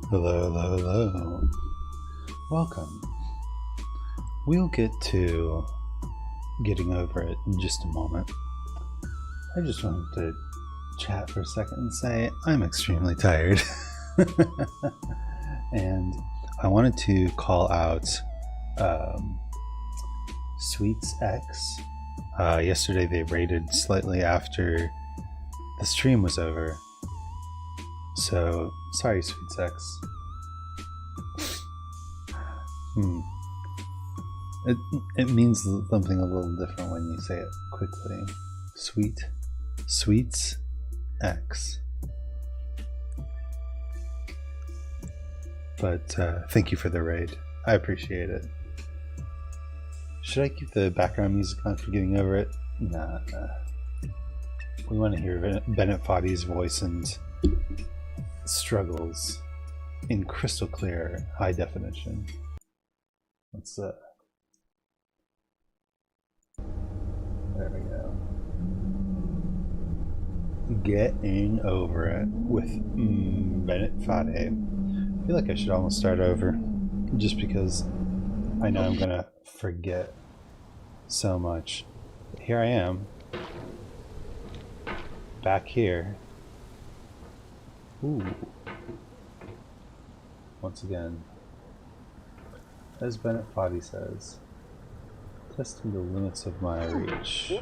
Hello, hello, hello. Welcome. We'll get to getting over it in just a moment. I just wanted to chat for a second and say I'm extremely tired. And I wanted to call out Sweets X. Yesterday they raided slightly after the stream was over. So, sorry, Sweets X. It means something a little different when you say it quickly. Sweets X. But thank you for the raid. I appreciate it. Should I keep the background music on for getting over it? Nah. We want to hear Bennett Foddy's voice and struggles in crystal clear high definition. Let's there we go. Getting over it with Bennett Foddy. I feel like I should almost start over just because I know I'm gonna forget so much. But here I am, back here. Ooh. Once again, as Bennett Foddy says, testing the limits of my reach.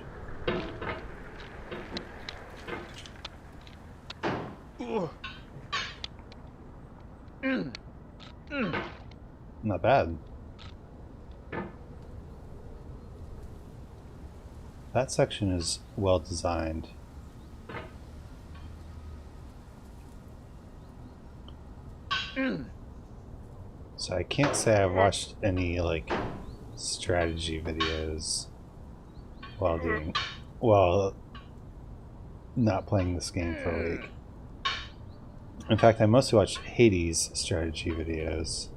Not bad. That section is well designed. So I can't say I've watched any like strategy videos while not playing this game for a week. In fact, I mostly watched Hades strategy videos.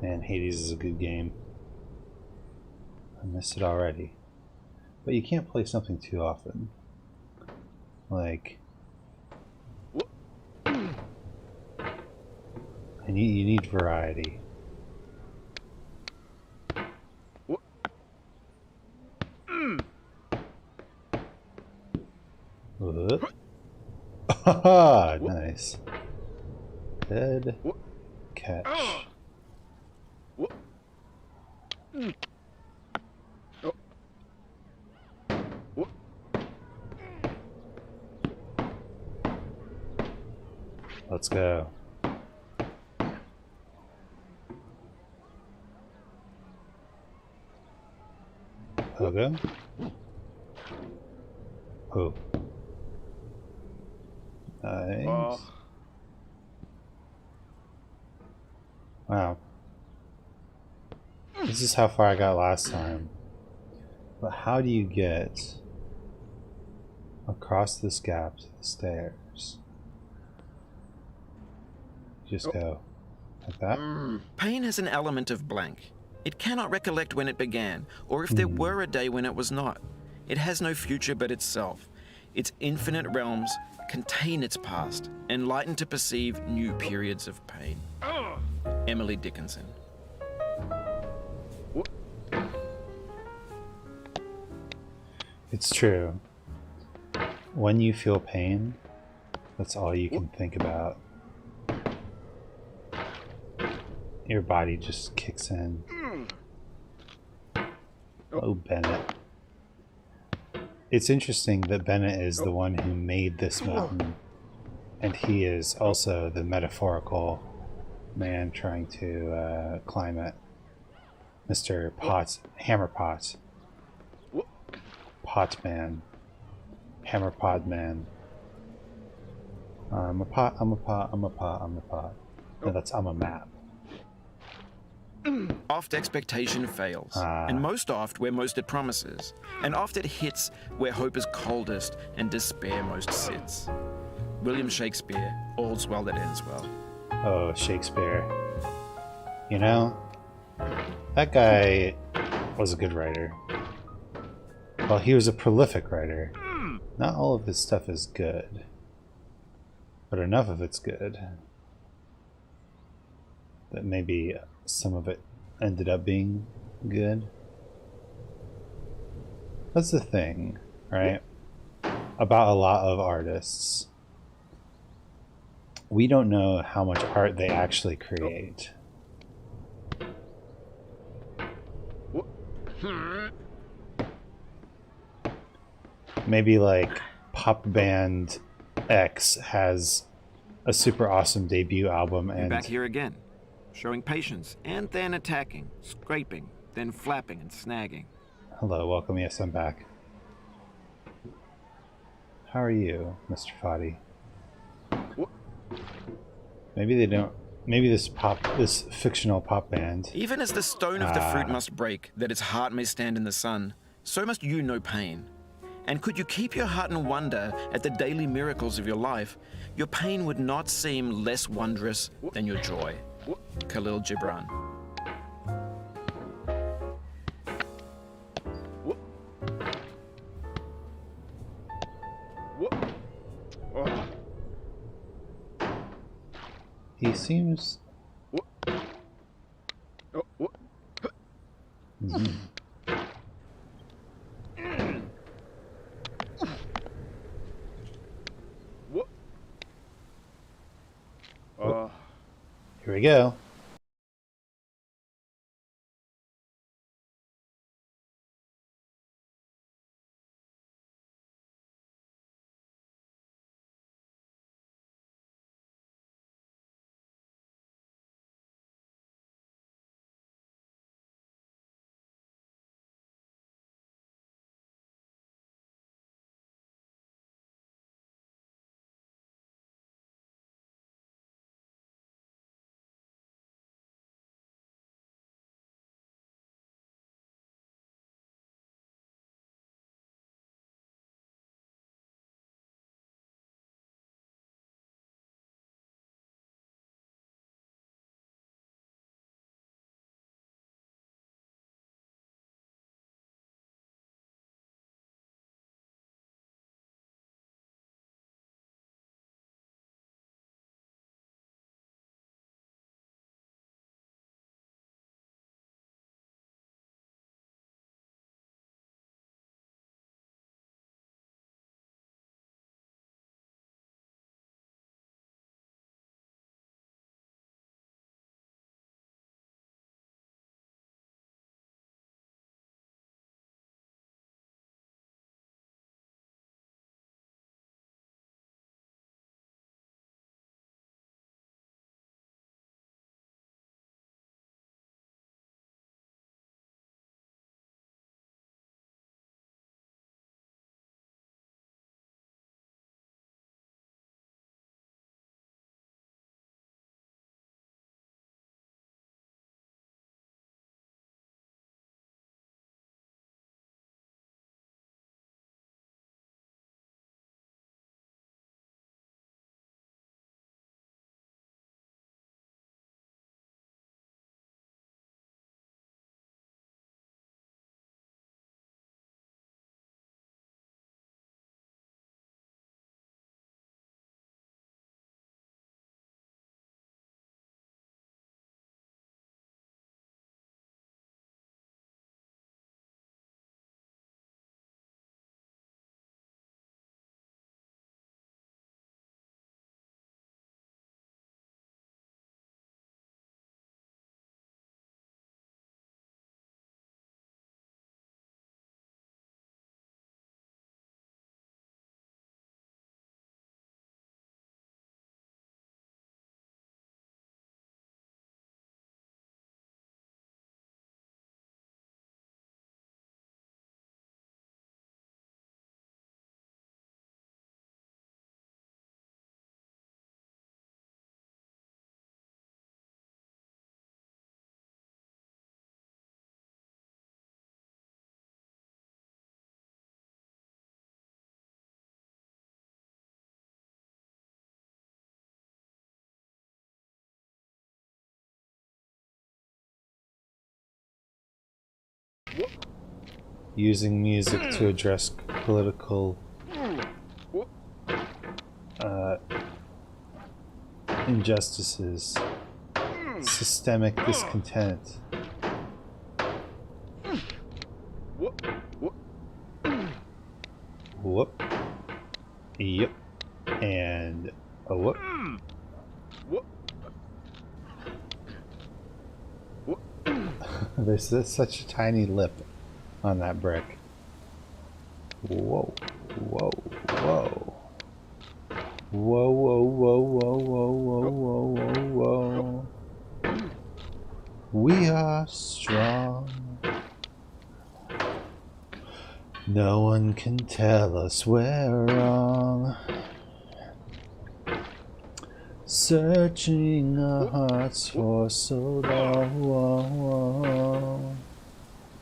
Man, Hades is a good game. I missed it already. But you can't play something too often. Like... And you need variety. Haha, nice. Dead catch. Let's go. Pogo? Oh. Nice. Wow. This is how far I got last time. But how do you get across this gap to the stairs? Just go like that? Pain has an element of blank. It cannot recollect when it began, or if there were a day when it was not. It has no future but itself. Its infinite realms contain its past, enlightened to perceive new periods of pain. Emily Dickinson. It's true. When you feel pain, that's all you can think about. Your body just kicks in. Oh, Bennett. It's interesting that Bennett is the one who made this mountain, and he is also the metaphorical man trying to climb it. Mr. Hammerpot. Potman. Hammerpod man. I'm a pot. No, that's I'm a map. Oft expectation fails, and most oft where most it promises, and oft it hits where hope is coldest and despair most sits. William Shakespeare, all's well that ends well. Oh, Shakespeare. You know, That guy was a good writer. Well, he was a prolific writer. Not all of his stuff is good, but enough of it's good that maybe some of it ended up being good. That's the thing, right? About a lot of artists. We don't know how much art they actually create. Maybe like pop band X has a super awesome debut album and... You're back here again, showing patience, and then attacking, scraping, then flapping and snagging. Hello, welcome. Yes, I'm back. How are you, Mr. Foddy? Maybe they don't... Maybe this fictional pop band... Even as the stone of the fruit must break, that its heart may stand in the sun, so must you know pain. And could you keep your heart in wonder at the daily miracles of your life, your pain would not seem less wondrous than your joy. Khalil Gibran. He seems... Here we go. using music to address political injustices, systemic discontent. Whoop. Yep. And a whoop. There's such a tiny lip on that brick. Whoa. Whoa. Whoa. Whoa, whoa, whoa, whoa, whoa, whoa, whoa, whoa. We are strong. No one can tell us we're wrong. Searching our hearts for so long.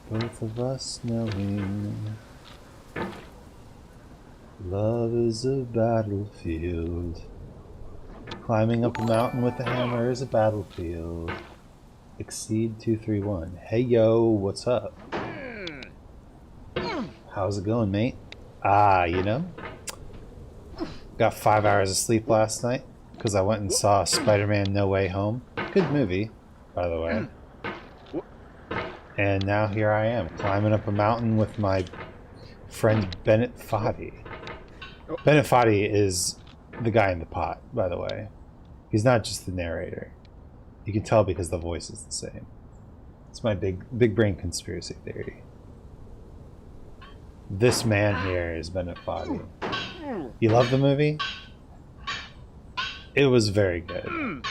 Both of us knowing love is a battlefield. Climbing up a mountain with a hammer is a battlefield. Exceed 231. Hey yo, what's up? How's it going, mate? You know, got 5 hours of sleep last night because I went and saw Spider-Man No Way Home. Good movie, by the way. And now here I am, climbing up a mountain with my friend Bennett Foddy. Bennett Foddy is the guy in the pot, by the way. He's not just the narrator. You can tell because the voice is the same. It's my big brain conspiracy theory. This man here is Bennett Foddy. You love the movie? It was very good.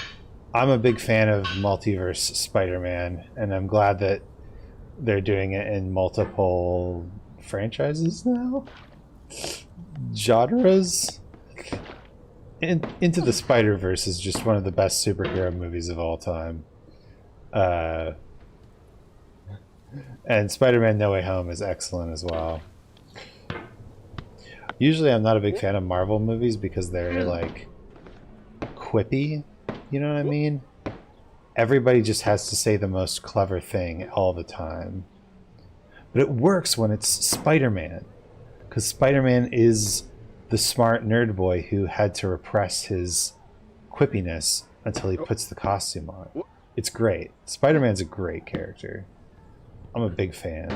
I'm a big fan of multiverse Spider-Man, and I'm glad that they're doing it in multiple franchises now? Genres? Into the Spider-Verse is just one of the best superhero movies of all time. And Spider-Man No Way Home is excellent as well. Usually I'm not a big fan of Marvel movies because they're like quippy, you know what I mean? Everybody just has to say the most clever thing all the time. But it works when it's Spider-Man, because Spider-Man is the smart nerd boy who had to repress his quippiness until he puts the costume on. It's great. Spider-Man's a great character. I'm a big fan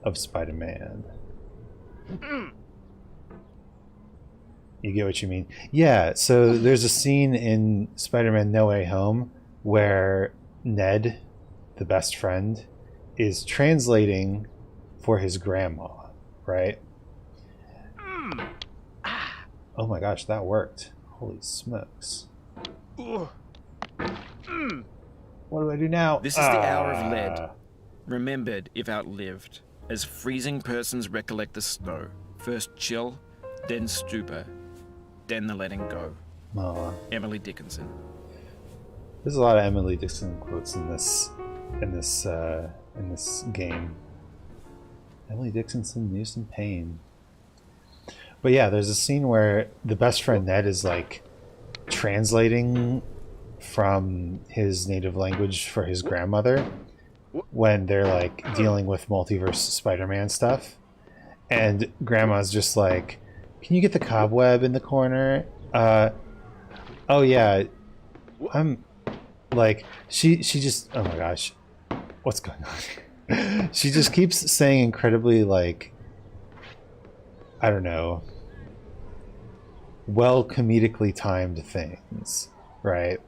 of Spider-Man. You get what you mean? Yeah, so there's a scene in Spider-Man No Way Home where Ned, the best friend, is translating for his grandma, right? Oh my gosh, that worked. Holy smokes. What do I do now? This is the hour of lead, remembered if outlived, as freezing persons recollect the snow. First chill, then stupor, then the letting go. Emily Dickinson. There's a lot of Emily Dickinson quotes in this game. Emily Dickinson knew some pain. But yeah, there's a scene where the best friend Ned is like translating from his native language for his grandmother when they're like dealing with multiverse Spider-Man stuff, and grandma's just like, can you get the cobweb in the corner? Oh yeah, I'm like, she just, oh my gosh, what's going on? She just keeps saying incredibly, like, I don't know, well comedically timed things, right?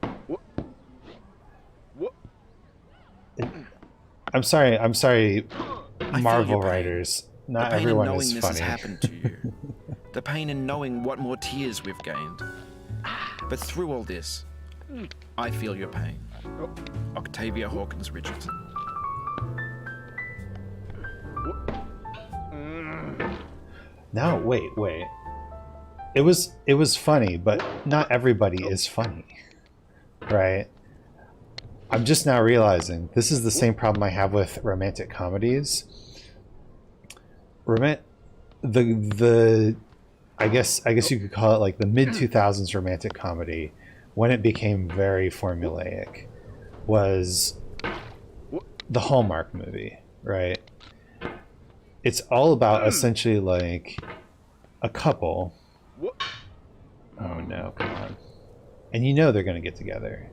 I'm sorry, Marvel writers. Not everyone is funny. This has happened to you. The pain in knowing what more tears we've gained. But through all this, I feel your pain. Octavia Hawkins Richardson. No, wait. It was funny, but not everybody is funny, right? I'm just now realizing this is the same problem I have with romantic comedies. I guess you could call it like the mid-2000s romantic comedy, when it became very formulaic, was the Hallmark movie, right? it's all about essentially like a couple. Oh no, come on. And you know they're going to get together.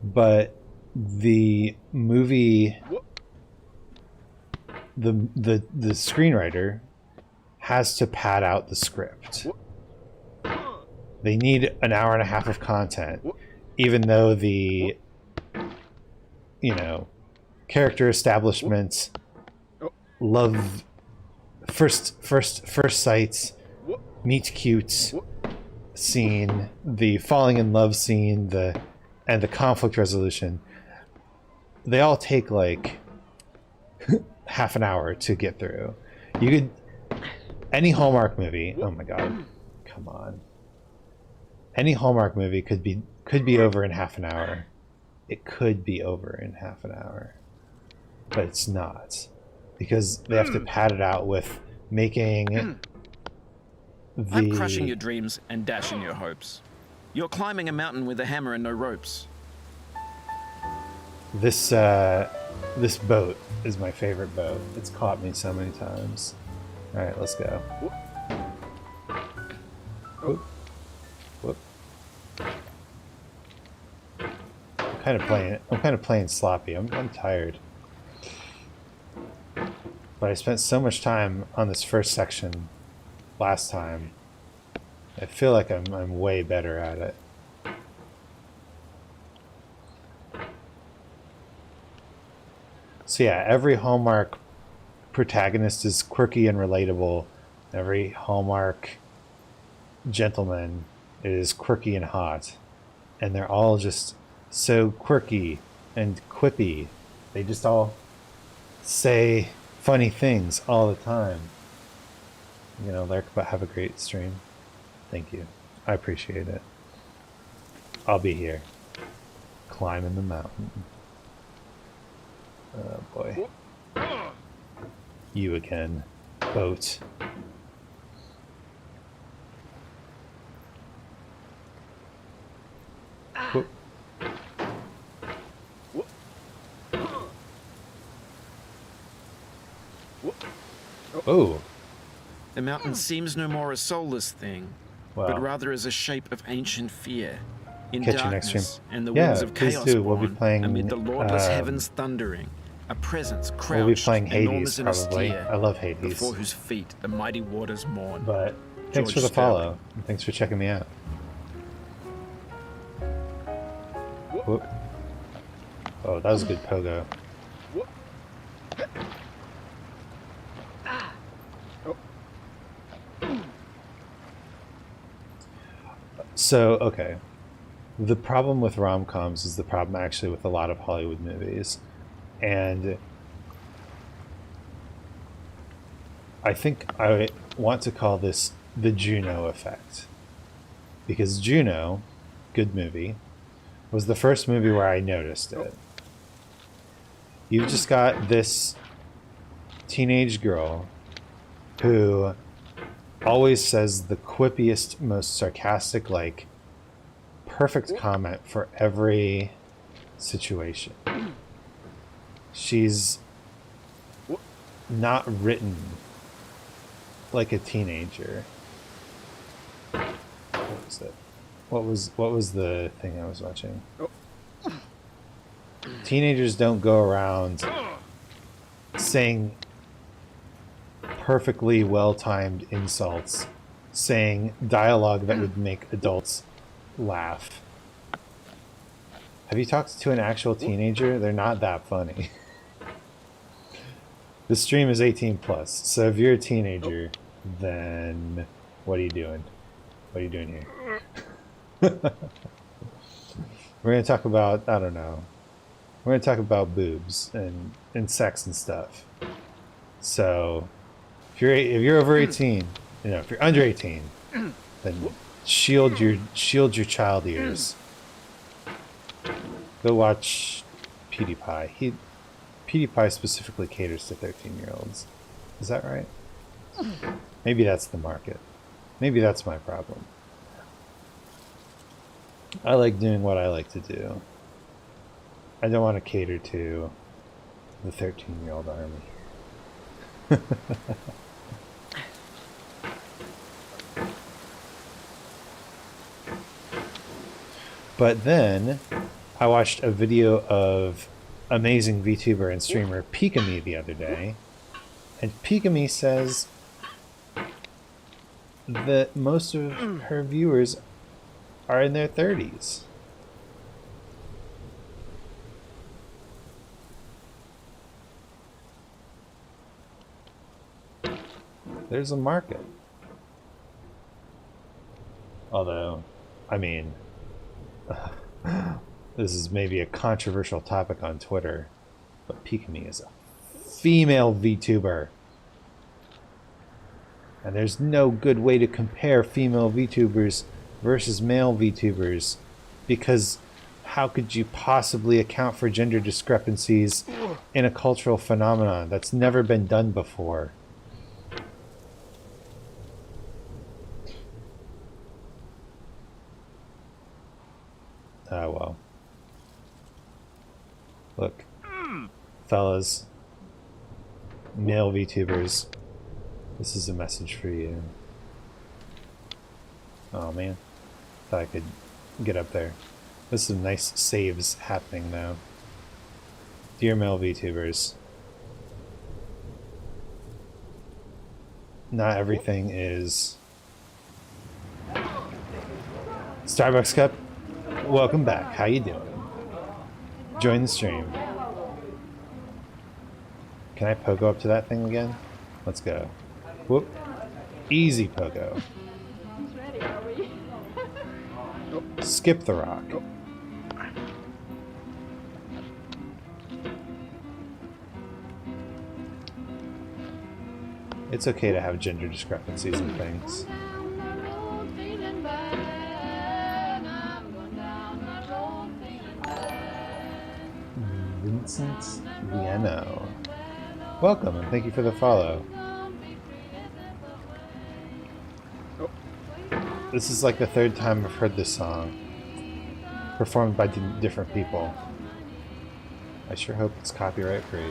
But the movie, the screenwriter has to pad out the script. They need an hour and a half of content, even though the, you know, character establishment, love, first sights, meet cute scene, the falling in love scene, and the conflict resolution, they all take like half an hour to get through. You could, any Hallmark movie, oh my god, come on. Any Hallmark movie could be over in half an hour. It could be over in half an hour. But it's not. Because they have to pad it out with making I'm crushing your dreams and dashing your hopes. You're climbing a mountain with a hammer and no ropes. This boat is my favorite boat. It's caught me so many times. Alright, let's go. Whoop. Whoop. I'm kind of playing sloppy. I'm tired. But I spent so much time on this first section last time. I feel like I'm way better at it. So yeah, every Hallmark protagonist is quirky and relatable. Every Hallmark gentleman is quirky and hot. And they're all just so quirky and quippy. They just all say funny things all the time. You know, Lark, but have a great stream. Thank you. I appreciate it. I'll be here. Climbing the mountain. Oh boy. You again. Boat. Whoop. Oh. The mountain seems no more a soulless thing, but rather as a shape of ancient fear. In Catch you next darkness stream. and the Yeah, winds of please chaos do. We'll be born, playing, amid the lordless heavens thundering, a presence crouched, we'll be playing Hades, enormous and probably. austere, I love Hades. before whose feet the mighty waters mourn. But thanks George for the Sterling. follow. And thanks for checking me out. Whoop. Oh, that was a good pogo. So, okay. The problem with rom-coms is the problem actually with a lot of Hollywood movies. And I think I want to call this the Juno effect. Because Juno, good movie, was the first movie where I noticed it. You've just got this teenage girl who always says the quippiest, most sarcastic, like, perfect comment for every situation. She's not written like a teenager. What was it? What was the thing I was watching? Teenagers don't go around saying perfectly well-timed insults, saying dialogue that would make adults laugh. Have you talked to an actual teenager? They're not that funny. The stream is 18 plus, so if you're a teenager, then what are you doing? What are you doing here? We're going to talk about, I don't know, we're going to talk about boobs and sex and stuff. So if you're over 18, you know, if you're under 18, then shield your child ears. Go watch PewDiePie. PewDiePie specifically caters to 13-year-olds. Is that right? Maybe that's the market. Maybe that's my problem. I like doing what I like to do. I don't want to cater to the 13-year-old army. But then I watched a video of amazing VTuber and streamer Pikami the other day, and Pikami says that most of her viewers are in their 30s. There's a market. Although, I mean, this is maybe a controversial topic on Twitter, but Pikami is a female VTuber. And there's no good way to compare female VTubers versus male VTubers, because how could you possibly account for gender discrepancies in a cultural phenomenon that's never been done before? Ah, well. Look, fellas, male VTubers, this is a message for you. Oh man, thought I could get up there. There's some nice saves happening though. Dear male VTubers, not everything is Starbucks Cup. Welcome back. How you doing? Join the stream. Can I pogo up to that thing again? Let's go. Whoop. Easy pogo. Skip the rock. It's okay to have gender discrepancies and things. Vincent Viano. Welcome and thank you for the follow. This is like the third time I've heard this song performed by different people. I sure hope it's copyright free.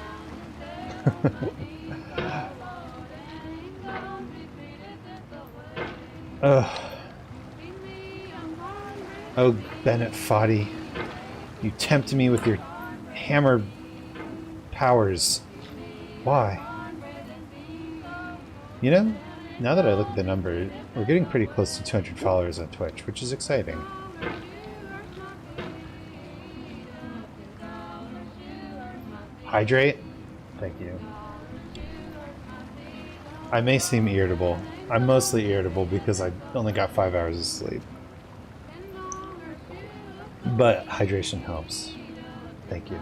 Oh, Bennett Foddy, you tempt me with your hammer powers. Why? You know, now that I look at the number, we're getting pretty close to 200 followers on Twitch, which is exciting. Hydrate? Thank you. I may seem irritable. I'm mostly irritable because I only got 5 hours of sleep. But hydration helps. Thank you.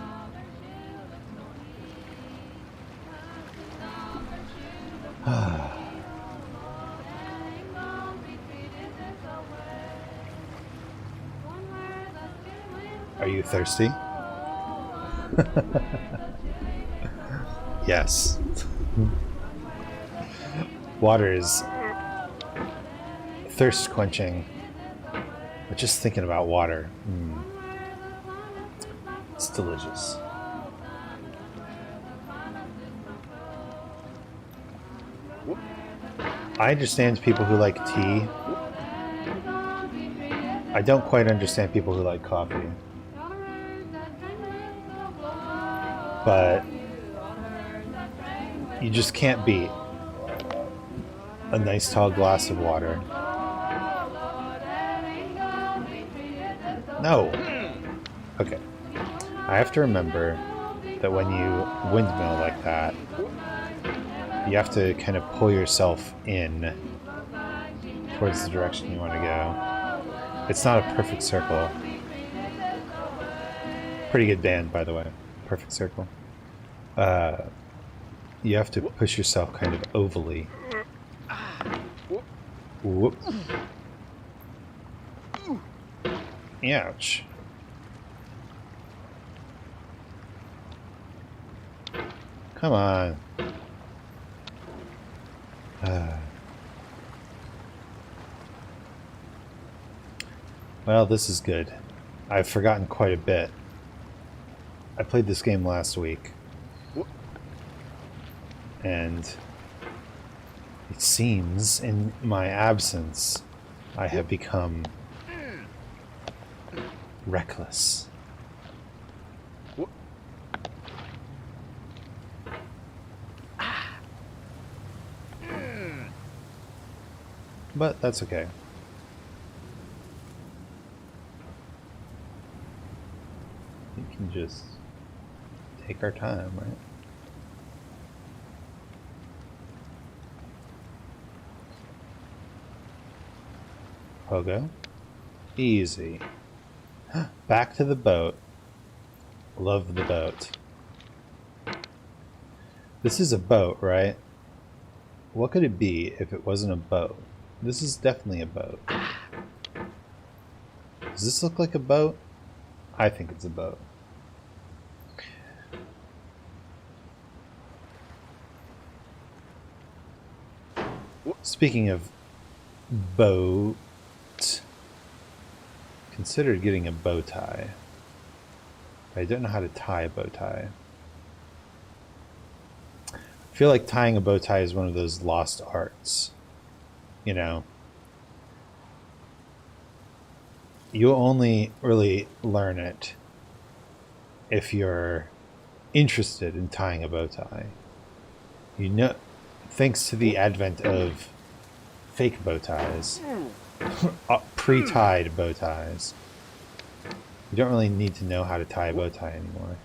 Are you thirsty? Yes. Water is thirst quenching. But just thinking about water, it's delicious. I understand people who like tea. I don't quite understand people who like coffee. But you just can't beat a nice tall glass of water. No. Okay. I have to remember that when you windmill like that, you have to kind of pull yourself in towards the direction you want to go. It's not a perfect circle. Pretty good band, by the way. Perfect Circle. You have to push yourself kind of ovally. Whoop. Ouch. Come on. Well, this is good. I've forgotten quite a bit. I played this game last week. And It seems in my absence I have become reckless. But that's okay. We can just take our time, right? Pogo. Easy. Back to the boat. Love the boat. This is a boat, right? What could it be if it wasn't a boat? This is definitely a boat. Does this look like a boat? I think it's a boat. Speaking of boat, considered getting a bow tie. I don't know how to tie a bow tie. I feel like tying a bow tie is one of those lost arts. You know, you only really learn it if you're interested in tying a bow tie. You know, thanks to the advent of fake bow ties, pre-tied bow ties, you don't really need to know how to tie a bow tie anymore.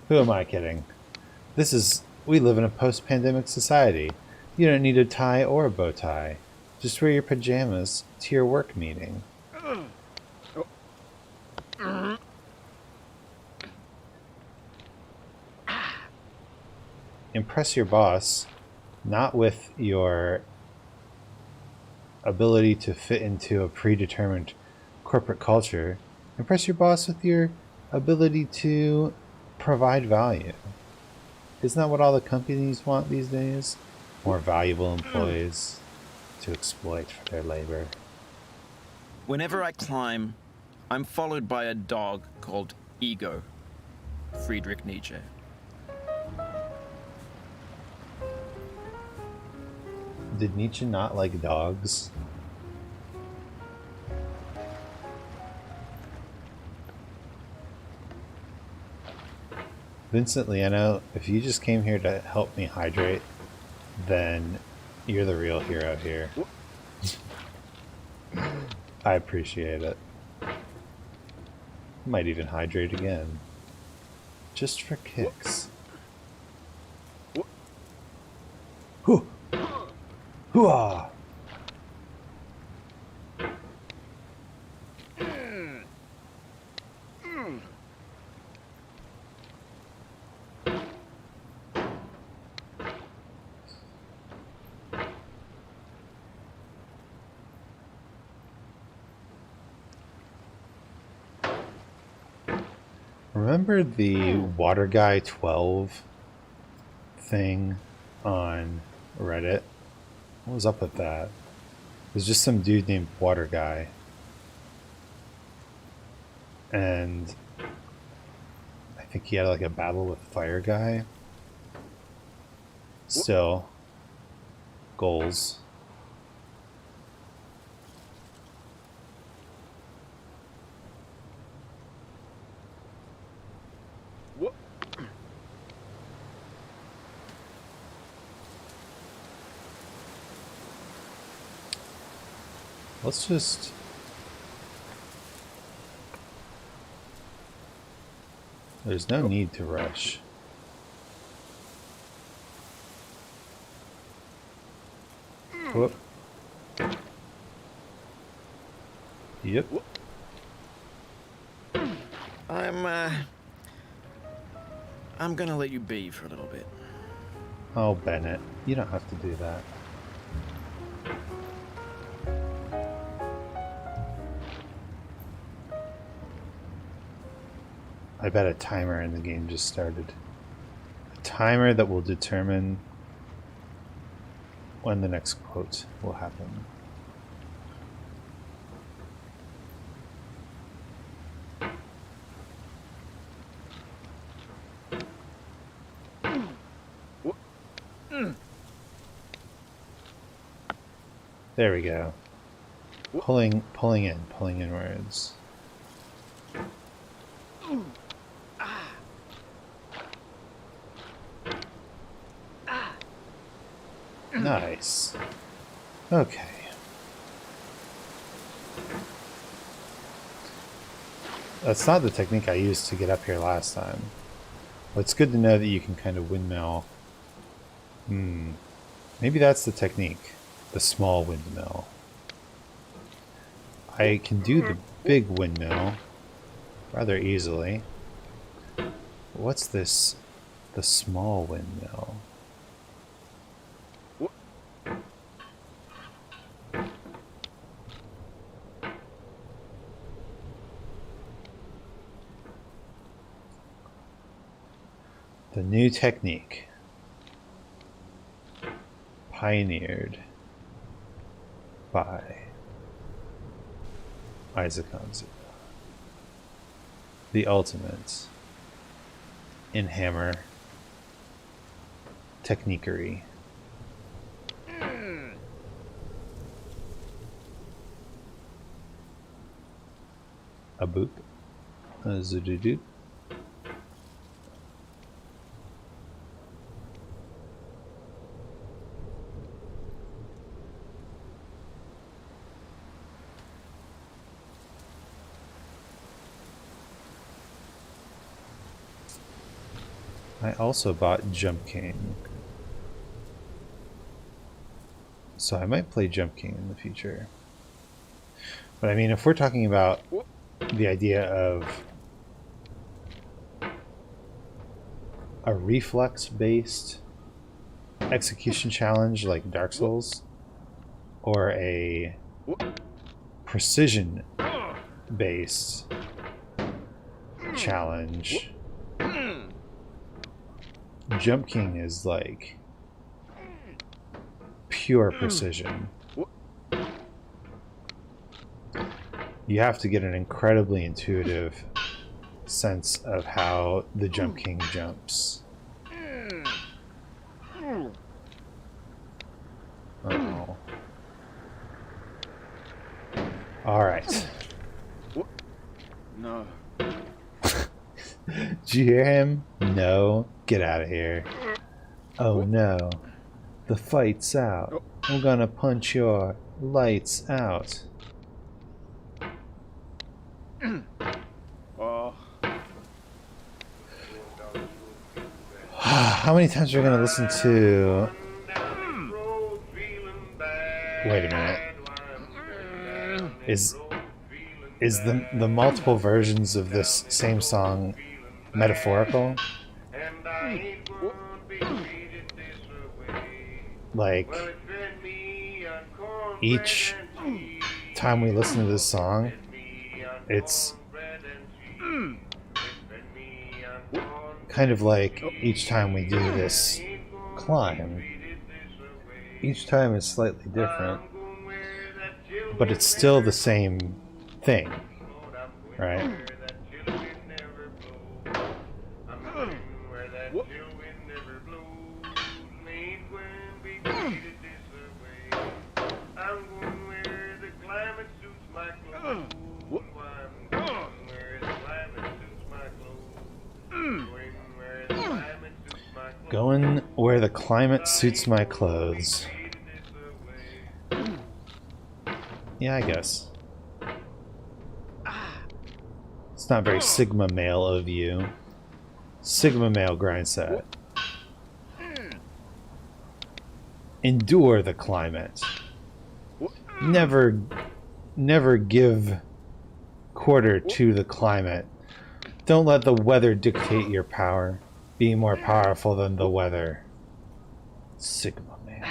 Who am I kidding? We live in a post-pandemic society. You don't need a tie or a bow tie. Just wear your pajamas to your work meeting. Impress your boss, not with your ability to fit into a predetermined corporate culture. Impress your boss with your ability to provide value. Isn't that what all the companies want these days? More valuable employees to exploit for their labor. Whenever I climb, I'm followed by a dog called Ego. Friedrich Nietzsche. Did Nietzsche not like dogs? Vincent Liano, if you just came here to help me hydrate, then you're the real hero here. I appreciate it. Might even hydrate again. Just for kicks. Hoo! Hoo-ah! Remember the Water Guy 12 thing on Reddit? What was up with that? It was just some dude named Water Guy. And I think he had like a battle with Fire Guy. Still, goals. Let's just... There's no need to rush. Whoop. Yep. I'm gonna let you be for a little bit. Oh, Bennett, you don't have to do that. I bet a timer in the game just started. A timer that will determine when the next quote will happen. There we go. Pulling inwards. Nice. Okay. That's not the technique I used to get up here last time. But it's good to know that you can kind of windmill. Maybe that's the technique. The small windmill. I can do the big windmill rather easily. What's this? The small windmill. The new technique. Pioneered by Isaac Hanzu. The ultimate in hammer techniquery. A boop. A zoodoo. I also bought Jump King. So I might play Jump King in the future. But I mean, if we're talking about the idea of a reflex-based execution challenge like Dark Souls, or a precision-based challenge, Jump King is like pure precision. You have to get an incredibly intuitive sense of how the Jump King jumps. Uh-oh. Alright. No. Did you hear him? No. Get out of here. Oh no. The fight's out. I'm gonna punch your lights out. How many times are we gonna listen to... Wait a minute. Is the multiple versions of this same song metaphorical? Like, each time we listen to this song, it's kind of like each time we do this climb. Each time is slightly different, but it's still the same thing, right? Going where the climate suits my clothes. Yeah, I guess. It's not very Sigma male of you. Sigma male grind set. Endure the climate. Never give quarter to the climate. Don't let the weather dictate your power. Be more powerful than the weather. Sigma male.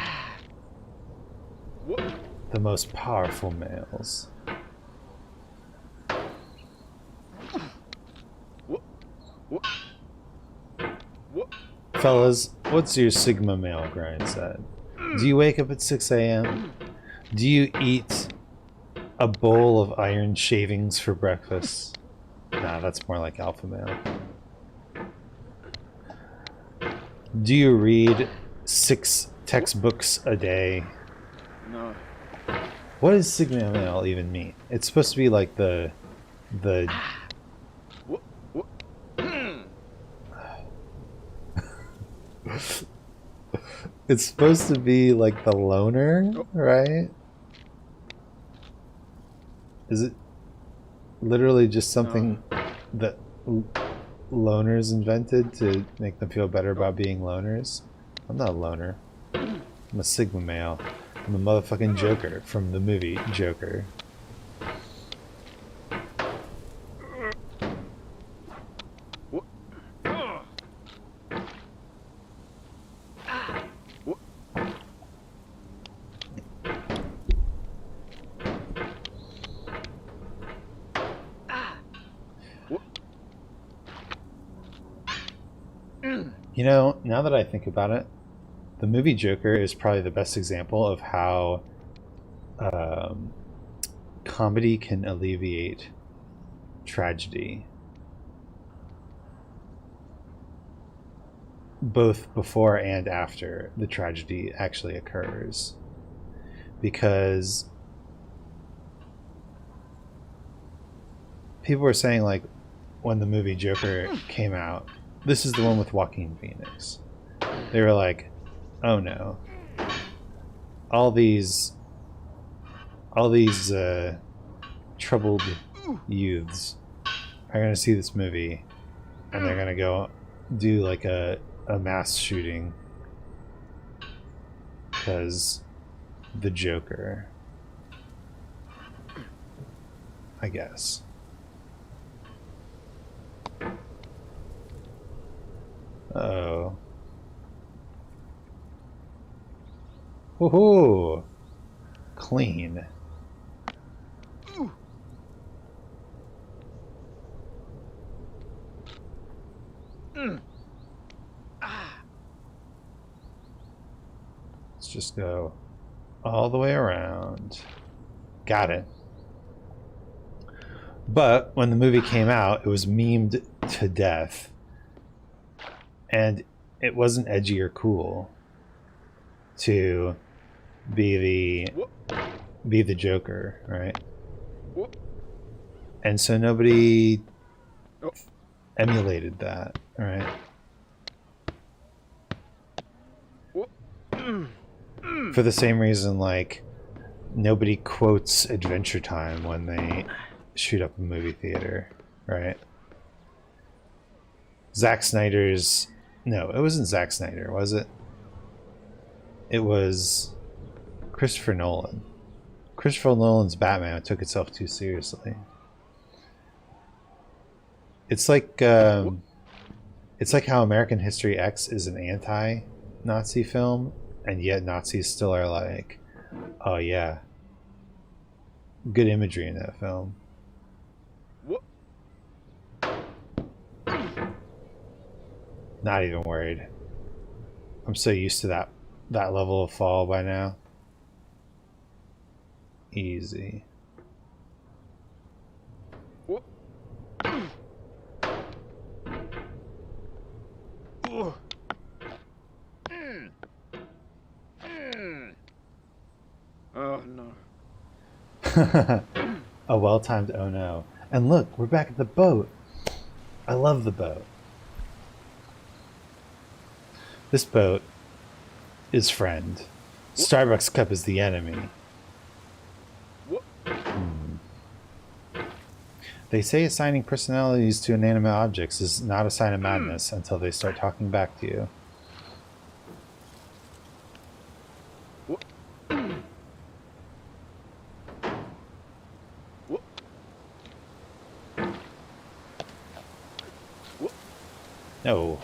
The most powerful males. Fellas, what's your Sigma male grind set? Do you wake up at 6 a.m.? Do you eat a bowl of iron shavings for breakfast? Nah, that's more like alpha male. Do you read 6 textbooks a day? No. What does Sigma male even mean? It's supposed to be like the it's supposed to be like the loner, right? Is it literally just something that loners invented to make them feel better about being loners? I'm not a loner. I'm a Sigma male. I'm a motherfucking Joker from the movie Joker. You know, now that I think about it, the movie Joker is probably the best example of how comedy can alleviate tragedy, both before and after the tragedy actually occurs. Because people were saying, like, when the movie Joker came out, this is the one with Joaquin Phoenix. They were like, oh no, all these troubled youths are gonna see this movie and they're gonna go do like a mass shooting because the Joker, I guess. Uh-oh. Woohoo! Clean. Let's just go all the way around. Got it. But when the movie came out, it was memed to death. And it wasn't edgy or cool to be the Joker, right? And so nobody emulated that, right? For the same reason, like, nobody quotes Adventure Time when they shoot up a movie theater, right? Zack Snyder's... No, it wasn't Zack Snyder, was it? It was Christopher Nolan. Christopher Nolan's Batman took itself too seriously. It's like how American History X is an anti-Nazi film, and yet Nazis still are like, oh yeah, good imagery in that film. Not even worried. I'm so used to that level of fall by now. Easy. Oh no. A well-timed oh no. And look, we're back at the boat. I love the boat. This boat is friend. Starbucks cup is the enemy. They say assigning personalities to inanimate objects is not a sign of madness until they start talking back to you. Oh.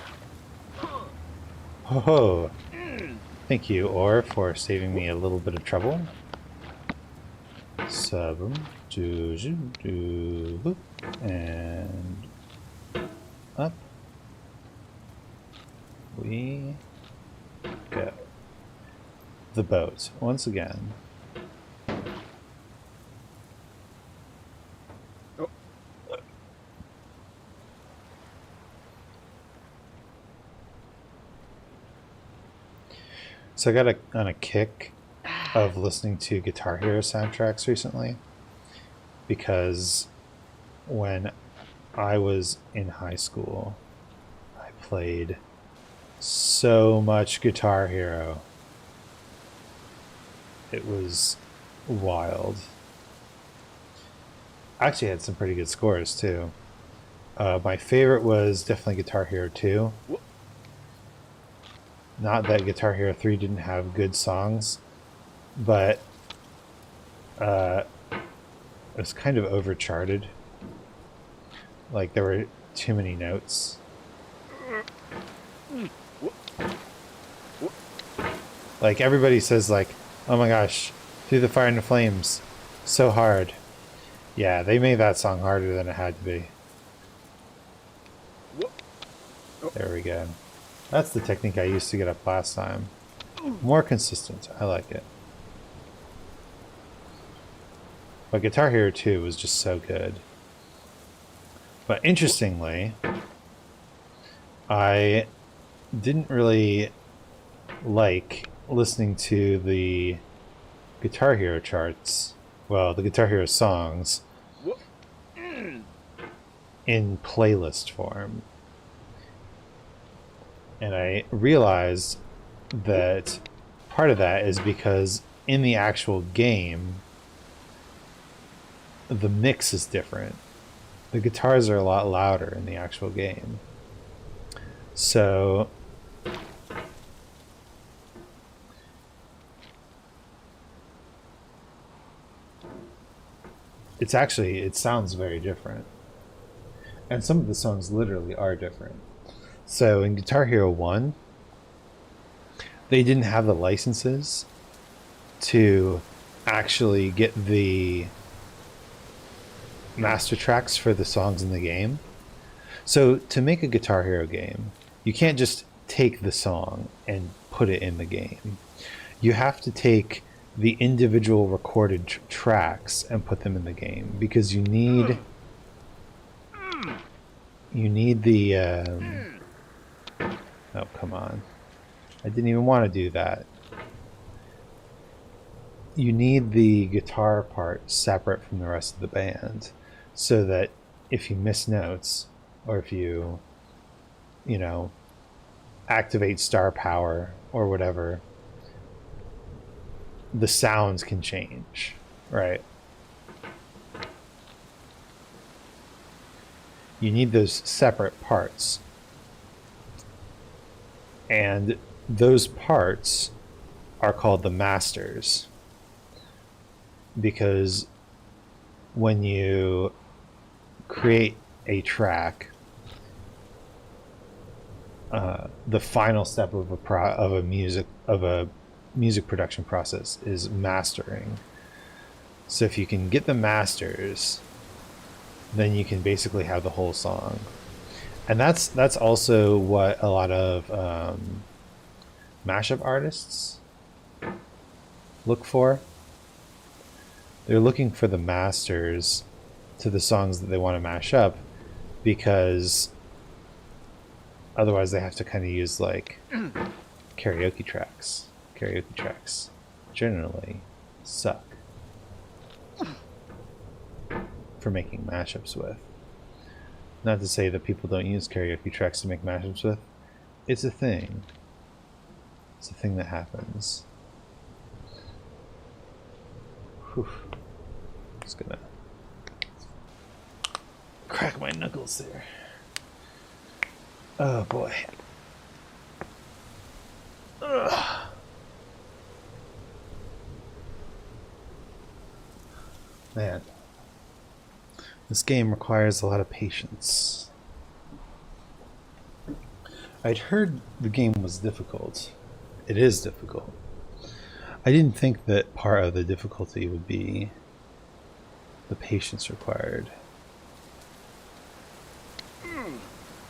Ho ho. Thank you, Or, for saving me a little bit of trouble. And up we go. The boat, once again. So I got on a kick of listening to Guitar Hero soundtracks recently, because when I was in high school, I played so much Guitar Hero. It was wild. I actually had some pretty good scores too. My favorite was definitely Guitar Hero 2. Not that Guitar Hero 3 didn't have good songs, but it was kind of overcharted. Like, there were too many notes. Like, everybody says, like, oh my gosh, Through the Fire and the Flames, so hard. Yeah, they made that song harder than it had to be. There we go. That's the technique I used to get up last time. More consistent. I like it. But Guitar Hero 2 was just so good. But interestingly, I didn't really like listening to the Guitar Hero charts, well, the Guitar Hero songs, in playlist form. And I realized that part of that is because in the actual game, the mix is different. The guitars are a lot louder in the actual game. So it sounds very different. And some of the songs literally are different. So in Guitar Hero 1, they didn't have the licenses to actually get the master tracks for the songs in the game. So to make a Guitar Hero game, you can't just take the song and put it in the game. You have to take the individual recorded tracks and put them in the game, because you need the oh, come on. I didn't even want to do that. You need the guitar part separate from the rest of the band, so that if you miss notes, or if you activate star power or whatever, the sounds can change, right? You need those separate parts. And those parts are called the masters, because when you create a track, the final step of a music production process is mastering. So if you can get the masters, then you can basically have the whole song. And that's also what a lot of mashup artists look for. They're looking for the masters to the songs that they want to mash up, because otherwise they have to kind of use like karaoke tracks. Karaoke tracks generally suck for making mashups with. Not to say that people don't use karaoke tracks to make mashups with. It's a thing. It's a thing that happens. Whew. Just gonna crack my knuckles there. Oh boy. Ugh. Man. This game requires a lot of patience. I'd heard the game was difficult. It is difficult. I didn't think that part of the difficulty would be the patience required.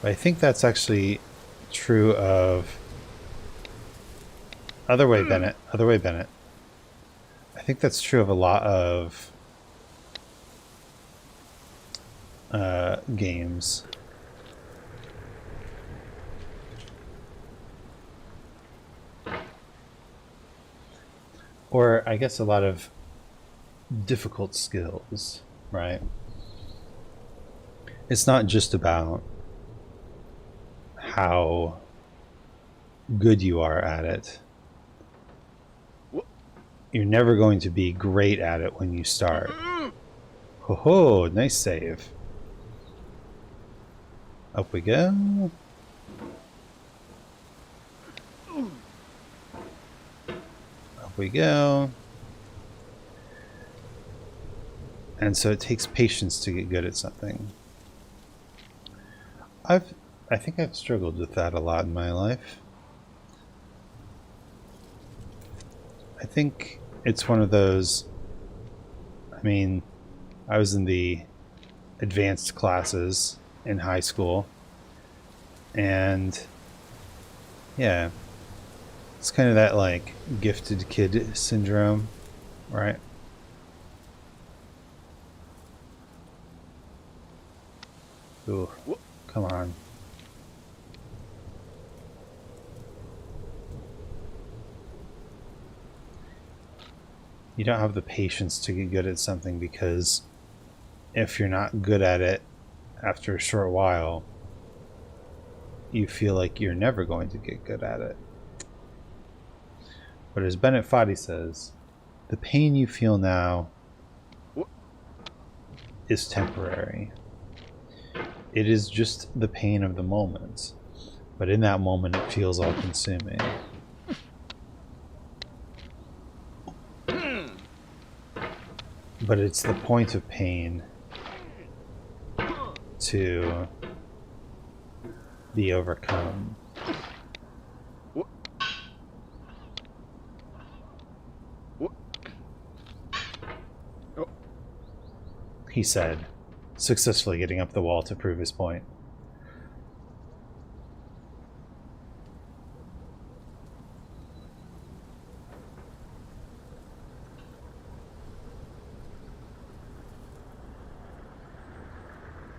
But I think that's actually true of... Other way, Bennett. Other way, Bennett. I think that's true of a lot of games. or I guess a lot of difficult skills, right? It's not just about how good you are at it. You're never going to be great at it when you start. Ho ho, nice save. Up we go. Up we go. And so it takes patience to get good at something. I think I've struggled with that a lot in my life. I think it's one of those, I mean, I was in the advanced classes in high school, and yeah, it's kind of that like gifted kid syndrome, right? Ooh, come on. You don't have the patience to get good at something because if you're not good at it after a short while, you feel like you're never going to get good at it. But as Bennett Foddy says, the pain you feel now is temporary. It is just the pain of the moment, but in that moment it feels all-consuming. But it's the point of pain to be overcome. He said, successfully getting up the wall to prove his point.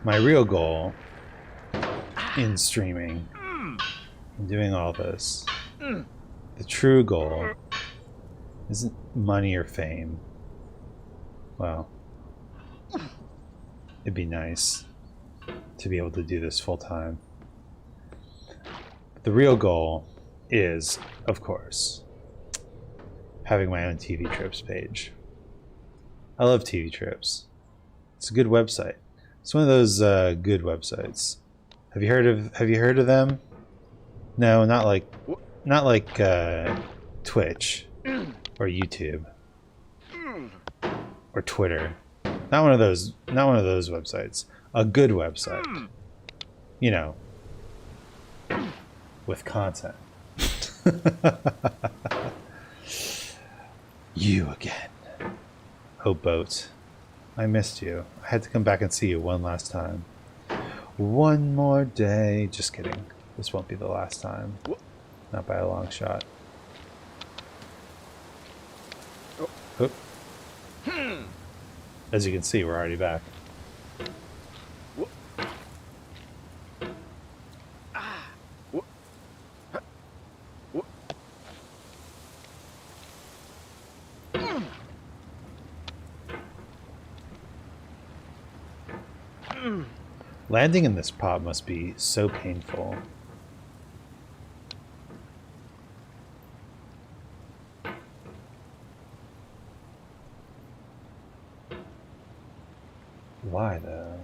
My real goal in streaming and doing all this, the true goal isn't money or fame. Well, it'd be nice to be able to do this full time. But the real goal is, of course, having my own TV Trips page. I love TV Trips. It's a good website. It's one of those good websites. Have you heard of them? No, not like Twitch or YouTube or Twitter. Not one of those websites. A good website. You know, with content. You again. Oh, Boat. I missed you. I had to come back and see you one last time. One more day. Just kidding. This won't be the last time. Not by a long shot. Oh. As you can see, we're already back. Landing in this pot must be so painful. Why though?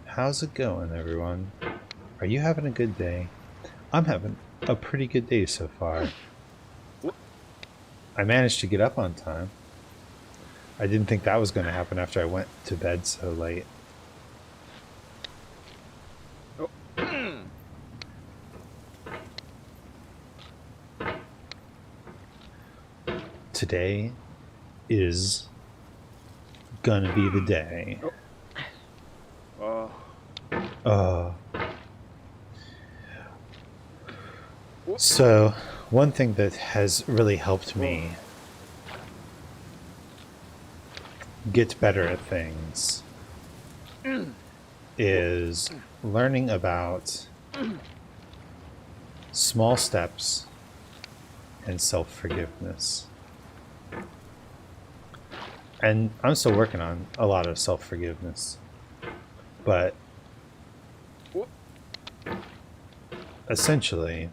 How's it going, everyone? Are you having a good day? I'm having a pretty good day so far. I managed to get up on time. I didn't think that was going to happen after I went to bed so late. Today is gonna be the day. So, one thing that has really helped me get better at things is learning about small steps and self-forgiveness. And I'm still working on a lot of self-forgiveness. But essentially,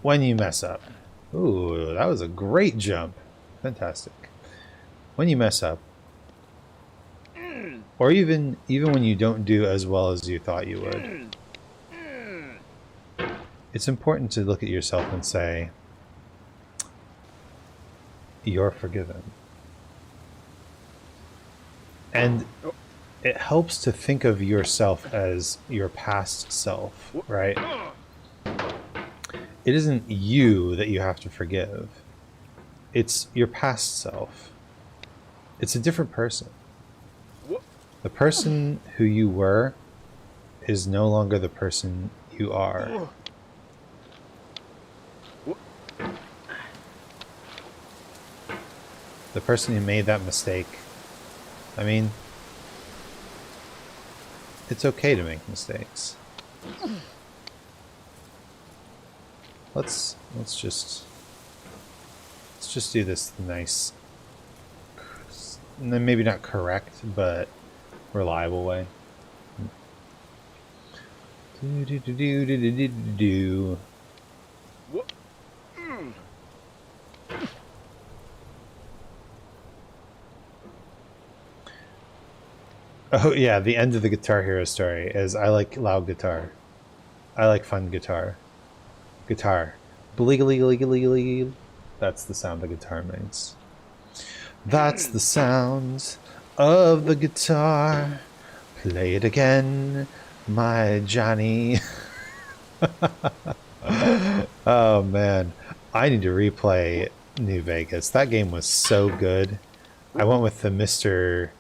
when you mess up, ooh, that was a great jump. Fantastic. When you mess up, or even when you don't do as well as you thought you would, it's important to look at yourself and say, you're forgiven. And it helps to think of yourself as your past self, right? It isn't you that you have to forgive. It's your past self. It's a different person. The person who you were is no longer the person you are. The person who made that mistake, I mean, it's okay to make mistakes. Let's just do this nice, maybe not correct, but reliable way. Do. Oh yeah, the end of the Guitar Hero story is I like loud guitar. I like fun guitar. Guitar. Bleegly. That's the sound the guitar makes. That's the sound of the guitar. Play it again, my Johnny. Oh man, I need to replay New Vegas. That game was so good. I went with the Mr.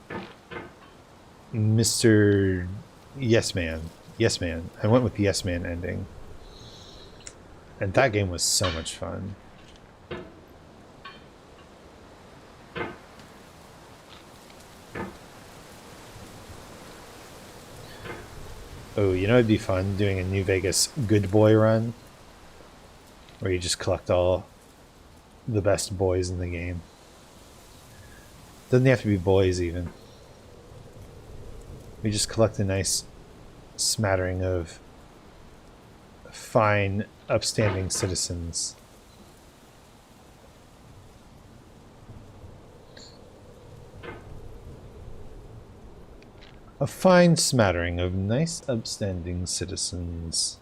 Yes Man. I went with the Yes Man ending. And that game was so much fun. Oh, you know it'd be fun doing a New Vegas good boy run where you just collect all the best boys in the game. Doesn't have to be boys even. We just collect a nice smattering of fine, upstanding citizens. A fine smattering of nice, upstanding citizens.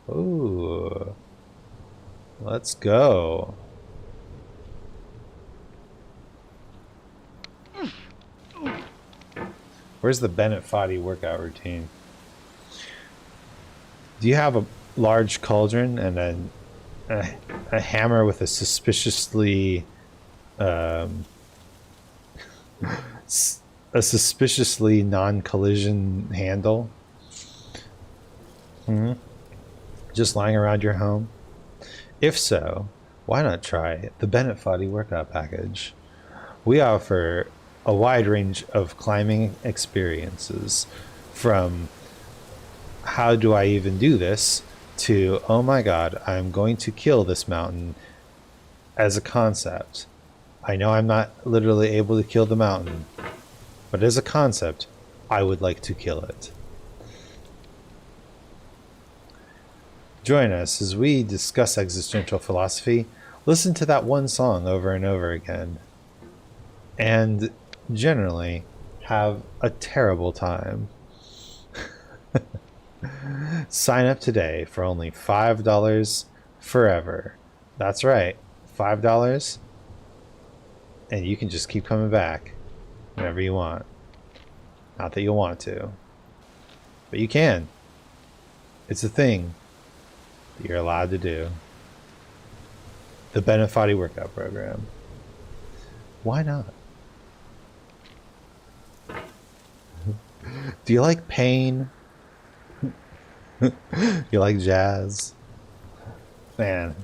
Ooh. Let's go. Where's the Bennett Foddy workout routine? Do you have a large cauldron and a hammer with a suspiciously non-collision handle? Just lying around your home? If so, why not try the Bennett Foddy workout package? We offer a wide range of climbing experiences, from how do I even do this to, oh my god, I'm going to kill this mountain as a concept. I know I'm not literally able to kill the mountain, but as a concept, I would like to kill it. Join us as we discuss existential philosophy, listen to that one song over and over again, and generally have a terrible time. Sign up today for only $5 forever. That's right, $5, and you can just keep coming back whenever you want. Not that you'll want to, but you can. It's a thing that you're allowed to do. The Bennett Foddy workout program. Why not? Do you like pain? You like jazz? Man,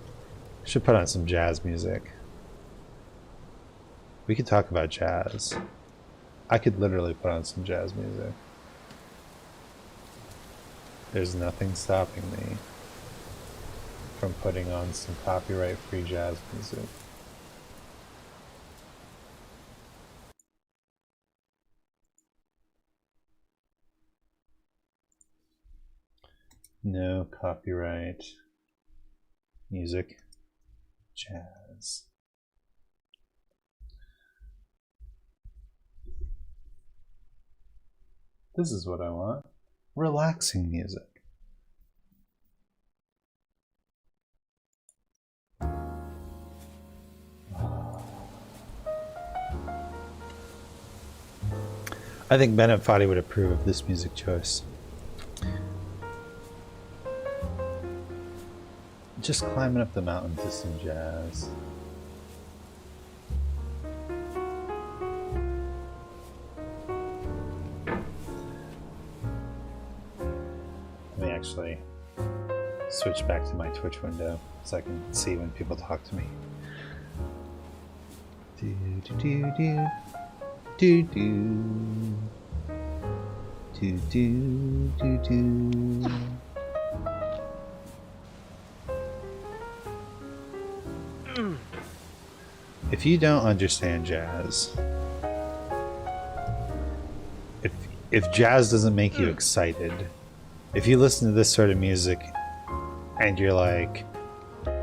I should put on some jazz music. We could talk about jazz. I could literally put on some jazz music. There's nothing stopping me from putting on some copyright-free jazz music. No copyright music, jazz. This is what I want. Relaxing music. I think Bennett Foddy would approve of this music choice. Just climbing up the mountain to some jazz. Let me actually switch back to my Twitch window so I can see when people talk to me. Do do do do do do do do do. If you don't understand jazz, if jazz doesn't make you excited, if you listen to this sort of music and you're like,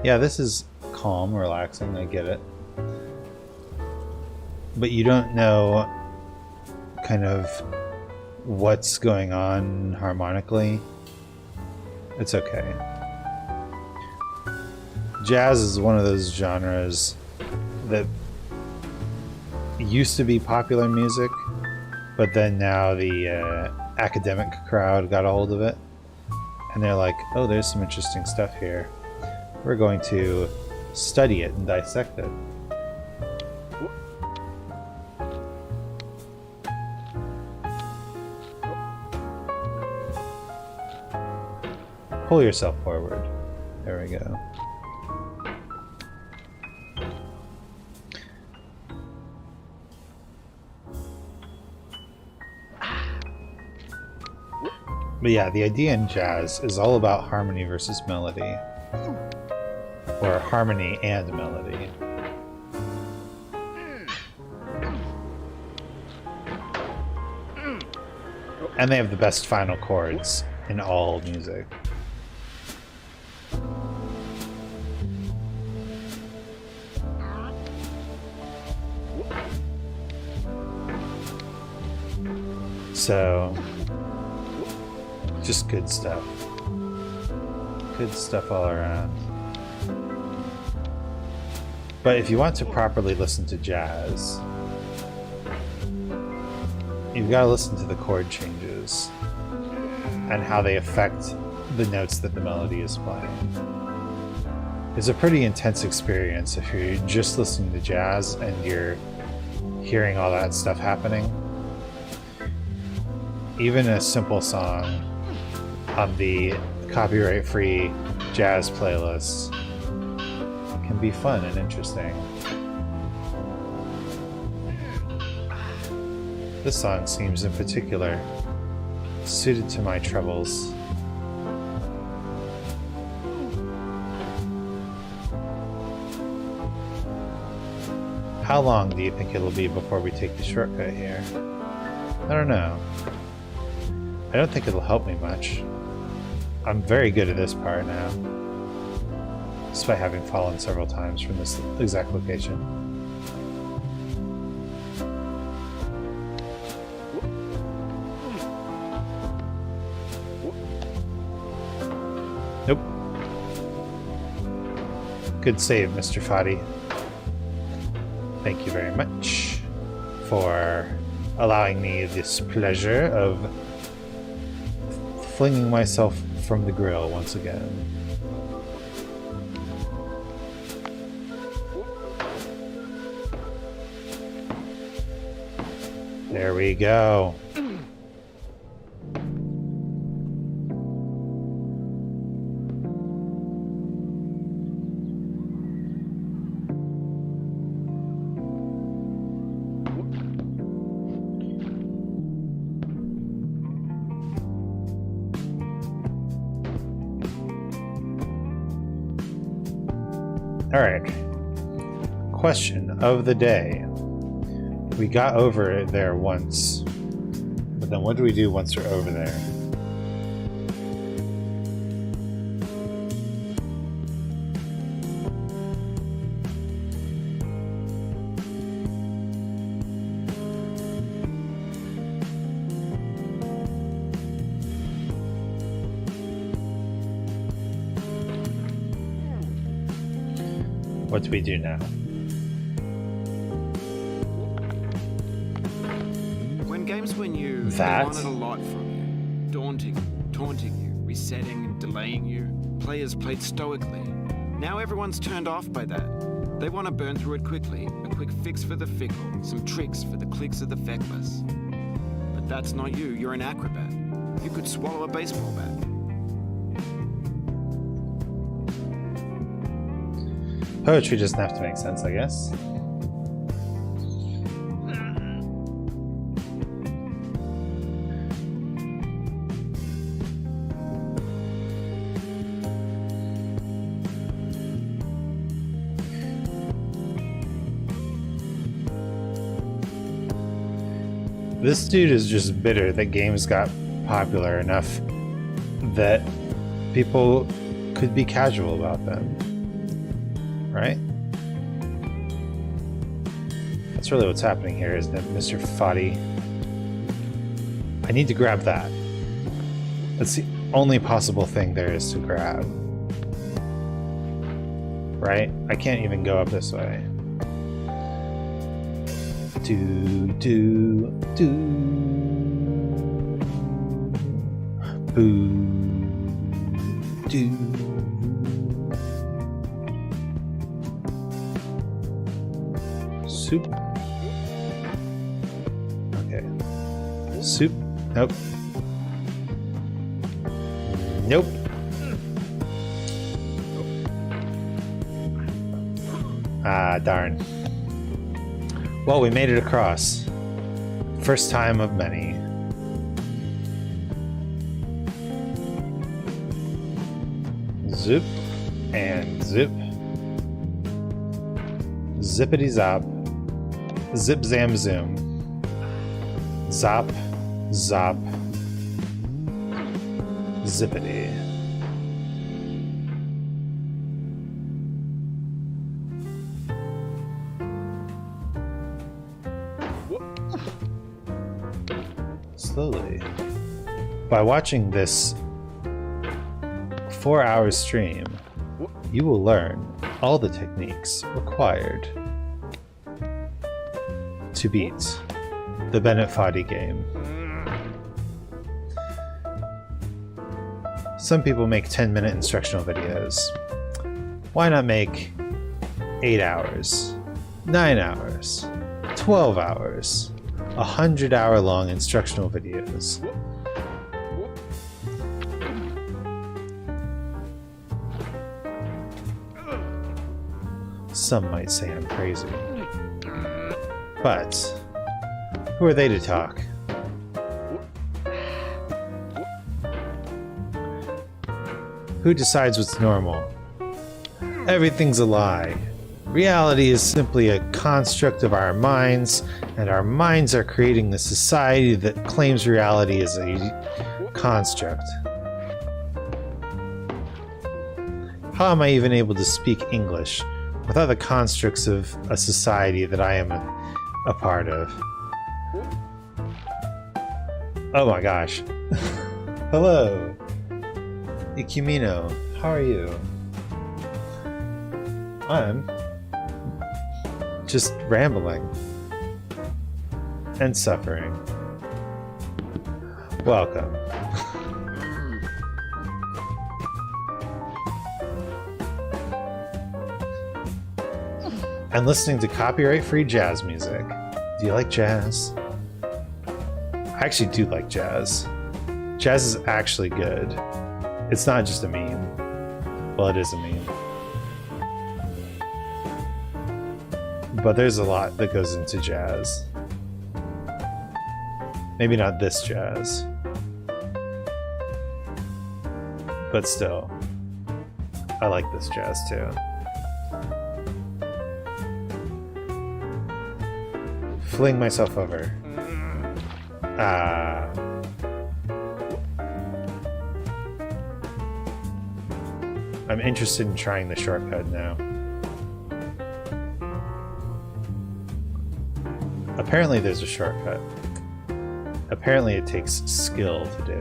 yeah, this is calm, relaxing, I get it, but you don't know kind of what's going on harmonically, it's okay. Jazz is one of those genres that used to be popular music, but then now the academic crowd got a hold of it, and they're like, oh, there's some interesting stuff here. We're going to study it and dissect it. Pull yourself forward. There we go. But yeah, the idea in jazz is all about harmony versus melody. Or harmony and melody. And they have the best final chords in all music. So, just good stuff. Good stuff all around. But if you want to properly listen to jazz, you've got to listen to the chord changes and how they affect the notes that the melody is playing. It's a pretty intense experience if you're just listening to jazz and you're hearing all that stuff happening. Even a simple song on the copyright-free jazz playlist can be fun and interesting. This song seems in particular suited to my troubles. How long do you think it'll be before we take the shortcut here? I don't know. I don't think it'll help me much. I'm very good at this part now, despite having fallen several times from this exact location. Nope. Good save, Mr. Foddy. Thank you very much for allowing me this pleasure of flinging myself from the grill once again. There we go. Alright. Question of the day. We got over there once. But then what do we do once we're over there? What do we do now? When games were new, That? they wanted a lot from you. Daunting, taunting you, resetting and delaying you. Players played stoically. Now everyone's turned off by that. They want to burn through it quickly. A quick fix for the fickle. Some tricks for the clicks of the feckless. But that's not you. You're an acrobat. You could swallow a baseball bat. Poetry doesn't have to make sense, I guess. This dude is just bitter that games got popular enough that people could be casual about them. Right? That's really what's happening here, isn't it, Mr. Foddy? I need to grab that. That's the only possible thing there is to grab. Right? I can't even go up this way. Boo. Soup. Okay. Soup. Nope. Nope. Ah, darn. Well, we made it across. First time of many. Zoop. And zip. Zippity zop. Zip zam zoom. Zop. Zop. Zippity. Slowly. By watching this 4-hour stream, you will learn all the techniques required to beat the Bennett Foddy game. Some people make 10-minute instructional videos. Why not make 8 hours, 9 hours, 12 hours, 100-hour-long instructional videos? Some might say I'm crazy. But who are they to talk? Who decides what's normal? Everything's a lie. Reality is simply a construct of our minds, and our minds are creating a society that claims reality is a construct. How am I even able to speak English without the constructs of a society that I am a part of? Oh my gosh. Hello. Ikumino, how are you? I'm just rambling and suffering. Welcome. And listening to copyright-free jazz music. Do you like jazz? I actually do like jazz. Jazz is actually good. It's not just a meme. Well, it is a meme. But there's a lot that goes into jazz. Maybe not this jazz. But still, I like this jazz too. fling myself over. I'm interested in trying the shortcut now. Apparently there's a shortcut. Apparently it takes skill to do.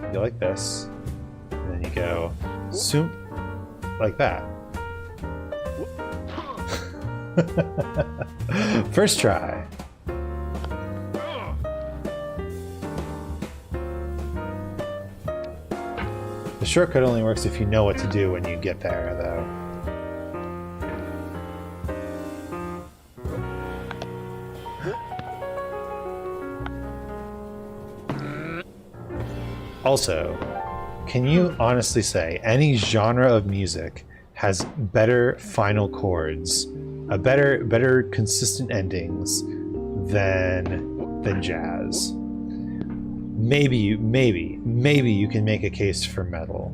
You go like this, and then you go zoom, like that. First try. The shortcut only works if you know what to do when you get there, though. Also, can you honestly say any genre of music has better final chords, better consistent endings than jazz? Maybe you can make a case for metal,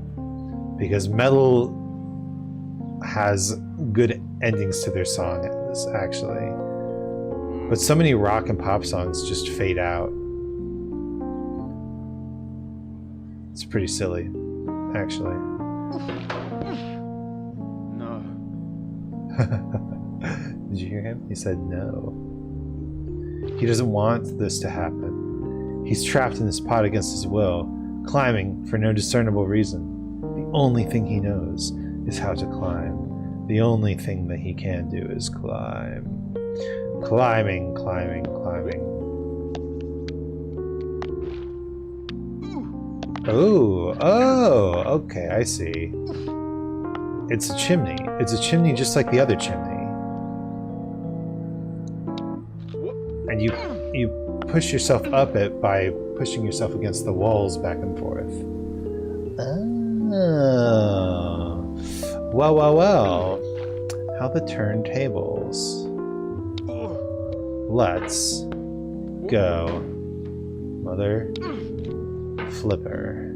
because metal has good endings to their songs, actually. But so many rock and pop songs just fade out. It's pretty silly, actually. No. Did you hear him? He said no. He doesn't want this to happen. He's trapped in this pot against his will, climbing for no discernible reason. The only thing he knows is how to climb. The only thing that he can do is climb. Climbing, climbing, climbing. Oh, okay, I see. It's a chimney. It's a chimney just like the other chimney. And you push yourself up it by pushing yourself against the walls back and forth. Oh. Well. How the turntables. Let's go. Mother flipper.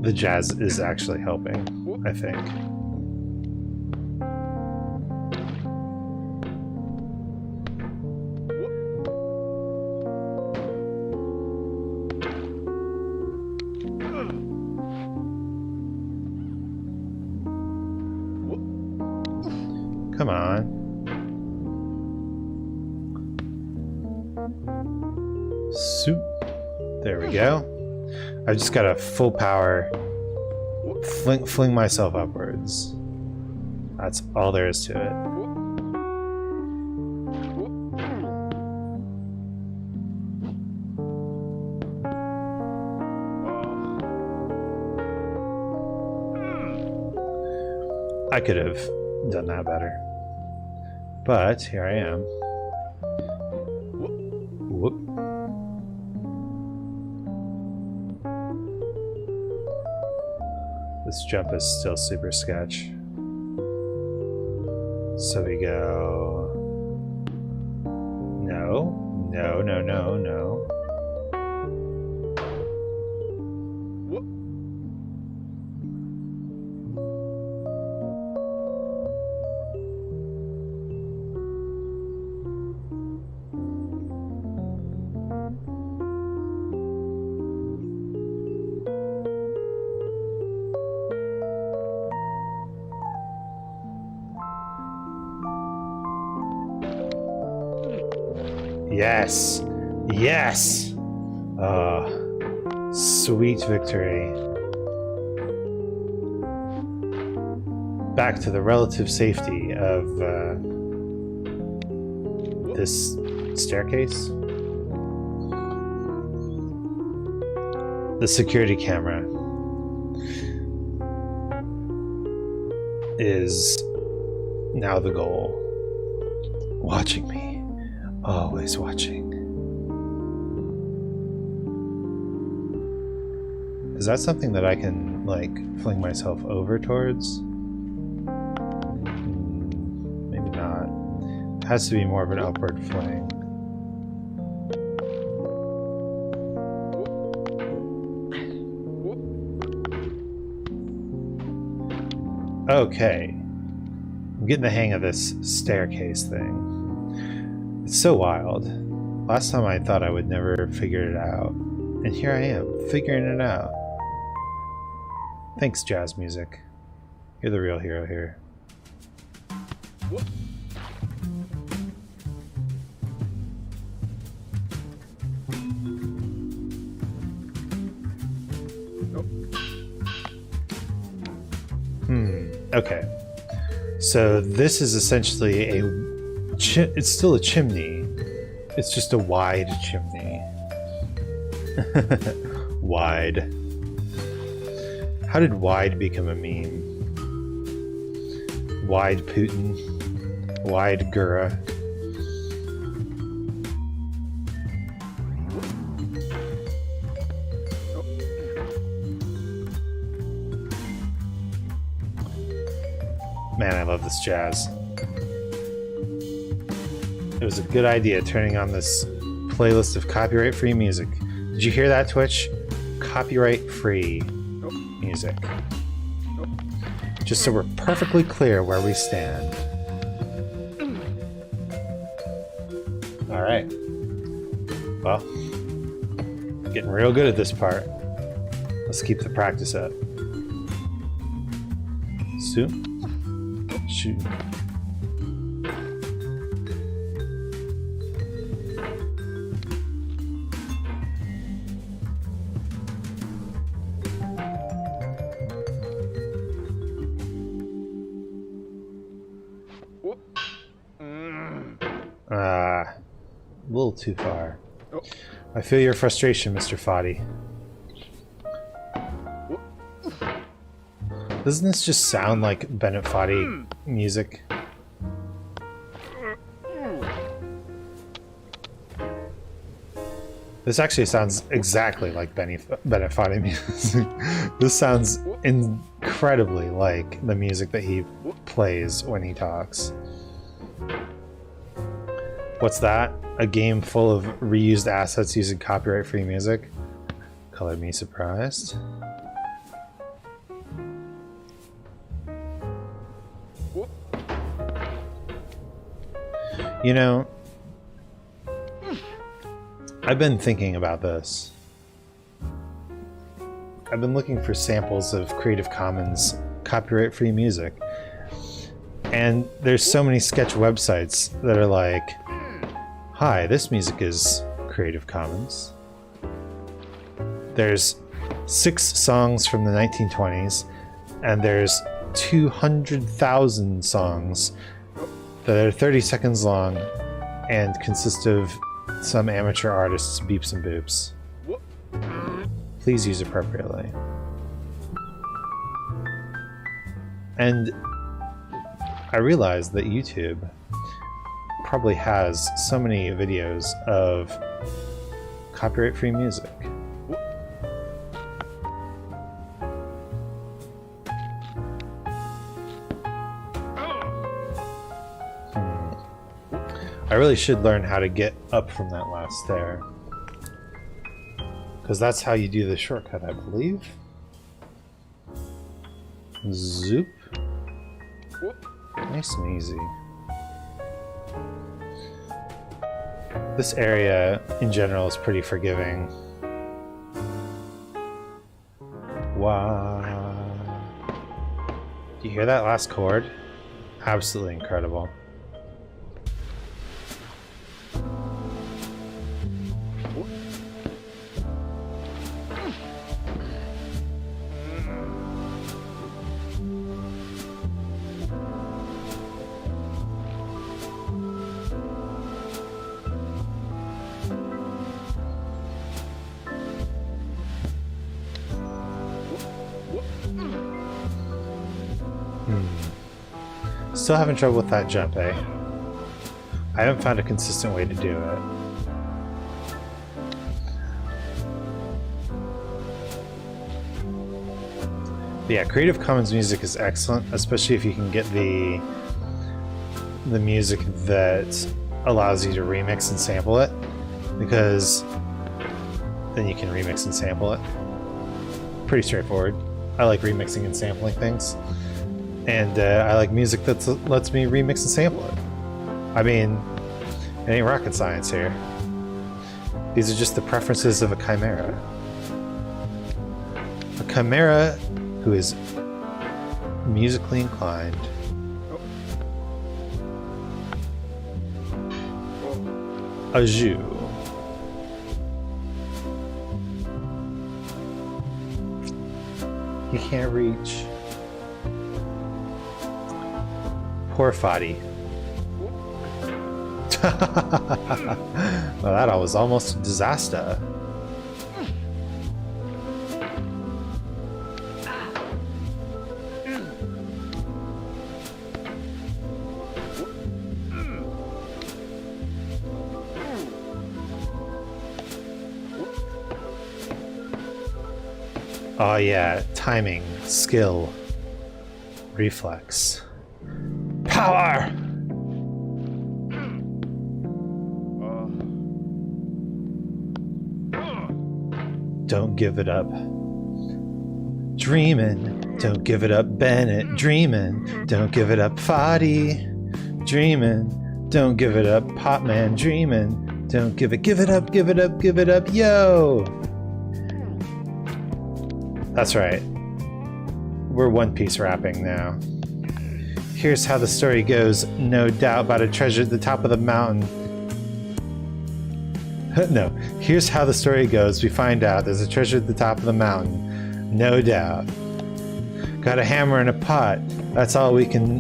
The jazz is actually helping, I think. Come on. Soup. There we go. I've just got a full power fling myself upwards. That's all there is to it. I could have done that better. But here I am. Whoop. This jump is still super sketch. So we go... No. Yes! Yes! Sweet victory. Back to the relative safety of this staircase. The security camera is now the goal. Watching me. Always watching. Is that something that I can, like, fling myself over towards? Has to be more of an upward fling. Okay. I'm getting the hang of this staircase thing. It's so wild. Last time I thought I would never figure it out. And here I am, figuring it out. Thanks, jazz music. You're the real hero here. Okay. So this is essentially it's still a chimney. It's just a wide chimney. Wide. How did wide become a meme? Wide Putin. Wide Gura. Man, I love this jazz. It was a good idea turning on this playlist of copyright-free music. Did you hear that, Twitch? Copyright-free music. Just so we're perfectly clear where we stand. Alright. Well, getting real good at this part. Let's keep the practice up. Soup. Shoot. A little too far. I feel your frustration, Mr. Foddy. Doesn't this just sound like Bennett Foddy music? This actually sounds exactly like Bennett Foddy music. This sounds incredibly like the music that he plays when he talks. What's that? A game full of reused assets using copyright-free music? Color me surprised. You know, I've been thinking about this. I've been looking for samples of Creative Commons copyright-free music. And there's so many sketch websites that are like, hi, this music is Creative Commons. There's 6 songs from the 1920s, and there's 200,000 songs that are 30 seconds long and consist of some amateur artists' beeps and boops. Please use appropriately. And I realized that YouTube probably has so many videos of copyright-free music. I really should learn how to get up from that last stair. Because that's how you do the shortcut, I believe. Zoop. Nice and easy. This area, in general, is pretty forgiving. Wow. Do you hear that last chord? Absolutely incredible. Still having trouble with that jump, eh? I haven't found a consistent way to do it. But yeah, Creative Commons music is excellent, especially if you can get the the music that allows you to remix and sample it, because then you can remix and sample it. Pretty straightforward. I like remixing and sampling things, and I like music that lets me remix and sample it. I mean, it ain't rocket science here. These are just the preferences of a chimera. A chimera who is musically inclined. A Jew. You can't reach. Poor Foddy. Well, that was almost a disaster. Oh yeah, timing, skill, reflex, power! Don't give it up. Dreamin', don't give it up, Bennett. Dreamin', don't give it up, Foddy. Dreamin', don't give it up, Popman. Dreamin', don't give it up, give it up, give it up, yo! That's right. We're One Piece rapping now. Here's how the story goes, no doubt, about a treasure at the top of the mountain. No, here's how the story goes. We find out there's a treasure at the top of the mountain, no doubt. Got a hammer and a pot, that's all we can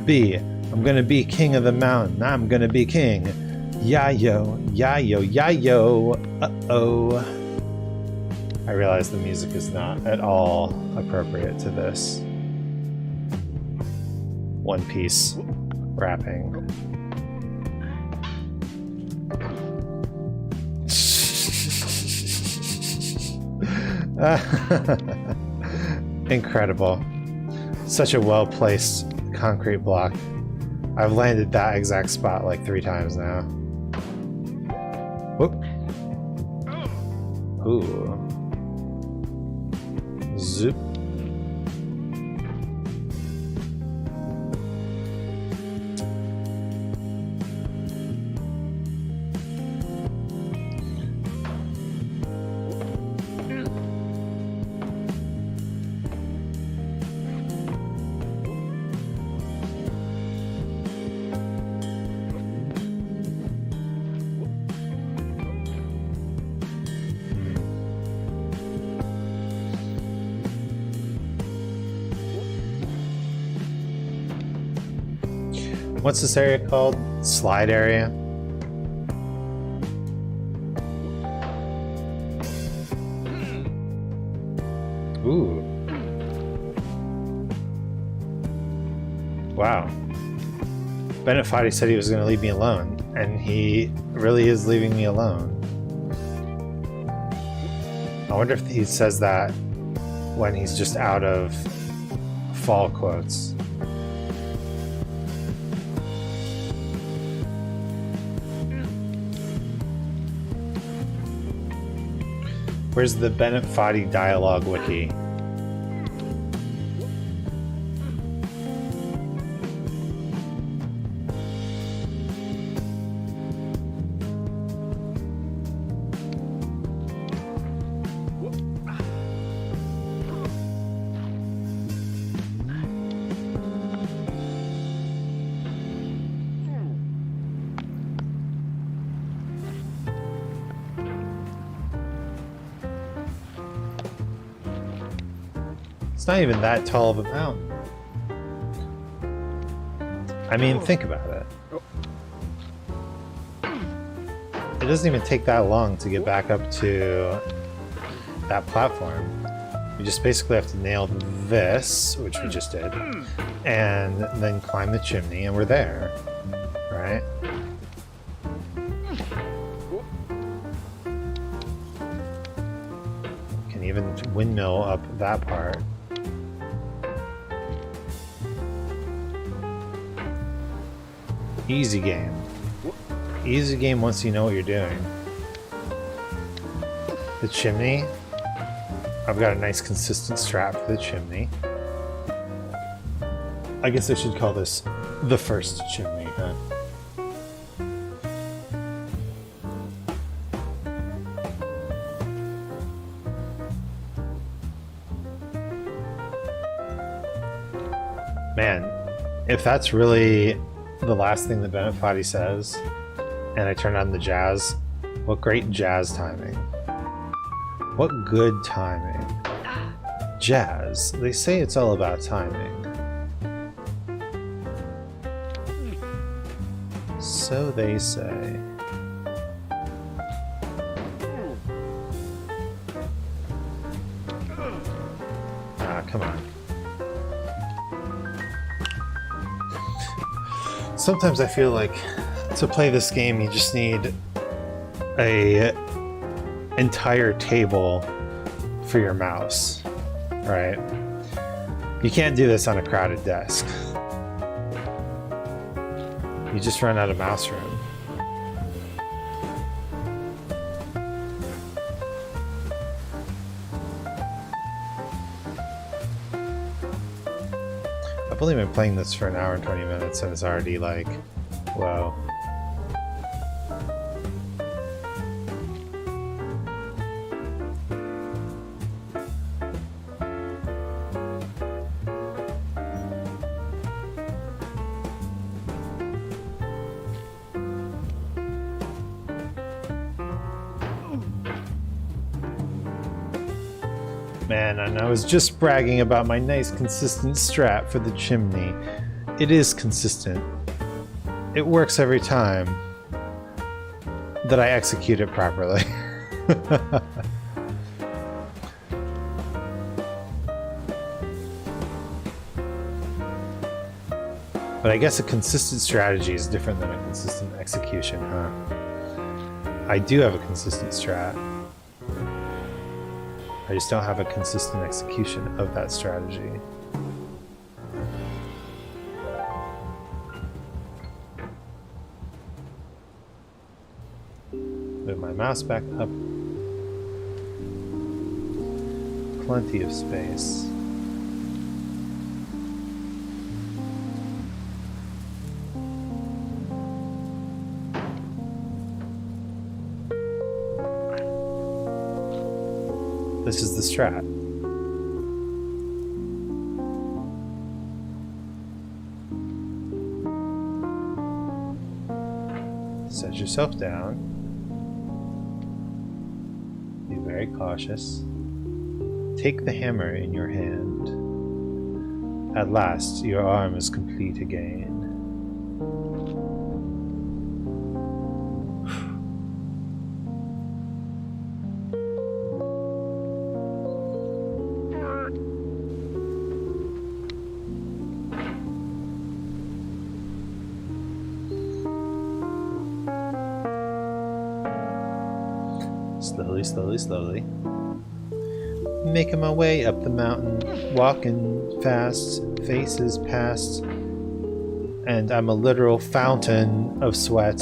be. I'm gonna be king of the mountain, I'm gonna be king. Ya-yo, ya-yo, ya-yo, uh-oh. I realize the music is not at all appropriate to this. One Piece rapping. Incredible. Such a well-placed concrete block. I've landed that exact spot like 3 times now. Whoop. Ooh. Zoop. What's this area called? Slide area? Ooh. Wow. Bennett Foddy said he was going to leave me alone, and he really is leaving me alone. I wonder if he says that when he's just out of fall quotes. Where's the Bennett Foddy dialogue wiki? It's not even that tall of a mountain. I mean, think about it. It doesn't even take that long to get back up to that platform. We just basically have to nail this, which we just did, and then climb the chimney, and we're there, right? Can even windmill up that part. Easy game. Easy game once you know what you're doing. The chimney. I've got a nice consistent strat for the chimney. I guess I should call this the first chimney, huh? Man, if that's really the last thing that Bennett Foddy says, and I turn on the jazz, what great jazz timing. What good timing. Jazz, they say it's all about timing. So they say. Ah, come on. Sometimes I feel like to play this game you just need a entire table for your mouse, right? You can't do this on a crowded desk. You just run out of mouse room. I've only been playing this for an hour and 20 minutes and it's already like, whoa. Man, and I was just bragging about my nice consistent strat for the chimney. It is consistent. It works every time that I execute it properly. But I guess a consistent strategy is different than a consistent execution, huh? I do have a consistent strat. I just don't have a consistent execution of that strategy. Move my mouse back up. Plenty of space. This is the strat. Set yourself down. Be very cautious. Take the hammer in your hand. At last, your arm is complete again. Slowly, slowly, slowly. Making my way up the mountain, walking fast, faces past, and I'm a literal fountain of sweat.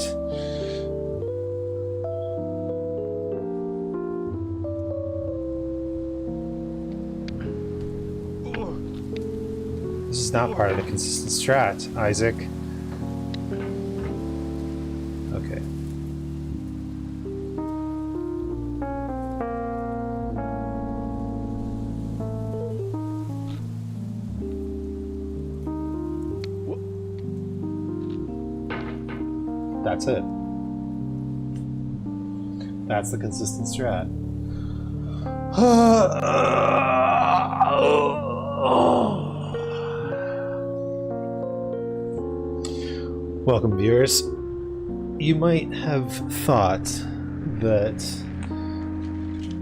This is not part of the consistent strat, Isaac. Okay. That's it. That's the consistent strat. Welcome, viewers. You might have thought that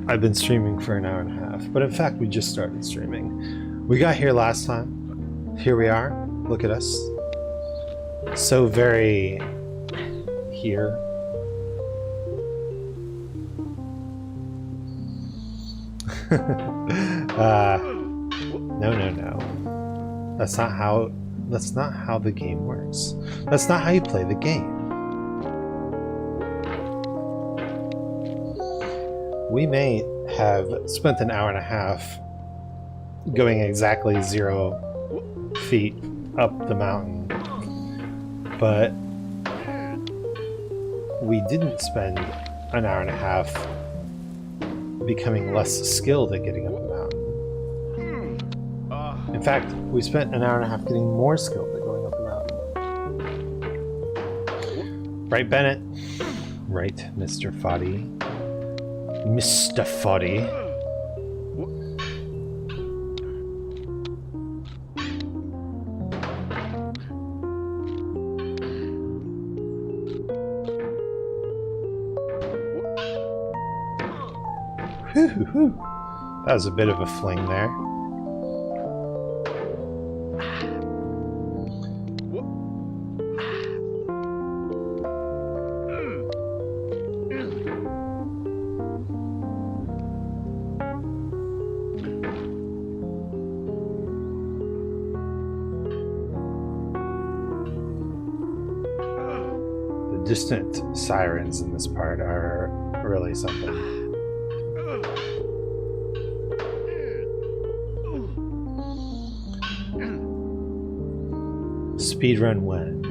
I've been streaming for an hour and a half, but in fact we just started streaming. We got here last time. Here we are. Look at us. So very here. No. That's not how That's not how the game works. That's not how you play the game. We may have spent an hour and a half going exactly 0 feet up the mountain, but we didn't spend an hour and a half becoming less skilled at getting up the mountain. In fact, we spent an hour and a half getting more skilled at going up the mountain. Right, Bennett? Right, Mr. Foddy. Mr. Foddy. Whew. That was a bit of a fling there. The distant sirens in this part are really something. Speedrun when?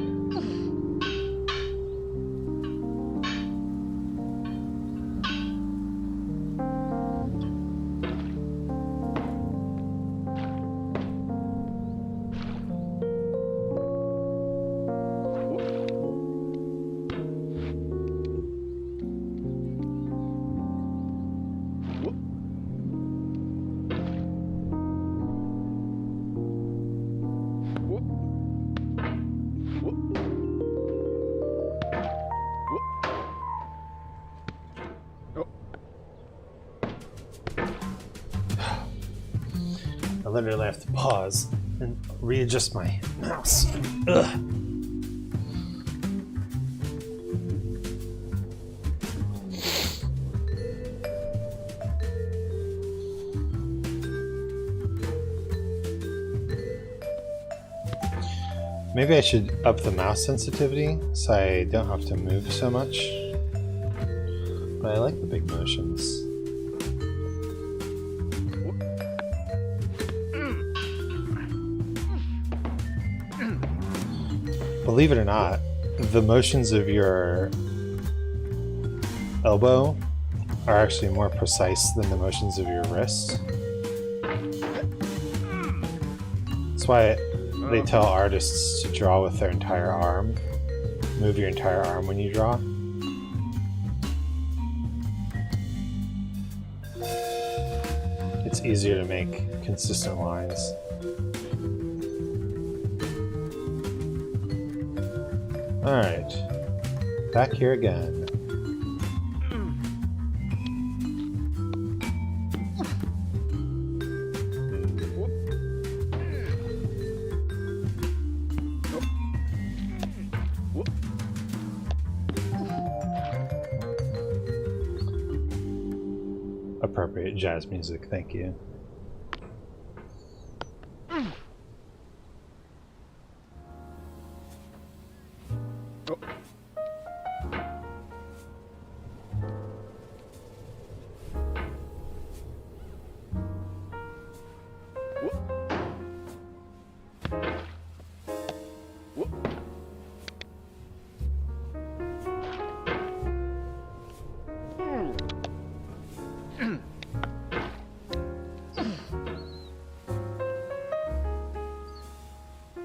I literally have to pause and readjust my mouse. Ugh. Maybe I should up the mouse sensitivity so I don't have to move so much. But I like the big motions. Believe it or not, the motions of your elbow are actually more precise than the motions of your wrist. That's why they tell artists to draw with their entire arm. Move your entire arm when you draw. It's easier to make consistent lines. Alright, back here again. Appropriate jazz music, thank you.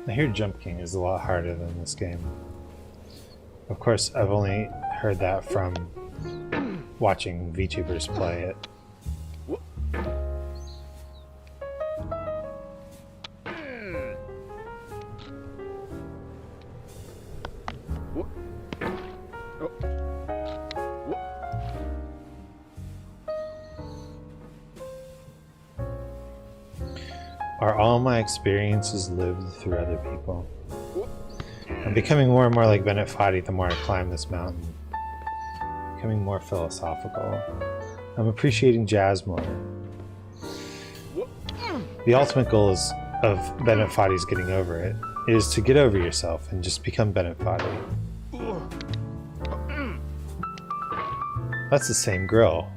I hear Jump King is a lot harder than this game. Of course, I've only heard that from watching VTubers play it. Are all my experiences lived through other people? I'm becoming more and more like Bennett Foddy the more I climb this mountain. Becoming more philosophical. I'm appreciating jazz more. The ultimate goal of Bennett Foddy's getting over it is to get over yourself and just become Bennett Foddy. That's the same grill.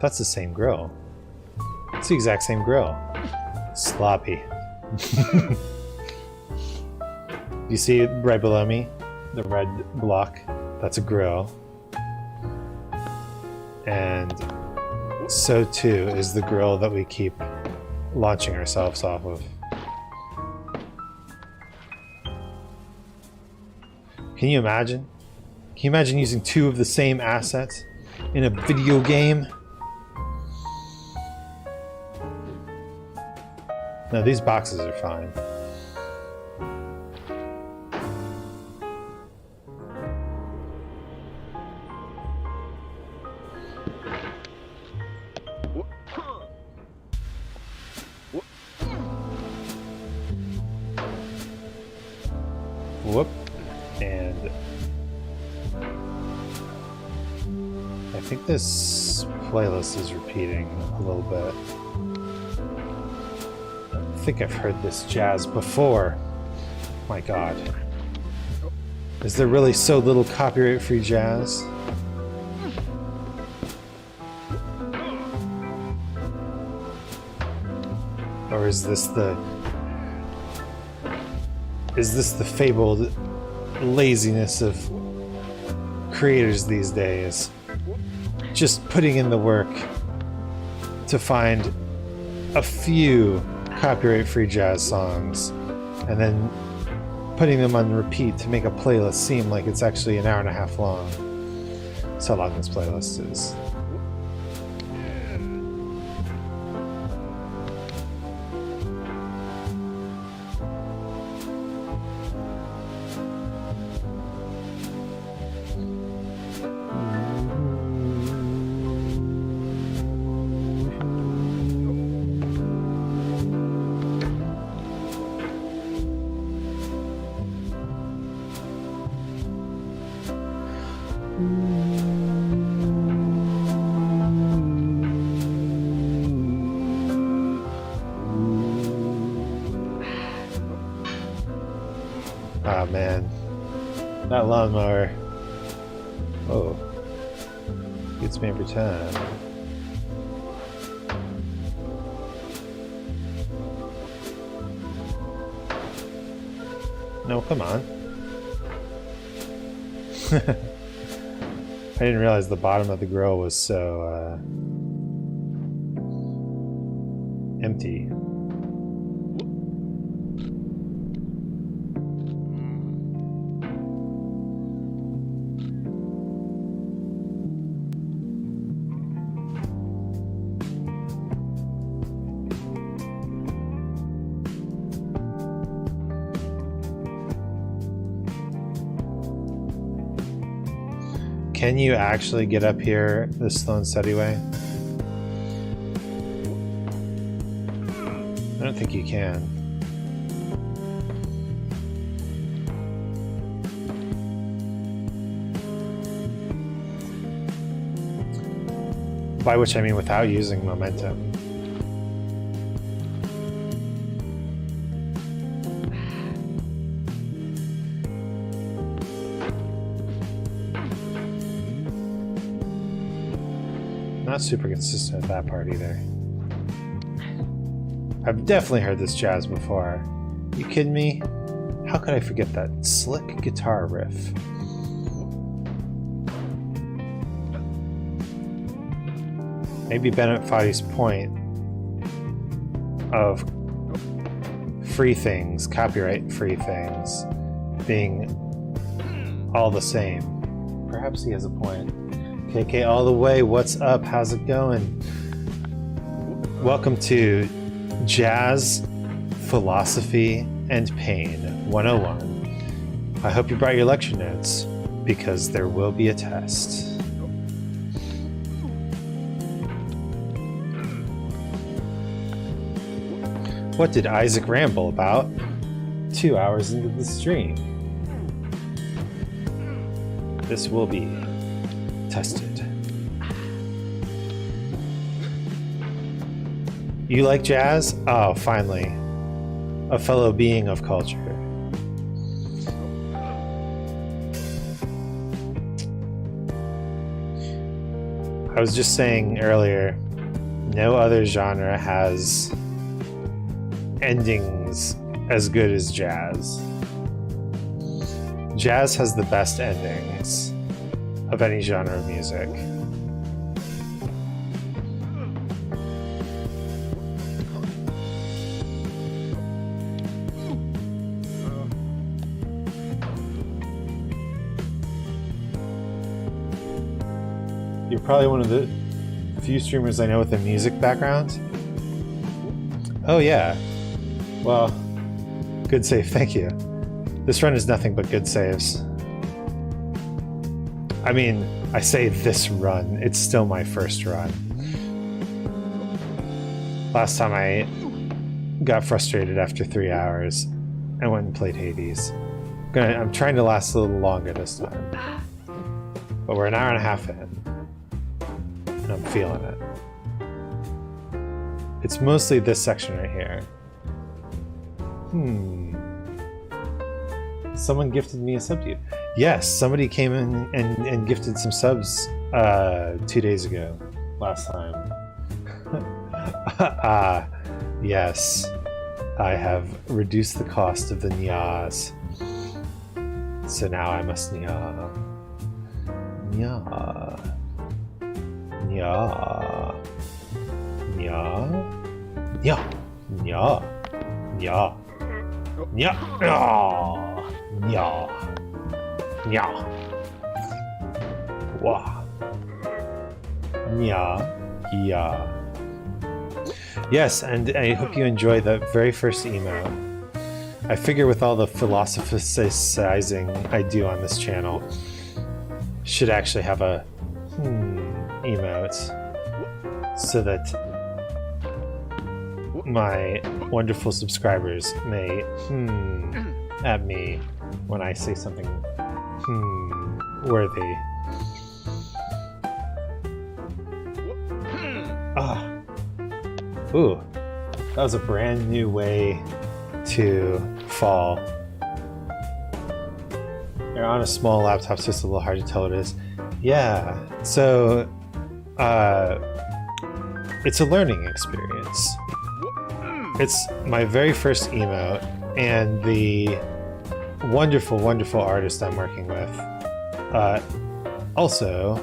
That's the same grill. It's the exact same grill. Sloppy. You see it right below me? The red block? That's a grill. And so too is the grill that we keep launching ourselves off of. Can you imagine? Can you imagine using two of the same assets in a video game? No, these boxes are fine. Whoop. And I think this playlist is repeating a little bit. I think I've heard this jazz before. My God. Is there really so little copyright-free jazz? Or is this the fabled laziness of creators these days? Just putting in the work to find a few copyright-free jazz songs and then putting them on repeat to make a playlist seem like it's actually an hour and a half long. That's how long this playlist is. Ah, man. That lawnmower. Oh. Gets me every time. No, come on. I didn't realize the bottom of the grill was so empty. Can you actually get up here the slow and steady way? I don't think you can. By which I mean without using momentum. Not super consistent with that part either. I've definitely heard this jazz before. You kidding me? How could I forget that slick guitar riff? Maybe Bennett Foddy's point of free things, copyright-free things, being all the same. Perhaps he has a point. KK all the way, what's up? How's it going? Welcome to Jazz, Philosophy, and Pain 101. I hope you brought your lecture notes, because there will be a test. What did Isaac ramble about 2 hours into the stream? This will be tested. You like jazz? Oh, finally. a fellow being of culture. I was just saying earlier, no other genre has endings as good as jazz. Jazz has the best endings of any genre of music. You're probably one of the few streamers I know with a music background. Oh yeah. Well, good save, thank you. This run is nothing but good saves. I mean, I say this run, it's still my first run. Last time I got frustrated after 3 hours, I went and played Hades. I'm trying to last a little longer this time. But we're an hour and a half in. And I'm feeling it. It's mostly this section right here. Someone gifted me a sub to you. Yes, somebody came in and gifted some subs 2 days ago. Last time. Yes. I have reduced the cost of the nyas. So now I must nya. Nya. Nya. Nya. Nya. Nya. Nya. Nya. Nya. Nya. Wah. Nya. Yeah. Yes, and I hope you enjoyed that very first emo. I figure with all the philosophizing I do on this channel, should actually have a emote so that my wonderful subscribers may at me when I say something worthy. Ooh, that was a brand new way to fall. You're on a small laptop, so it's a little hard to tell what it is. Yeah, so it's a learning experience. It's my very first emote, and the wonderful, wonderful artist I'm working with. Also,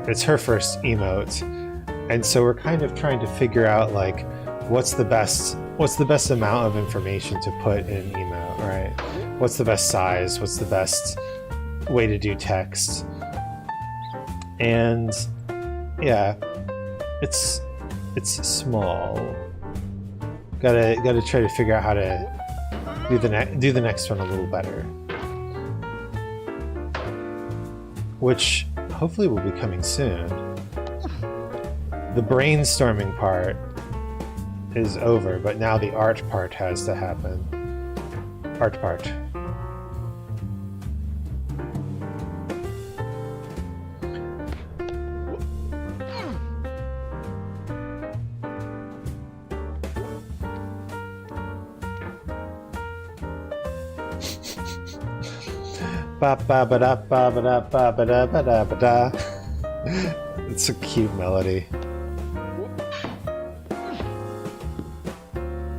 it's her first emote, and so we're kind of trying to figure out like what's the best amount of information to put in an emote, right? What's the best size? What's the best way to do text? And yeah, it's small. Gotta try to figure out how to do the next one a little better, which hopefully will be coming soon. The brainstorming part is over, but now the art part has to happen. Art part. It's a cute melody.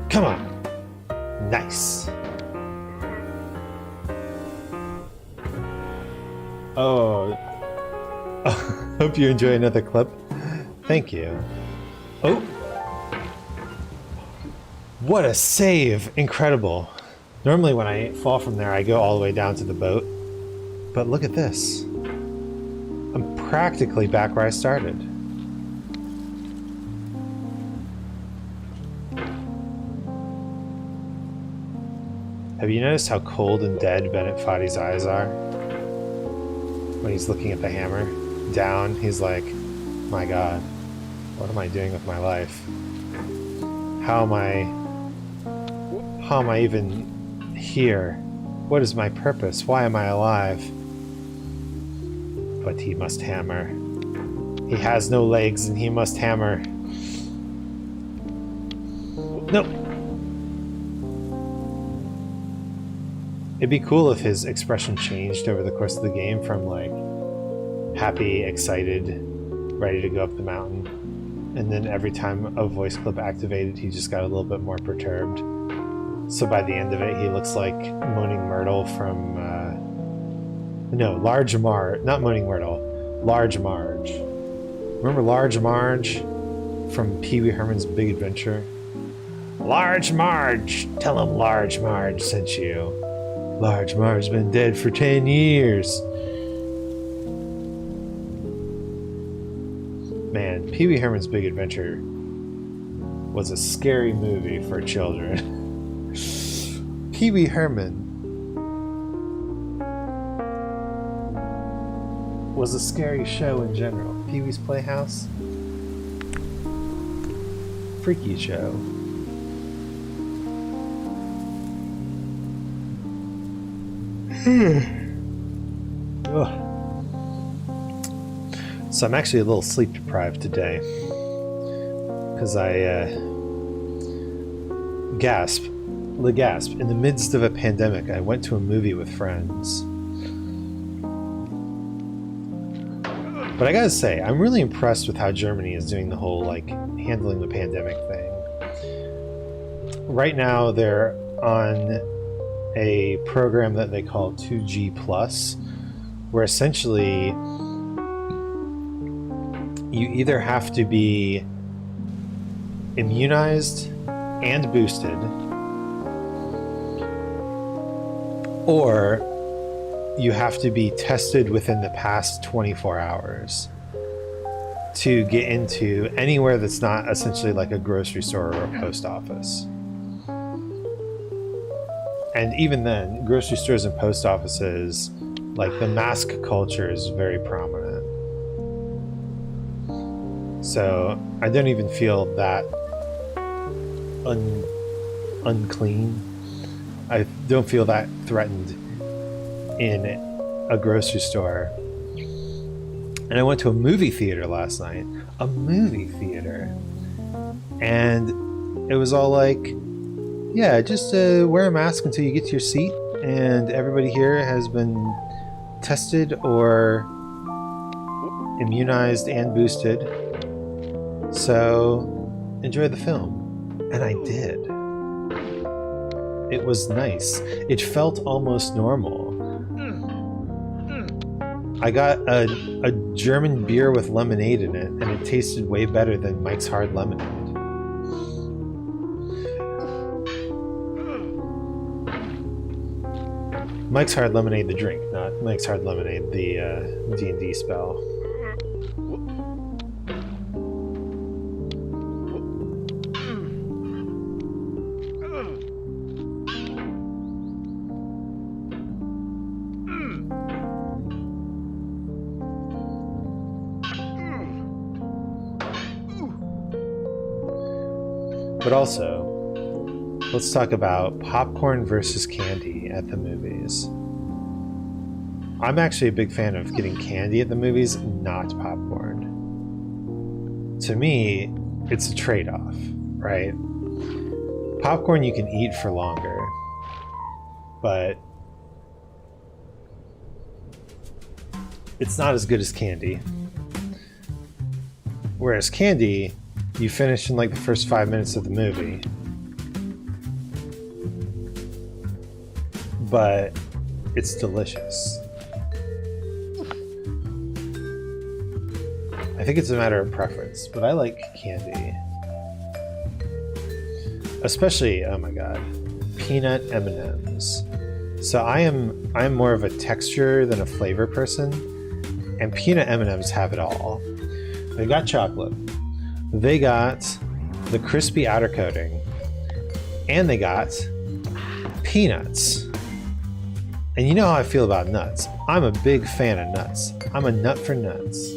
Come on. Nice. Oh. Hope you enjoy another clip. Thank you. Oh. What a save. Incredible. Normally when I fall from there, I go all the way down to the boat. But look at this. I'm practically back where I started. Have you noticed how cold and dead Bennett Foddy's eyes are? When he's looking at the hammer down, he's like, my God, what am I doing with my life? How am I even here? What is my purpose? Why am I alive? But he must hammer. He has no legs and he must hammer. Nope. It'd be cool if his expression changed over the course of the game from like happy, excited, ready to go up the mountain, and then every time a voice clip activated, he just got a little bit more perturbed. So by the end of it, he looks like Moaning Myrtle from Large Marge, not Moaning Myrtle, Large Marge. Remember Large Marge from Pee Wee Herman's Big Adventure? Large Marge! Tell him Large Marge sent you. Large Marge's been dead for 10 years. Man, Pee Wee Herman's Big Adventure was a scary movie for children. Pee Wee Herman was a scary show in general. Pee Wee's Playhouse. Freaky show. So I'm actually a little sleep deprived today because I gasp. In the midst of a pandemic, I went to a movie with friends. But I gotta say, I'm really impressed with how Germany is doing the whole like handling the pandemic thing. Right now they're on a program that they call 2G+, where essentially you either have to be immunized and boosted, or you have to be tested within the past 24 hours to get into anywhere that's not essentially like a grocery store or a post office. And even then, grocery stores and post offices, like the mask culture is very prominent. So I don't even feel that unclean. I don't feel that threatened in a grocery store. And I went to a movie theater last night. A movie theater. And it was all like, yeah, just wear a mask until you get to your seat. And everybody here has been tested or immunized and boosted. So enjoy the film. And I did. It was nice. It felt almost normal. I got a German beer with lemonade in it, and it tasted way better than Mike's Hard Lemonade. Mike's Hard Lemonade, the drink, not Mike's Hard Lemonade, the D&D spell. But also, let's talk about popcorn versus candy at the movies. I'm actually a big fan of getting candy at the movies, not popcorn. To me, it's a trade-off, right? Popcorn you can eat for longer, but it's not as good as candy. Whereas candy, you finish in like the first 5 minutes of the movie. But it's delicious. I think it's a matter of preference, but I like candy. Especially, oh my god, peanut M&Ms. So I'm more of a texture than a flavor person, and peanut M&Ms have it all. They got chocolate. They got the crispy outer coating, and they got peanuts. And you know how I feel about nuts. I'm a big fan of nuts. I'm a nut for nuts.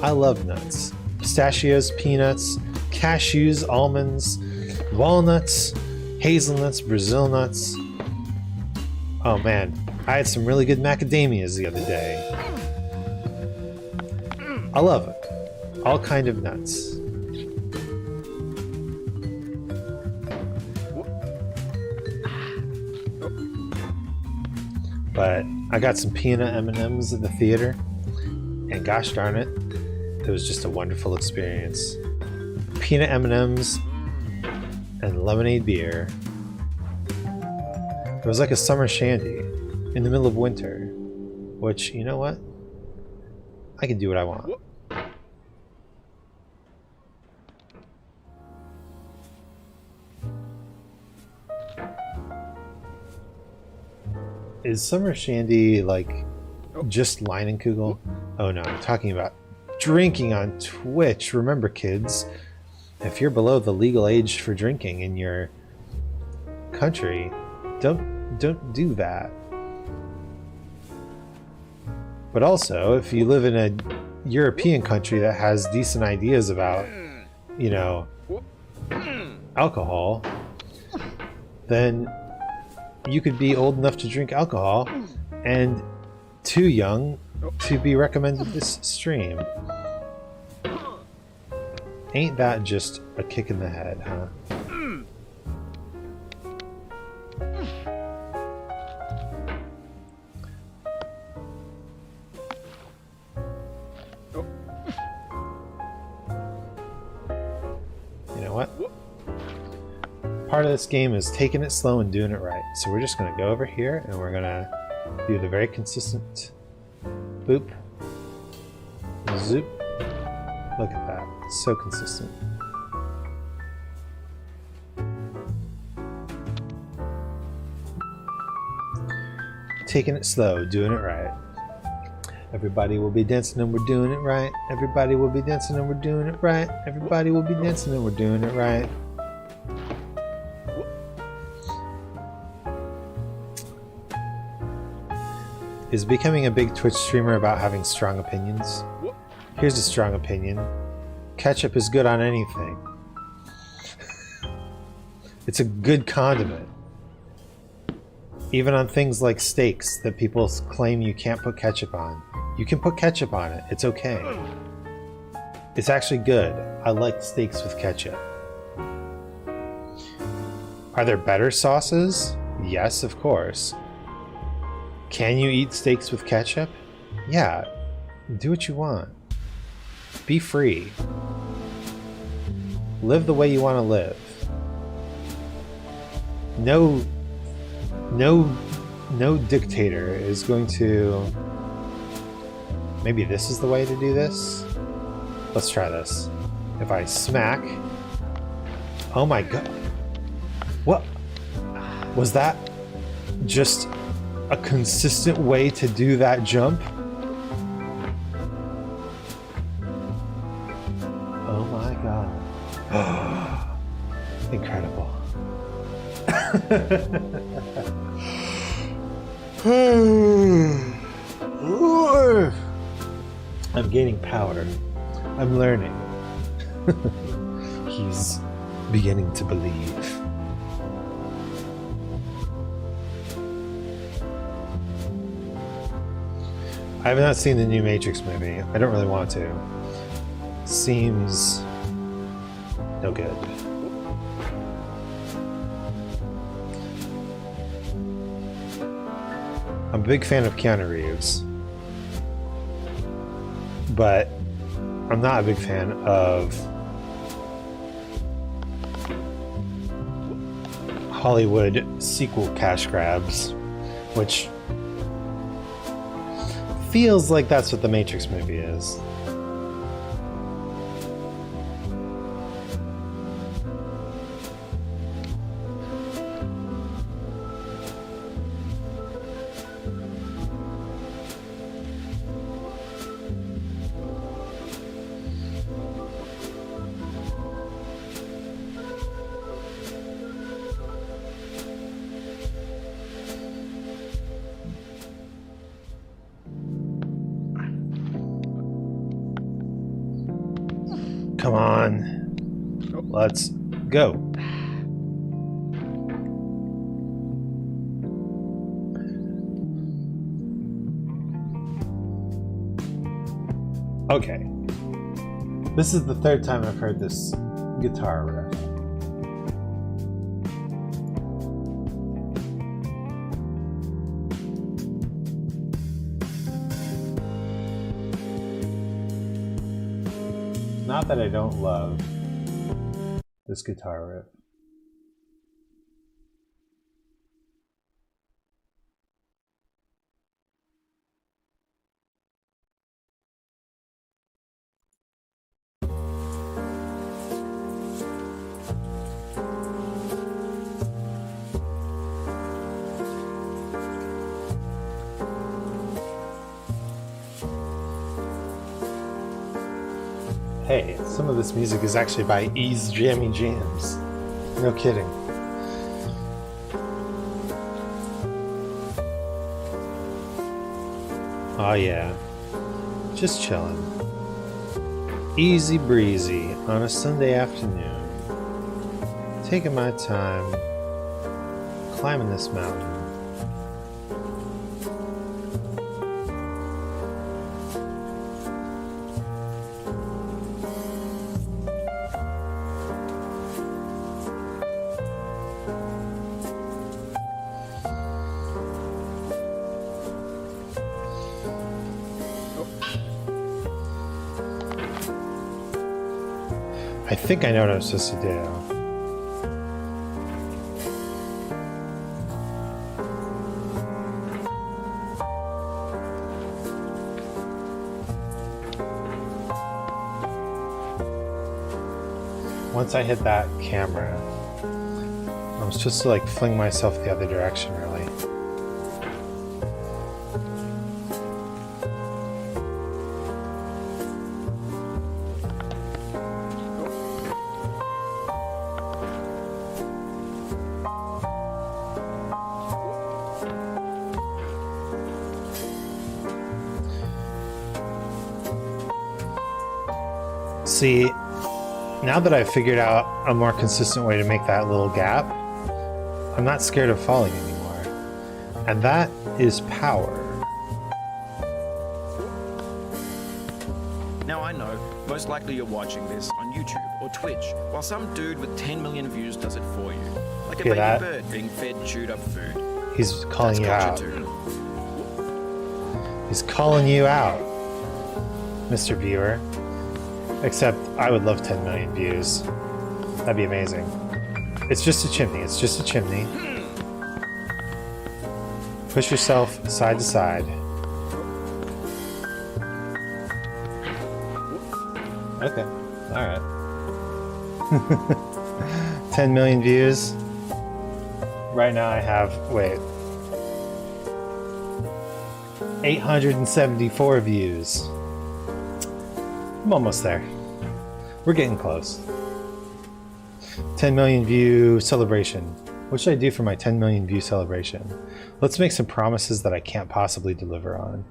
I love nuts. Pistachios, peanuts, cashews, almonds, walnuts, hazelnuts, Brazil nuts. Oh man, I had some really good macadamias the other day. I love it. All kind of nuts. But I got some peanut M&Ms at the theater, and gosh darn it, it was just a wonderful experience. Peanut M&Ms and lemonade beer. It was like a summer shandy in the middle of winter, which, you know what? I can do what I want. Is summer shandy like just Leinenkugel? Oh no, I'm talking about drinking on Twitch. Remember, kids, if you're below the legal age for drinking in your country, don't do that. But also, if you live in a European country that has decent ideas about, you know, alcohol, then you could be old enough to drink alcohol and too young to be recommended this stream. Ain't that just a kick in the head, huh? You know what? Part of this game is taking it slow and doing it right. So we're just going to go over here and we're going to do the very consistent boop, zoop. Look at that. It's so consistent. Taking it slow, doing it right. Everybody will be dancing and we're doing it right. Everybody will be dancing and we're doing it right. Everybody will be dancing and we're doing it right. Is becoming a big Twitch streamer about having strong opinions? Here's a strong opinion. Ketchup is good on anything. It's a good condiment. Even on things like steaks that people claim you can't put ketchup on. You can put ketchup on it. It's okay. It's actually good. I like steaks with ketchup. Are there better sauces? Yes, of course. Can you eat steaks with ketchup? Yeah. Do what you want. Be free. Live the way you want to live. No dictator is going to... Maybe this is the way to do this? Let's try this. If I smack... Oh my god. What? Was that just a consistent way to do that jump? Oh my god. Incredible. I'm gaining power. I'm learning. He's beginning to believe. I have not seen the new Matrix movie. I don't really want to. Seems no good. I'm a big fan of Keanu Reeves, but I'm not a big fan of Hollywood sequel cash grabs, which feels like that's what the Matrix movie is. Come on. Let's go. Okay. This is the third time I've heard this guitar riff. Not that I don't love this guitar riff. Hey, some of this music is actually by E's Jammy Jams. No kidding. Oh yeah, just chilling. Easy breezy on a Sunday afternoon. Taking my time, climbing this mountain. I think I know what I'm supposed to do. Once I hit that camera, I'm supposed to like fling myself the other direction, really. See, now that I've figured out a more consistent way to make that little gap, I'm not scared of falling anymore. And that is power. Now I know, most likely you're watching this on YouTube or Twitch, while some dude with 10 million views does it for you. Like a baby bird being fed chewed up food. He's calling you out. Too. He's calling you out, Mr. Viewer. Except I would love 10 million views. That'd be amazing. It's just a chimney. It's just a chimney. Push yourself side to side. Okay. Alright. 10 million views. Right now I have, wait. 874 views. I'm almost there. We're getting close. 10 million view celebration. What should I do for my 10 million view celebration? Let's make some promises that I can't possibly deliver on.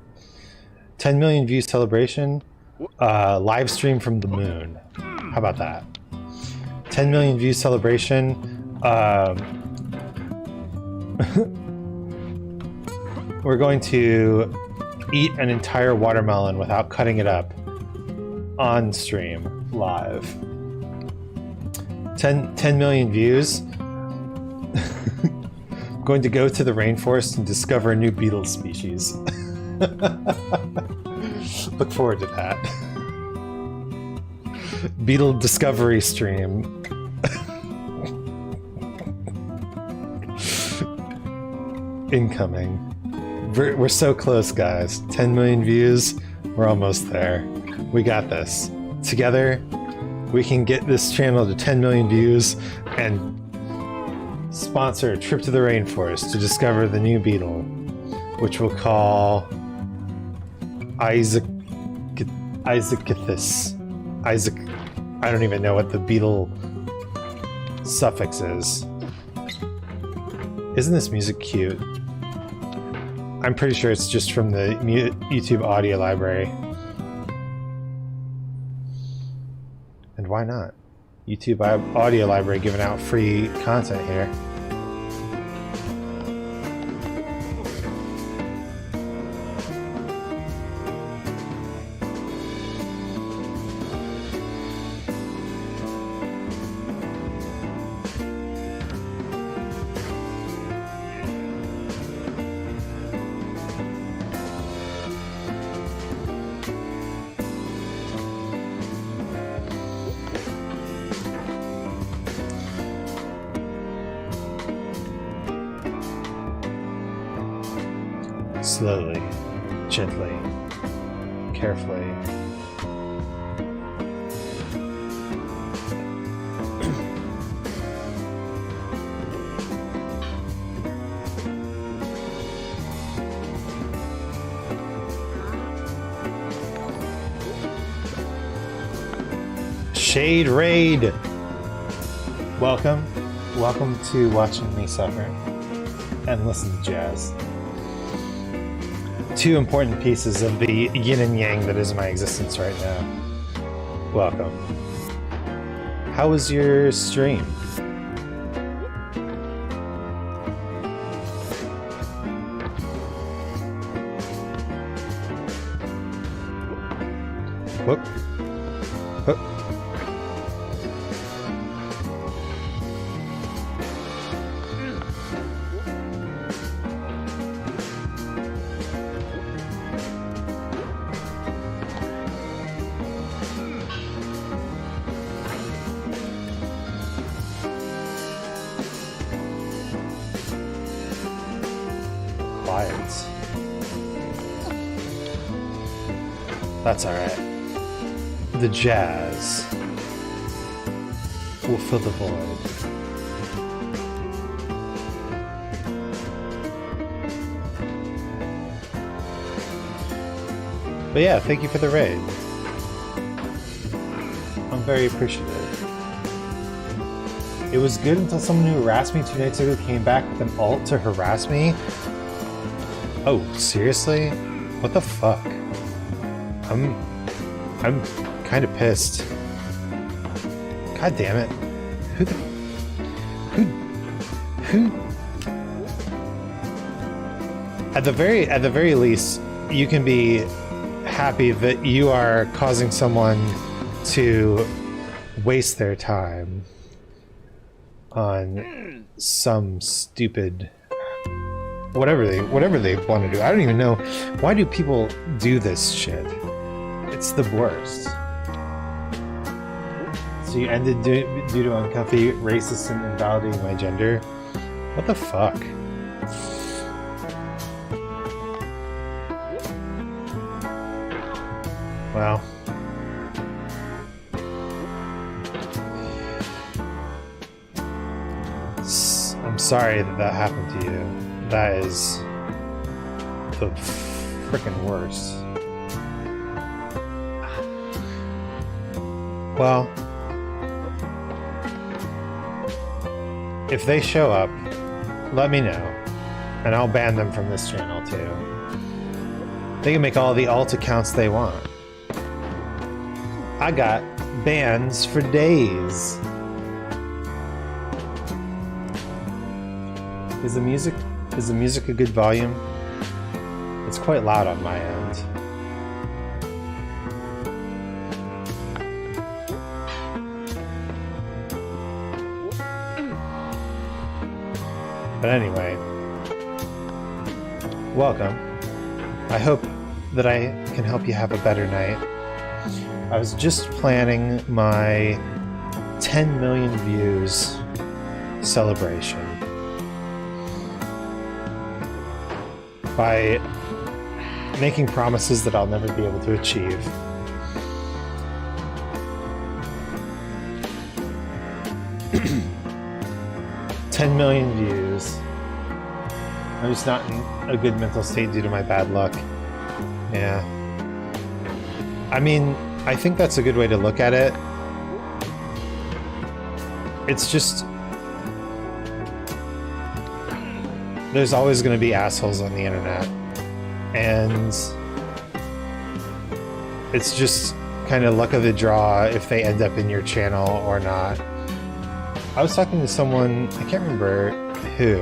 10 million view celebration, live stream from the moon. How about that? 10 million view celebration, we're going to eat an entire watermelon without cutting it up on stream live. 10 million views. Going to go to the rainforest and discover a new beetle species. Look forward to that. Beetle discovery stream. Incoming. We're so close, guys. 10 million views. We're almost there. We got this. Together, we can get this channel to 10 million views and sponsor a trip to the rainforest to discover the new beetle, which we'll call Isaacithus. Isaac. I don't even know what the beetle suffix is. Isn't this music cute? I'm pretty sure it's just from the YouTube audio library. And why not? YouTube audio library giving out free content here. slowly, gently, carefully. Shade Raid! Welcome. Welcome to watching me suffer and listen to jazz. Two important pieces of the yin and yang that is my existence right now. Welcome. How was your stream? Whoop. Whoop. That's alright. The jazz will fill the void. But yeah, thank you for the raid. I'm very appreciative. It was good until someone who harassed me 2 nights ago came back with an alt to harass me. Oh, seriously? What the fuck? I'm kind of pissed. God damn it. Who At the very least, you can be happy that you are causing someone to waste their time on some stupid whatever they want to do. I don't even know, why do people do this shit? It's the worst. So you ended due to uncomfy, racist, and invalidating my gender? What the fuck? Wow. I'm sorry that happened to you. That is the frickin' worst. Well, if they show up, let me know, and I'll ban them from this channel too. They can make all the alt accounts they want. I got bans for days. Is the music a good volume? It's quite loud on my end. But anyway, welcome. I hope that I can help you have a better night. I was just planning my 10 million views celebration by making promises that I'll never be able to achieve. $10 million views. I'm just not in a good mental state due to my bad luck. Yeah. I mean, I think that's a good way to look at it. It's just... there's always going to be assholes on the internet. And it's just kind of luck of the draw if they end up in your channel or not. I was talking to someone, I can't remember who.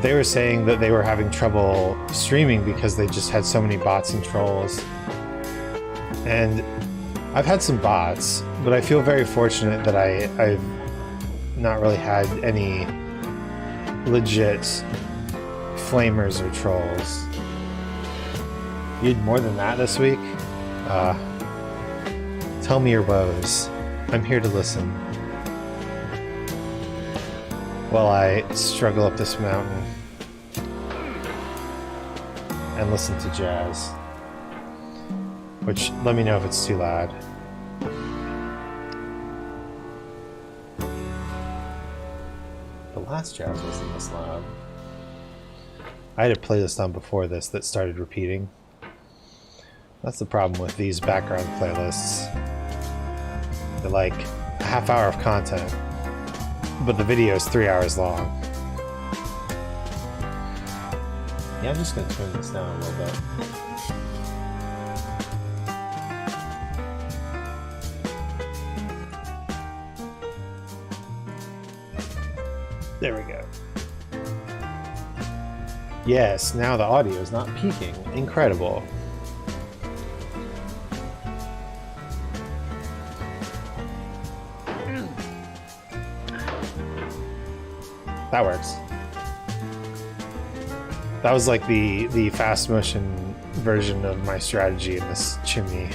They were saying that they were having trouble streaming because they just had so many bots and trolls. And I've had some bots, but I feel very fortunate that I've not really had any legit flamers or trolls. You had more than that this week? Tell me your woes. I'm here to listen. While I struggle up this mountain. and listen to jazz. Which, let me know if it's too loud. The last jazz wasn't this loud. I had a playlist on before this that started repeating. That's the problem with these background playlists. They're like a half hour of content, but the video is 3 hours long. Yeah, I'm just gonna turn this down a little bit. There we go. Yes, now the audio is not peaking. Incredible. That works. That was like the fast motion version of my strategy in this chimney.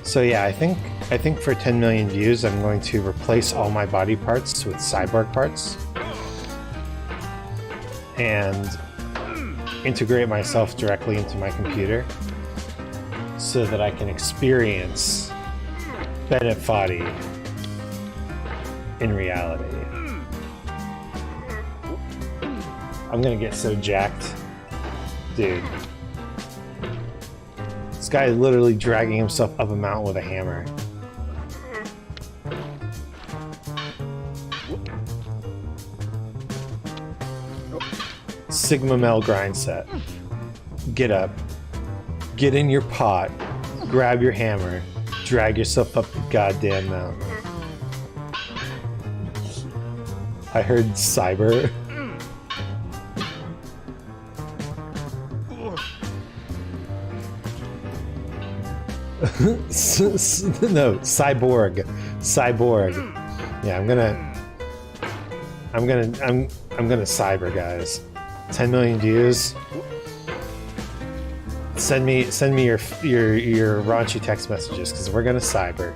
So yeah, I think for 10 million views, I'm going to replace all my body parts with cyborg parts and integrate myself directly into my computer so that I can experience Bennett Foddy in reality. I'm gonna get so jacked, dude. This guy is literally dragging himself up a mountain with a hammer. Sigma Mel grind set. Get up, get in your pot, grab your hammer, drag yourself up the goddamn mountain. I heard cyber. No, cyborg. Yeah, I'm gonna cyber, guys. 10 million views. Send me your raunchy text messages because we're gonna cyber.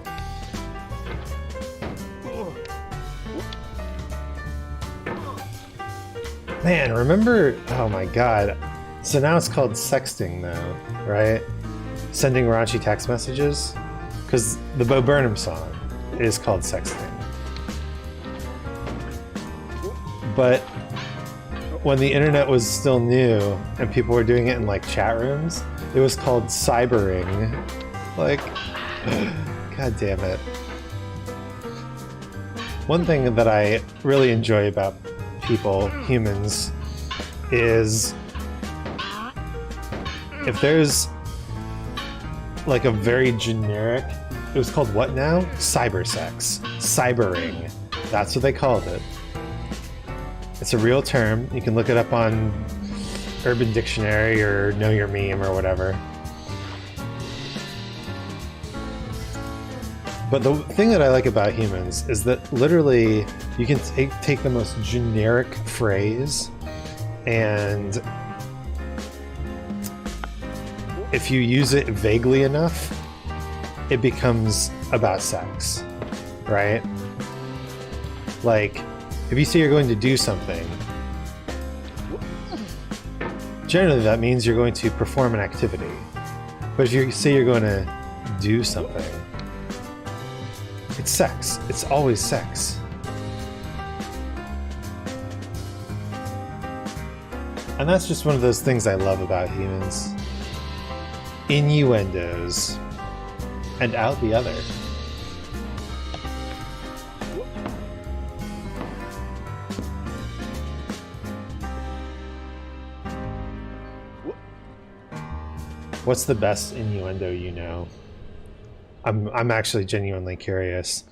Man, remember? Oh my god. So now it's called sexting, though, right? Sending raunchy text messages, because the Bo Burnham song is called sexting. But when the internet was still new and people were doing it in like chat rooms, it was called cybering. Like, god damn it. One thing that I really enjoy about people, humans, is if there's like a very generic, it was called what now? Cybersex. Cybering. That's what they called it. It's a real term. You can look it up on Urban Dictionary or Know Your Meme or whatever. But the thing that I like about humans is that literally you can take the most generic phrase, and if you use it vaguely enough, it becomes about sex, right? Like, if you say you're going to do something, generally that means you're going to perform an activity. But if you say you're going to do something, it's sex. It's always sex. And that's just one of those things I love about humans. Innuendos, and out the other. What's the best innuendo you know? I'm actually genuinely curious.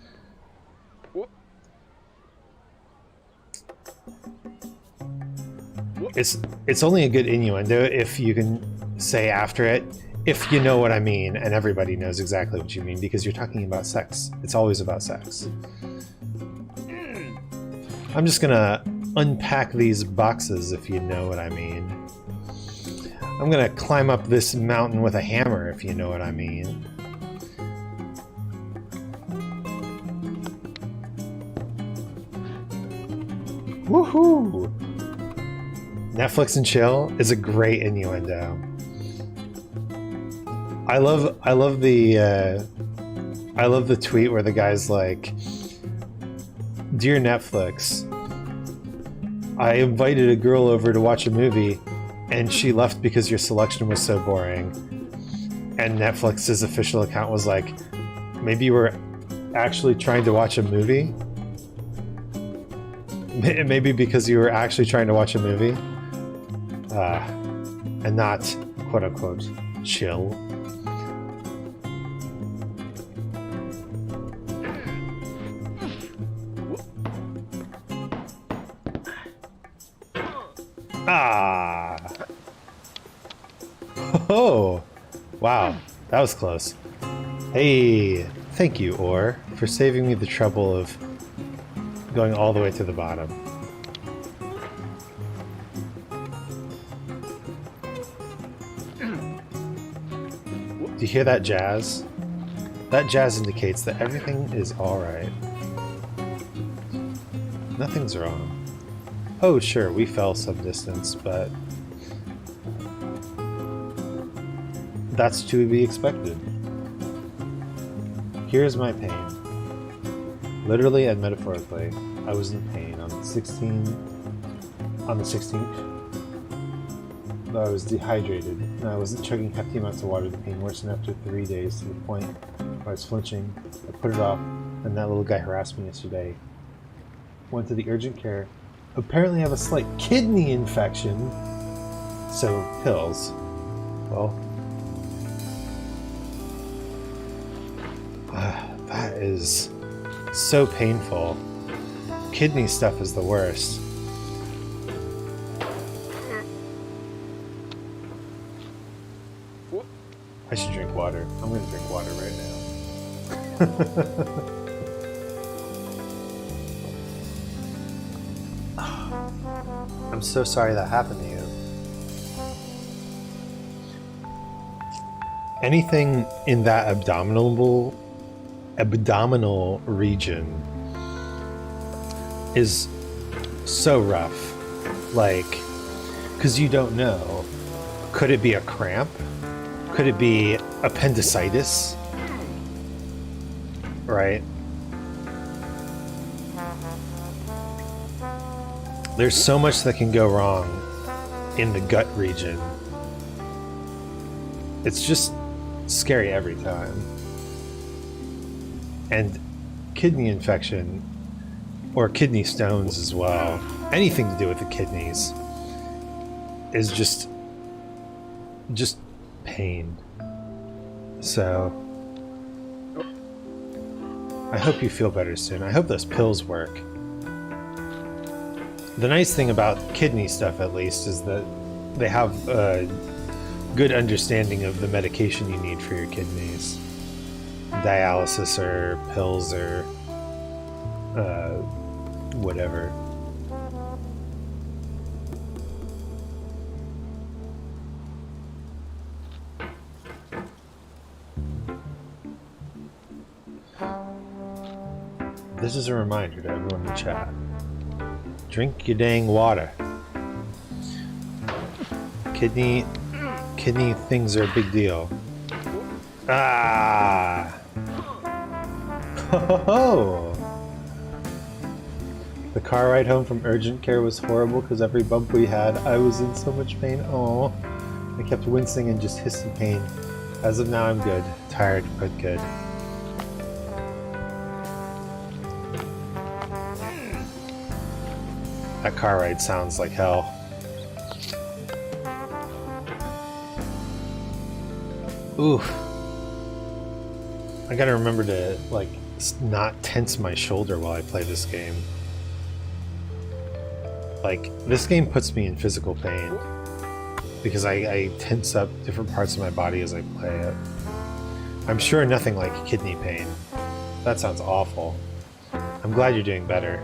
It's only a good innuendo if you can say after it, if you know what I mean, and everybody knows exactly what you mean, because you're talking about sex. It's always about sex. I'm just gonna unpack these boxes, if you know what I mean. I'm gonna climb up this mountain with a hammer, if you know what I mean. Woohoo! Netflix and chill is a great innuendo. I love the tweet where the guy's like, "Dear Netflix, I invited a girl over to watch a movie and she left because your selection was so boring." And Netflix's official account was like, "Maybe you were actually trying to watch a movie? Maybe because you were actually trying to watch a movie and not quote unquote chill." Ah! Oh! Wow, that was close. Hey, thank you, Or, for saving me the trouble of going all the way to the bottom. Do you hear that jazz? That jazz indicates that everything is alright. Nothing's wrong. Oh, sure, we fell some distance, but that's to be expected. Here's my pain. Literally and metaphorically, I was in pain on the 16th. I was dehydrated, and I wasn't chugging hefty amounts of water. The pain worsened after 3 days to the point where I was flinching. I put it off, and that little guy harassed me yesterday. Went to the urgent care. Apparently I have a slight kidney infection. So, pills. Well, that is so painful. Kidney stuff is the worst. I should drink water. I'm gonna drink water right now. I'm so sorry that happened to you. Anything in that abdominal region is so rough. Like, because you don't know. Could it be a cramp? Could it be appendicitis? Right? There's so much that can go wrong in the gut region. It's just scary every time. And kidney infection, or kidney stones as well, anything to do with the kidneys, is just pain. So I hope you feel better soon. I hope those pills work. The nice thing about kidney stuff, at least, is that they have a good understanding of the medication you need for your kidneys. Dialysis or pills or whatever. This is a reminder to everyone in the chat. Drink your dang water. Kidney things are a big deal. Ah! Ho ho ho! The car ride home from urgent care was horrible because every bump we had, I was in so much pain. Oh, I kept wincing and just hissed in pain. As of now, I'm good. Tired, but good. That car ride sounds like hell. Oof. I gotta remember to, like, not tense my shoulder while I play this game. Like, this game puts me in physical pain because I tense up different parts of my body as I play it. I'm sure nothing like kidney pain. That sounds awful. I'm glad you're doing better.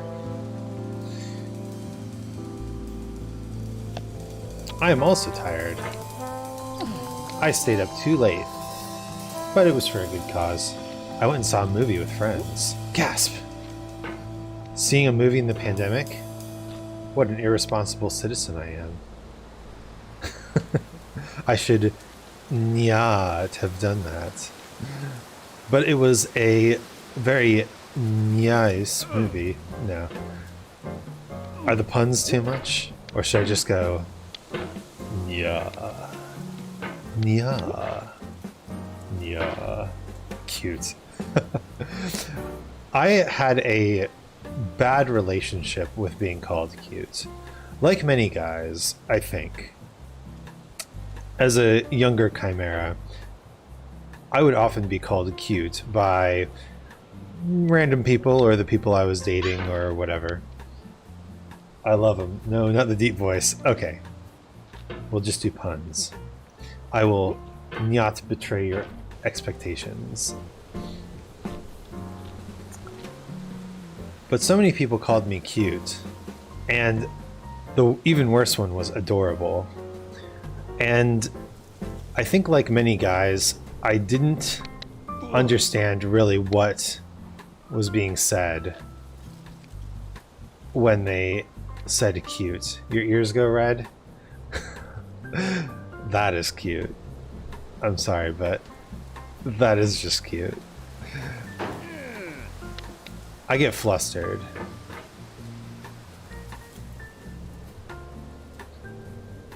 I am also tired. I stayed up too late, but it was for a good cause. I went and saw a movie with friends. Gasp! Seeing a movie in the pandemic? What an irresponsible citizen I am. I should not have done that. But it was a very nice movie. No. Are the puns too much? Or should I just go, yeah, yeah, yeah, cute. I had a bad relationship with being called cute. Like many guys, I think. As a younger chimera, I would often be called cute by random people or the people I was dating or whatever. I love them. No, not the deep voice. Okay. We'll just do puns. I will not betray your expectations. But so many people called me cute. And the even worse one was adorable. And I think like many guys, I didn't understand really what was being said when they said cute. Your ears go red? That is cute. I'm sorry, but that is just cute. I get flustered.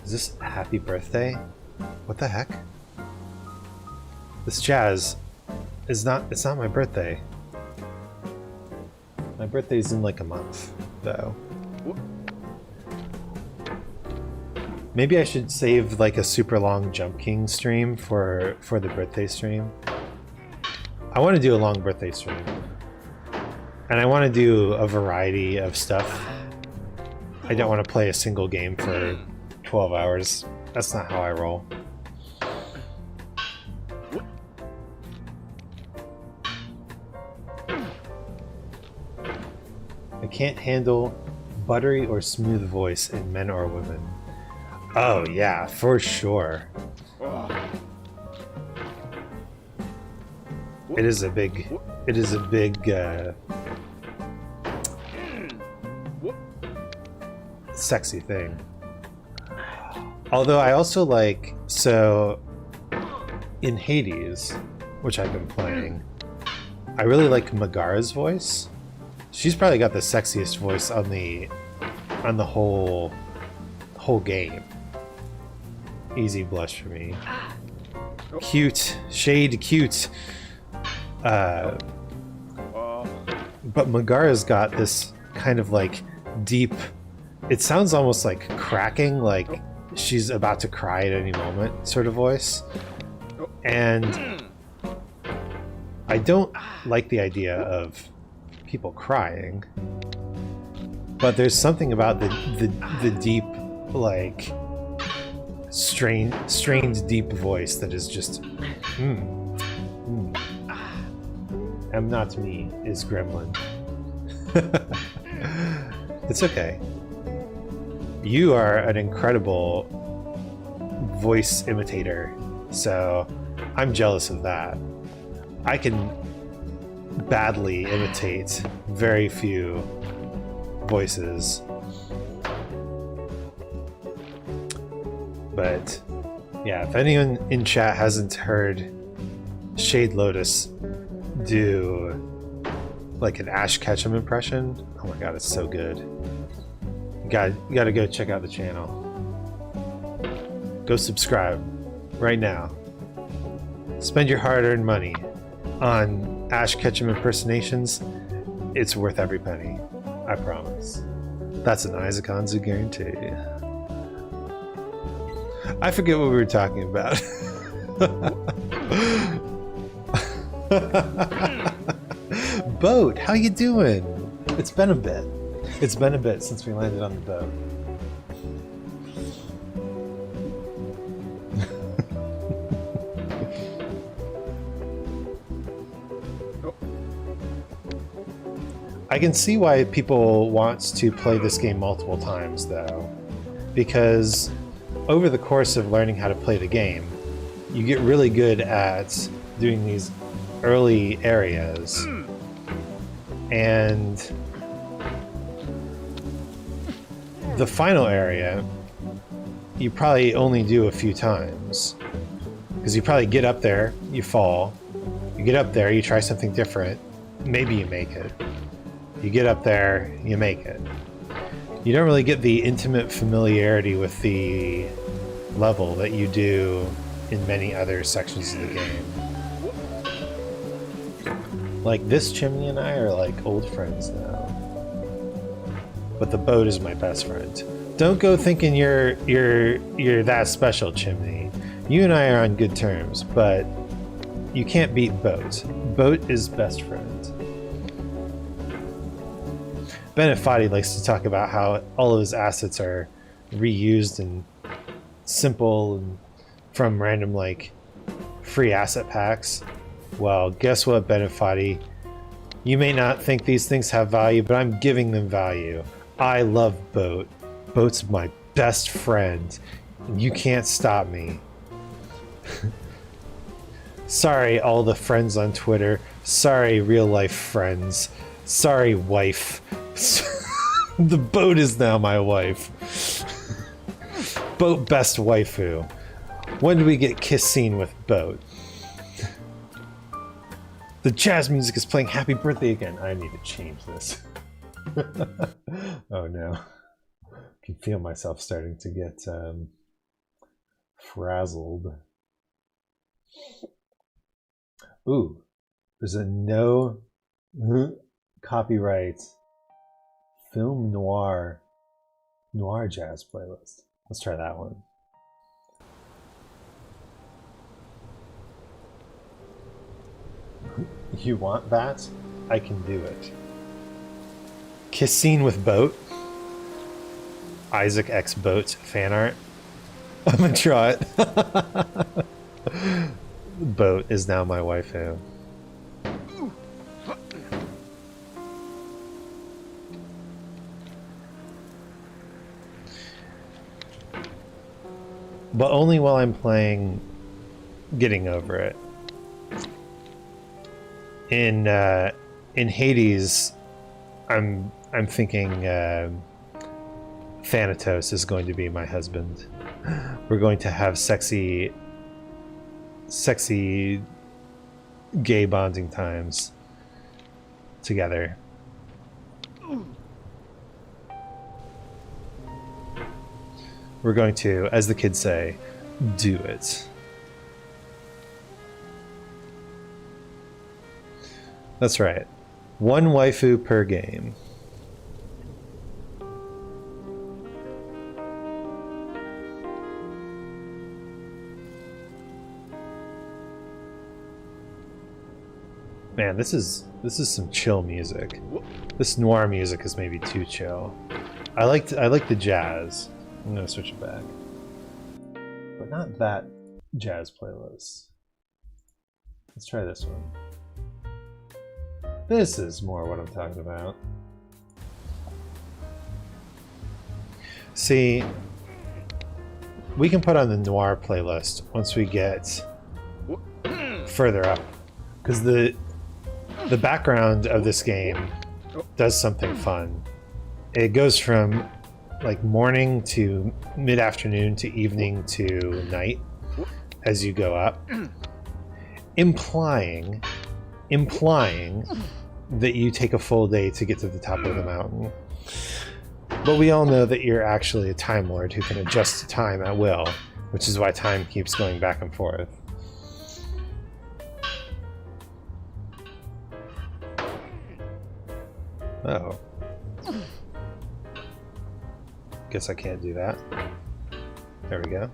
Is this happy birthday? What the heck? This jazz is not, it's not my birthday. My birthday's in like a month, though. Maybe I should save like a super long Jump King stream for the birthday stream. I want to do a long birthday stream. And I want to do a variety of stuff. I don't want to play a single game for 12 hours. That's not how I roll. I can't handle buttery or smooth voice in men or women. Oh yeah, for sure. It is a big sexy thing. Although I also like, so in Hades, which I've been playing, I really like Megara's voice. She's probably got the sexiest voice on the whole game. Easy blush for me. Cute, shade cute. But Megara's got this kind of like deep, it sounds almost like cracking, like she's about to cry at any moment sort of voice. And I don't like the idea of people crying, but there's something about the deep, like strained deep voice that is just am not me is Gremlin. It's okay. You are an incredible voice imitator, so I'm jealous of that. I can badly imitate very few voices. But yeah, if anyone in chat hasn't heard Shade Lotus do like an Ash Ketchum impression, oh my god, it's so good. You gotta go check out the channel. Go subscribe right now. Spend your hard-earned money on Ash Ketchum impersonations. It's worth every penny. I promise. That's an Isaconzu guarantee. I forget what we were talking about. Boat, how you doing? It's been a bit. It's been a bit since we landed on the boat. I can see why people want to play this game multiple times, though, because over the course of learning how to play the game, you get really good at doing these early areas, and the final area you probably only do a few times, because you probably get up there, you fall, you get up there, you try something different, maybe you make it, you get up there, you make it. You don't really get the intimate familiarity with the level that you do in many other sections of the game. Like, this chimney and I are like old friends now. But the boat is my best friend. Don't go thinking you're that special, Chimney. You and I are on good terms, but you can't beat Boat. Boat is best friend. Bennett Foddy likes to talk about how all of his assets are reused and simple and from random, like, free asset packs. Well, guess what, Bennett Foddy? You may not think these things have value, but I'm giving them value. I love Boat. Boat's my best friend. And you can't stop me. Sorry, all the friends on Twitter. Sorry, real life friends. Sorry, wife. The Boat is now my wife. Boat best waifu. When do we get kiss scene with Boat? The jazz music is playing Happy Birthday again. I need to change this. Oh no. I can feel myself starting to get frazzled. Ooh, there's a no copyright film noir jazz playlist. Let's try that one. You want that? I can do it. Kiss scene with Boat. Isaac X Boat fan art. I'm gonna draw it. Boat is now my waifu. But only while I'm playing Getting Over It. In Hades, I'm thinking Thanatos is going to be my husband. We're going to have sexy gay bonding times together. We're going to, as the kids say, do it. That's right. One waifu per game. Man, this is some chill music. This noir music is maybe too chill. I like the jazz. I'm gonna switch it back, but not that jazz playlist. Let's try this one. This is more what I'm talking about. See, we can put on the noir playlist once we get further up, because the background of this game does something fun. It goes from like morning to mid-afternoon to evening to night as you go up, implying that you take a full day to get to the top of the mountain. But we all know that you're actually a Time Lord who can adjust time at will, which is why time keeps going back and forth. Oh. Guess I can't do that. There we go.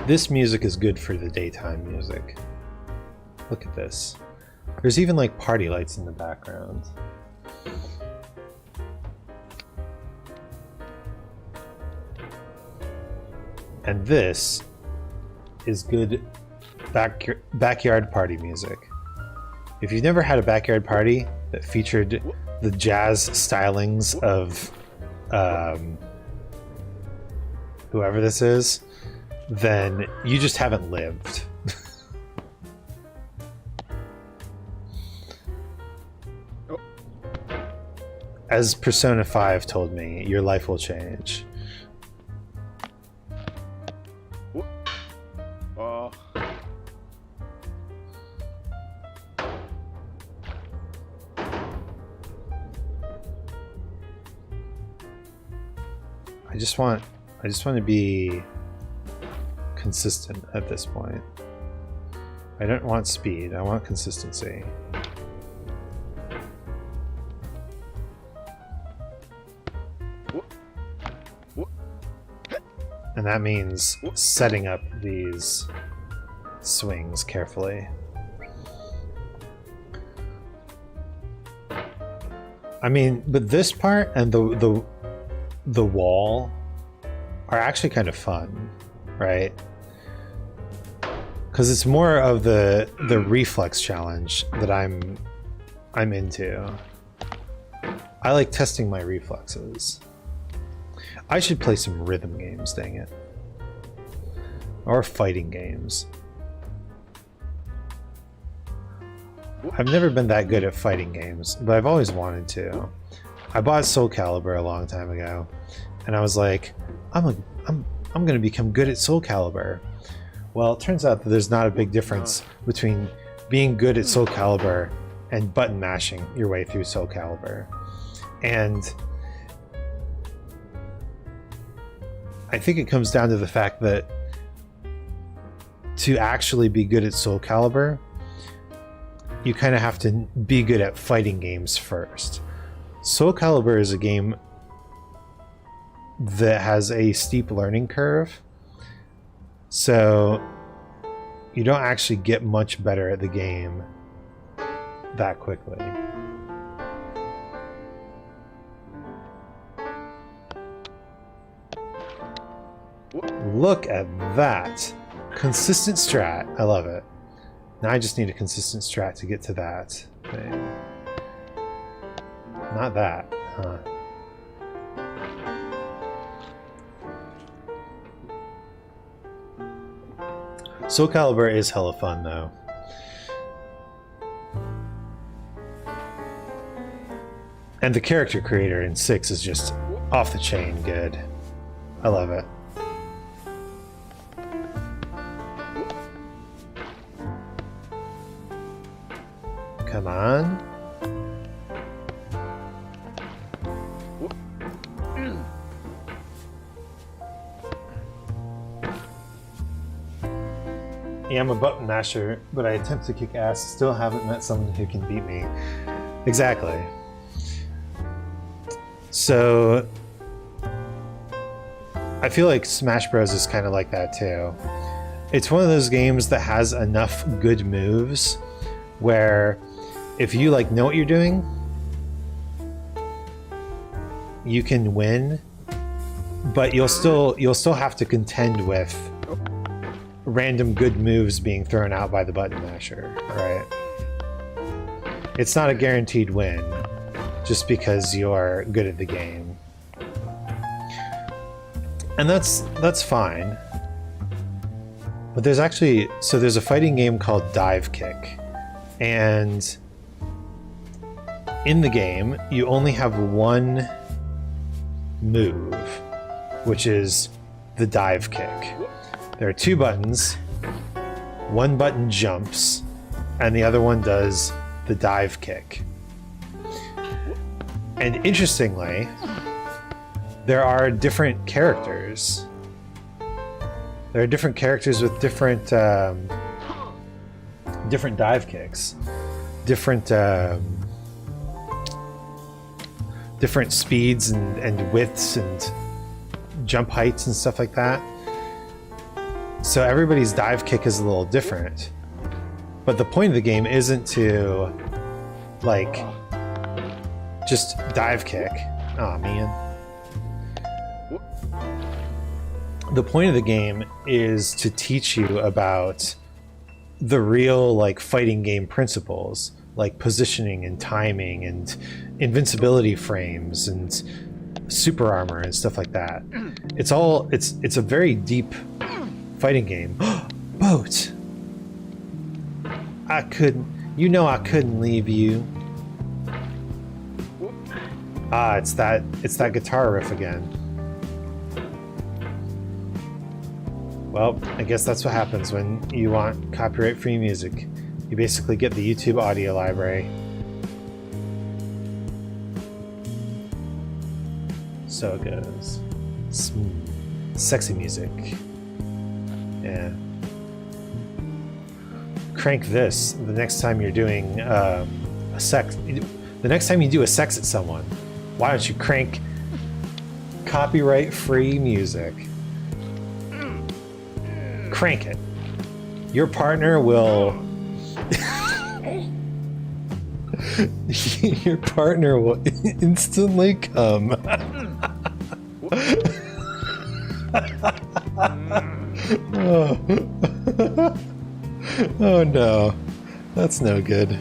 This music is good for the daytime music. Look at this. There's even like party lights in the background. And this is good backyard party music. If you've never had a backyard party that featured the jazz stylings of whoever this is, then you just haven't lived. As Persona 5 told me, your life will change. I just want to be consistent at this point. I don't want speed, I want consistency. And that means setting up these swings carefully. I mean, but this part and the wall are actually kind of fun, right? Because it's more of the reflex challenge that I'm into. I like testing my reflexes. I should play some rhythm games, dang it. Or fighting games. I've never been that good at fighting games, but I've always wanted to. I bought Soul Calibur a long time ago, and I was like, I'm gonna become good at Soul Calibur. Well, it turns out that there's not a big difference between being good at Soul Calibur and button mashing your way through Soul Calibur. And I think it comes down to the fact that to actually be good at Soul Calibur, you kind of have to be good at fighting games first. Soul Calibur is a game that has a steep learning curve, so you don't actually get much better at the game that quickly. Look at that. Consistent strat. I love it. Now I just need a consistent strat to get to that thing. Not that, huh? Soul Calibur is hella fun, though. And the character creator in 6 is just off the chain good. I love it. Come on. Yeah, I'm a button masher, but I attempt to kick ass. Still haven't met someone who can beat me. Exactly. So I feel like Smash Bros is kind of like that too. It's one of those games that has enough good moves where if you like know what you're doing, you can win, but you'll still have to contend with random good moves being thrown out by the button masher, right? It's not a guaranteed win just because you're good at the game. And that's fine. But there's a fighting game called Dive Kick. And in the game, you only have one move, which is the dive kick. There are two buttons. One button jumps, and the other one does the dive kick. And interestingly, there are different characters. There are different characters with different different dive kicks, different different speeds and widths and jump heights and stuff like that. So everybody's dive kick is a little different. But the point of the game isn't to like just dive kick. Aw, man. The point of the game is to teach you about the real like fighting game principles, like positioning and timing and invincibility frames and super armor and stuff like that. It's a very deep fighting game. Boat. I couldn't leave you. Ah, it's that guitar riff again. Well, I guess that's what happens when you want copyright-free music. You basically get the YouTube audio library. So it goes. Smooth. Sexy music. Yeah. Crank this the next time you're doing a sex. The next time you do a sex at someone, why don't you crank copyright-free music? Crank it. Your partner will. Your partner will instantly come. Oh. Oh no, that's no good.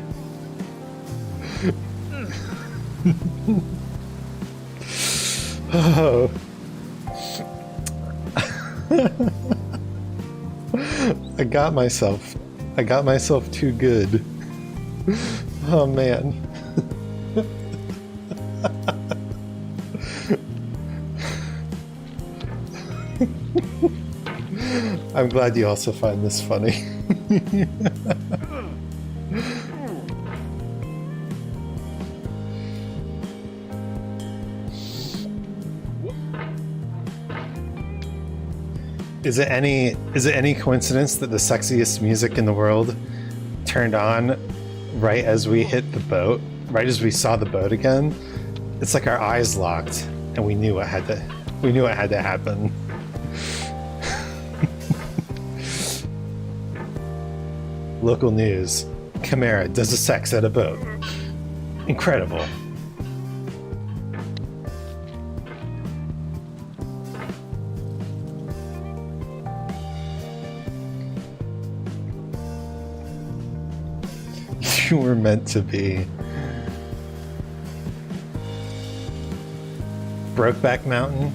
Oh. I got myself too good. Oh man. I'm glad you also find this funny. Is it any coincidence that the sexiest music in the world turned on right as we hit the boat, right as we saw the boat again? It's like our eyes locked and we knew it had to happen. Local news. Chimera does a sex at a boat. Incredible. You were meant to be. Brokeback Mountain?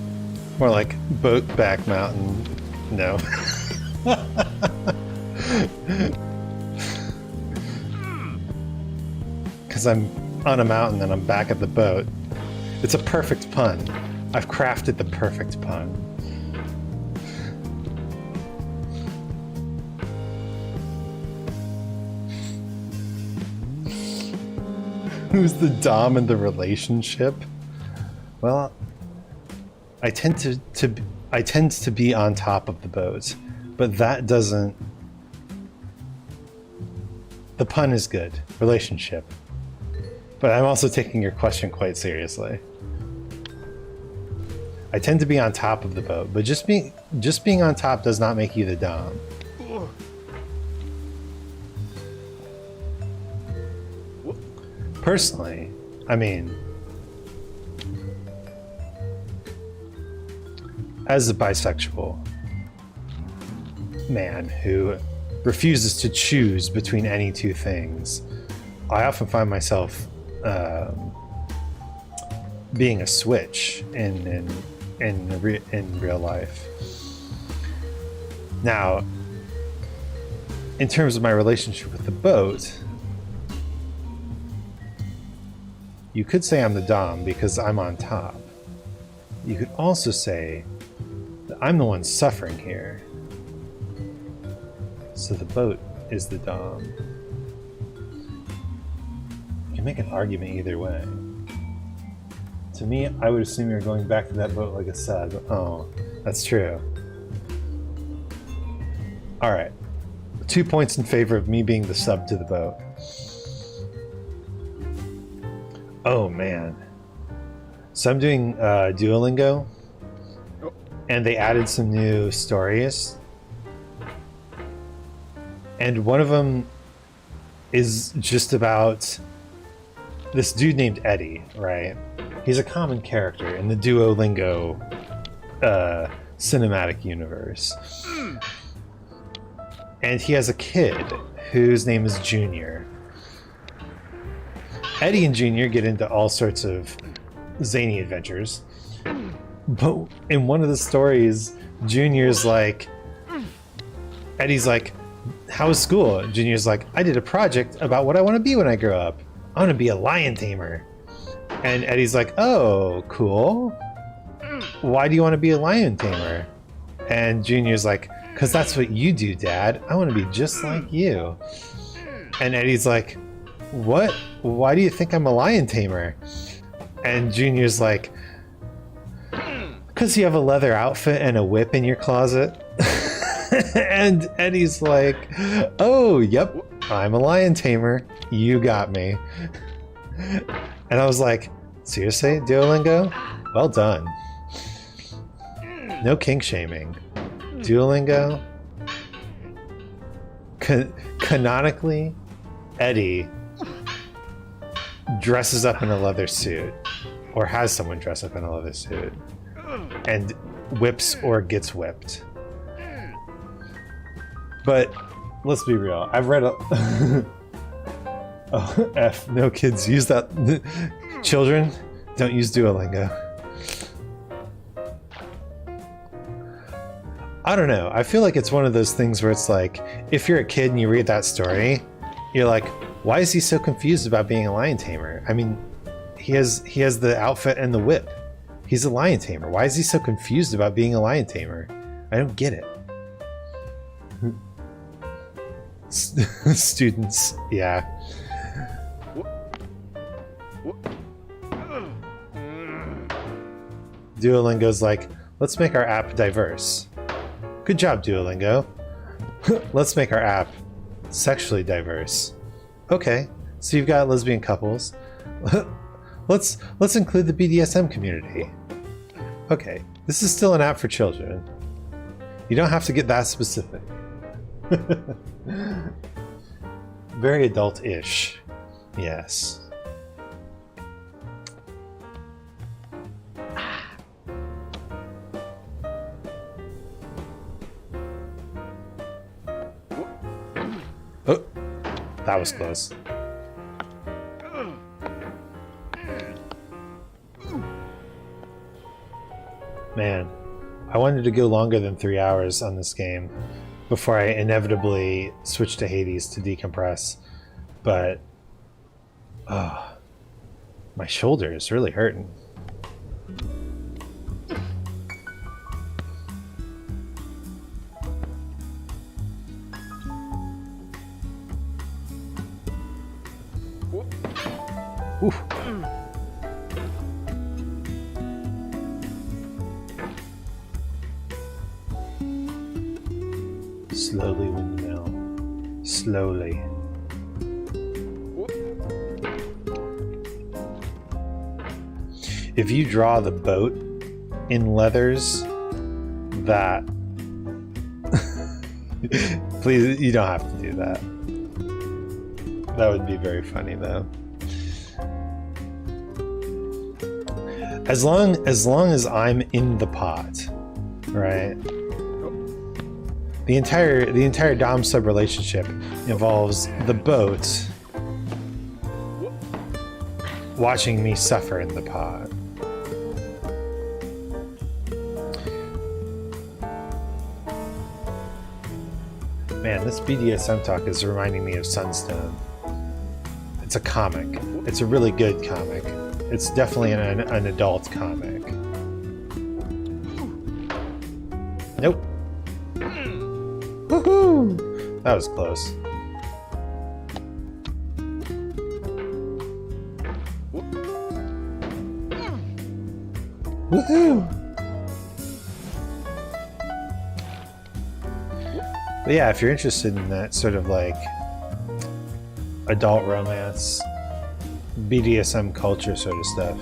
More like Boatback Mountain. No. Because I'm on a mountain and I'm back at the boat. It's a perfect pun. I've crafted the perfect pun. Who's the dom in the relationship? Well, I tend to be on top of the boat, but that doesn't. The pun is good. Relationship. But I'm also taking your question quite seriously. I tend to be on top of the boat, but just being on top does not make you the dom. Personally, I mean, as a bisexual man who refuses to choose between any two things, I often find myself being a switch in real life. Now, in terms of my relationship with the boat, you could say I'm the dom because I'm on top. You could also say that I'm the one suffering here. So the boat is the dom. You can make an argument either way. To me, I would assume you're going back to that boat like a sub. Oh, that's true. Alright. 2 points in favor of me being the sub to the boat. Oh man. So I'm doing Duolingo, and they added some new stories. And one of them is just about this dude named Eddie, right? He's a common character in the Duolingo cinematic universe. And he has a kid whose name is Junior. Eddie and Junior get into all sorts of zany adventures. But in one of the stories, Junior's like, Eddie's like, how was school? And Junior's like, I did a project about what I want to be when I grow up. I want to be a lion tamer. And Eddie's like, oh, cool. Why do you want to be a lion tamer? And Junior's like, because that's what you do, Dad. I want to be just like you. And Eddie's like, what? Why do you think I'm a lion tamer? And Junior's like, because you have a leather outfit and a whip in your closet. And Eddie's like, oh, yep, I'm a lion tamer. You got me. And I was like, seriously, Duolingo? Well done. No kink shaming. Duolingo? Canonically, Eddie dresses up in a leather suit, or has someone dress up in a leather suit, and whips or gets whipped. But let's be real. I've read a... Oh, F. No kids use that. Children, don't use Duolingo. I don't know. I feel like it's one of those things where it's like, if you're a kid and you read that story, you're like, why is he so confused about being a lion tamer? I mean, he has the outfit and the whip. He's a lion tamer. Why is he so confused about being a lion tamer? I don't get it. Students, yeah. Duolingo's like, let's make our app diverse. Good job, Duolingo. Let's make our app sexually diverse. Okay, so you've got lesbian couples. Let's include the BDSM community. Okay, this is still an app for children. You don't have to get that specific. Very adult-ish. Yes. Oh, that was close. Man, I wanted to go longer than 3 hours on this game before I inevitably switched to Hades to decompress, but my shoulder is really hurting. Oof. Slowly, windmill. Slowly. If you draw the boat in leathers, that... Please, you don't have to do that. That would be very funny, though. As long as I'm in the pot, right? The entire dom sub relationship involves the boat watching me suffer in the pot. Man, this BDSM talk is reminding me of Sunstone. It's a comic. It's a really good comic. It's definitely an adult comic. Nope. Woohoo! That was close. Woohoo! But yeah, if you're interested in that sort of like adult romance, BDSM culture sort of stuff,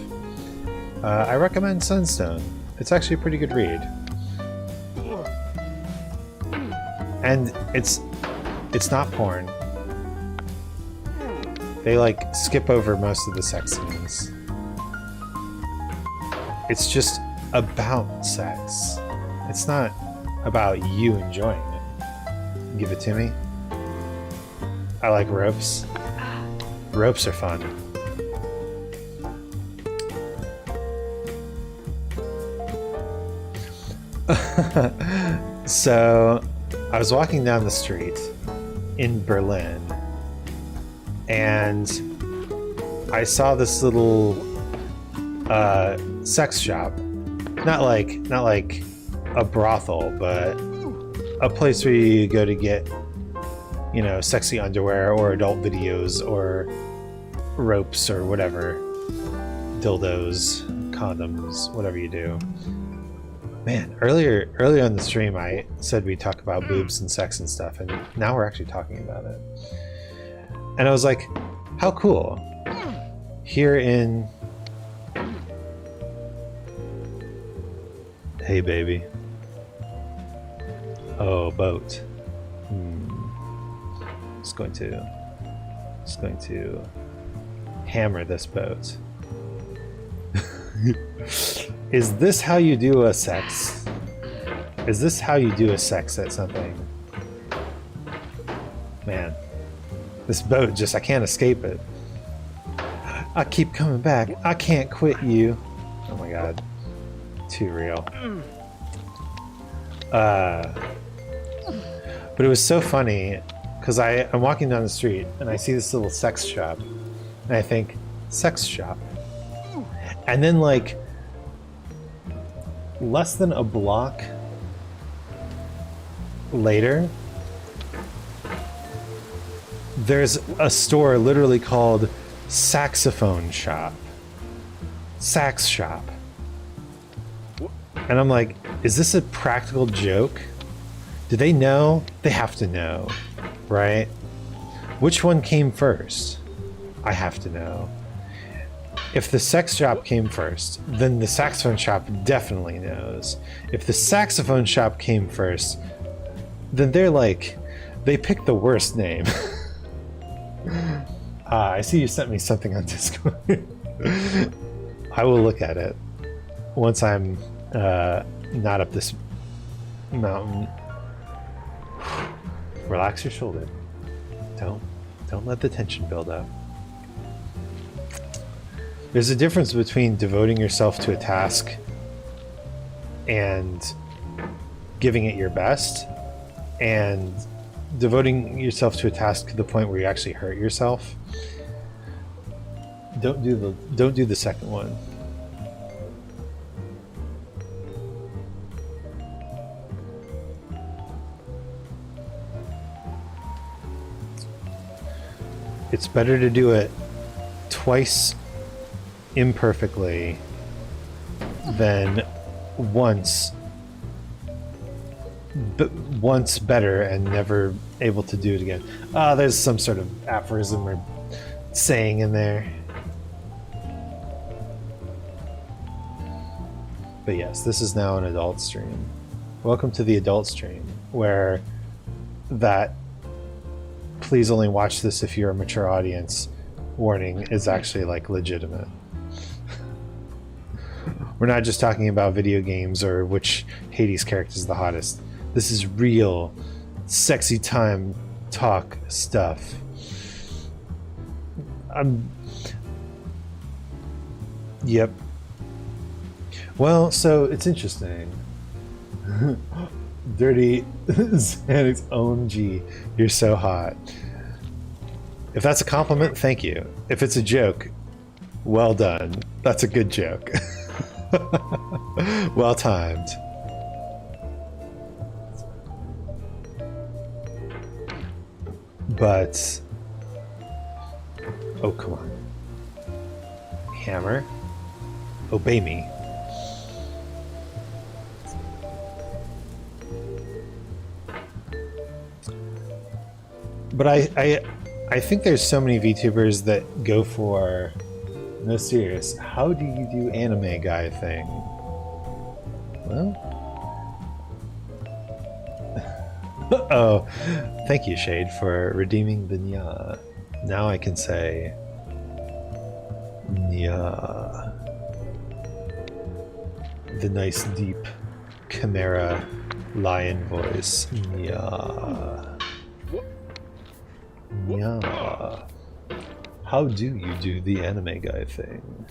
I recommend Sunstone. It's actually a pretty good read. And it's not porn. They like skip over most of the sex scenes. It's just about sex. It's not about you enjoying it. Give it to me. I like ropes. Ropes are fun. So I was walking down the street in Berlin, and I saw this little sex shop. Not like a brothel, but a place where you go to get, you know, sexy underwear or adult videos or ropes or whatever, dildos, condoms, whatever you do. Man, earlier on the stream I said we'd talk about boobs and sex and stuff, and now we're actually talking about it. And I was like, how cool. Here in... Hey, baby. Oh, boat. Just going to hammer this boat. Is this how you do a sex? Is this how you do a sex at something? Man, this boat just, I can't escape it. I keep coming back. I can't quit you. Oh my god. Too real. But it was so funny because I'm walking down the street and I see this little sex shop and I think, sex shop? And then like less than a block later, there's a store literally called Saxophone Shop. Sax Shop. And I'm like, is this a practical joke? Do they know? They have to know, right? Which one came first? I have to know. If the sex shop came first, then the saxophone shop definitely knows. If the saxophone shop came first, then they're like, they picked the worst name. I see you sent me something on Discord. I will look at it once I'm not up this mountain. Relax your shoulder. Don't let the tension build up. There's a difference between devoting yourself to a task and giving it your best, and devoting yourself to a task to the point where you actually hurt yourself. Don't do the second one. It's better to do it twice imperfectly than once better and never able to do it again. There's some sort of aphorism or saying in there. But yes, this is now an adult stream. Welcome to the adult stream, where that please only watch this if you're a mature audience warning is actually like legitimate. We're not just talking about video games or which Hades character is the hottest. This is real sexy time talk stuff. Yep. Well, so it's interesting. Dirty Xanax OMG, you're so hot. If that's a compliment, thank you. If it's a joke, well done. That's a good joke. Well timed. But oh, come on. Hammer, obey me. But I think there's so many VTubers that go for, no, serious, how do you do anime guy thing? Well, oh, thank you, Shade, for redeeming the nya. Now I can say nya. The nice deep chimera lion voice. Nya. Nya. How do you do the anime guy thing?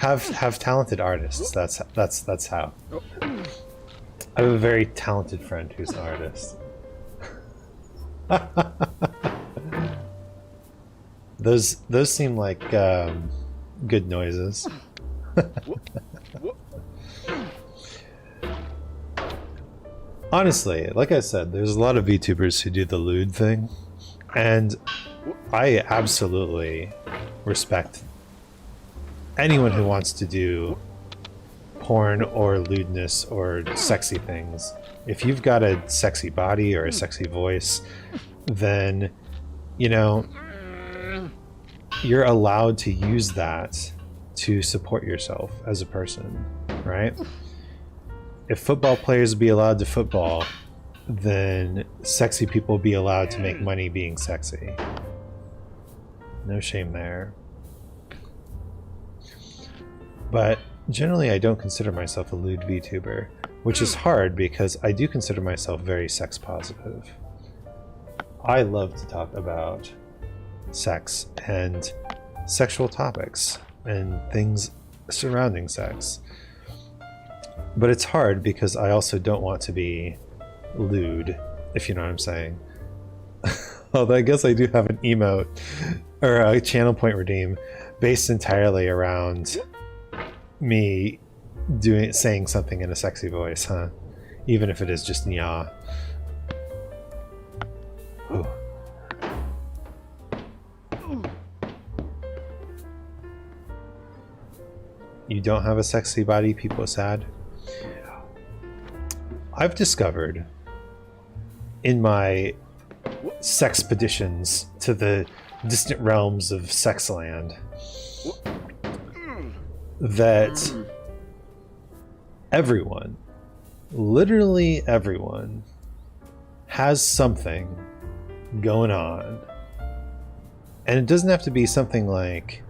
Have talented artists. That's how. I have a very talented friend who's an artist. Those seem like good noises. Honestly, like I said, there's a lot of VTubers who do the lewd thing, and I absolutely respect anyone who wants to do porn or lewdness or sexy things. If you've got a sexy body or a sexy voice, then, you know, you're allowed to use that to support yourself as a person, right? If football players be allowed to football, then sexy people be allowed to make money being sexy. No shame there. But generally I don't consider myself a lewd VTuber, which is hard because I do consider myself very sex positive. I love to talk about sex and sexual topics and things surrounding sex. But it's hard because I also don't want to be lewd, if you know what I'm saying. Although I guess I do have an emote or a channel point redeem based entirely around me saying something in a sexy voice, huh? Even if it is just nya. Ooh. You don't have a sexy body, people are sad. I've discovered in my sexpeditions to the distant realms of Sexland that everyone, literally everyone, has something going on. And it doesn't have to be something like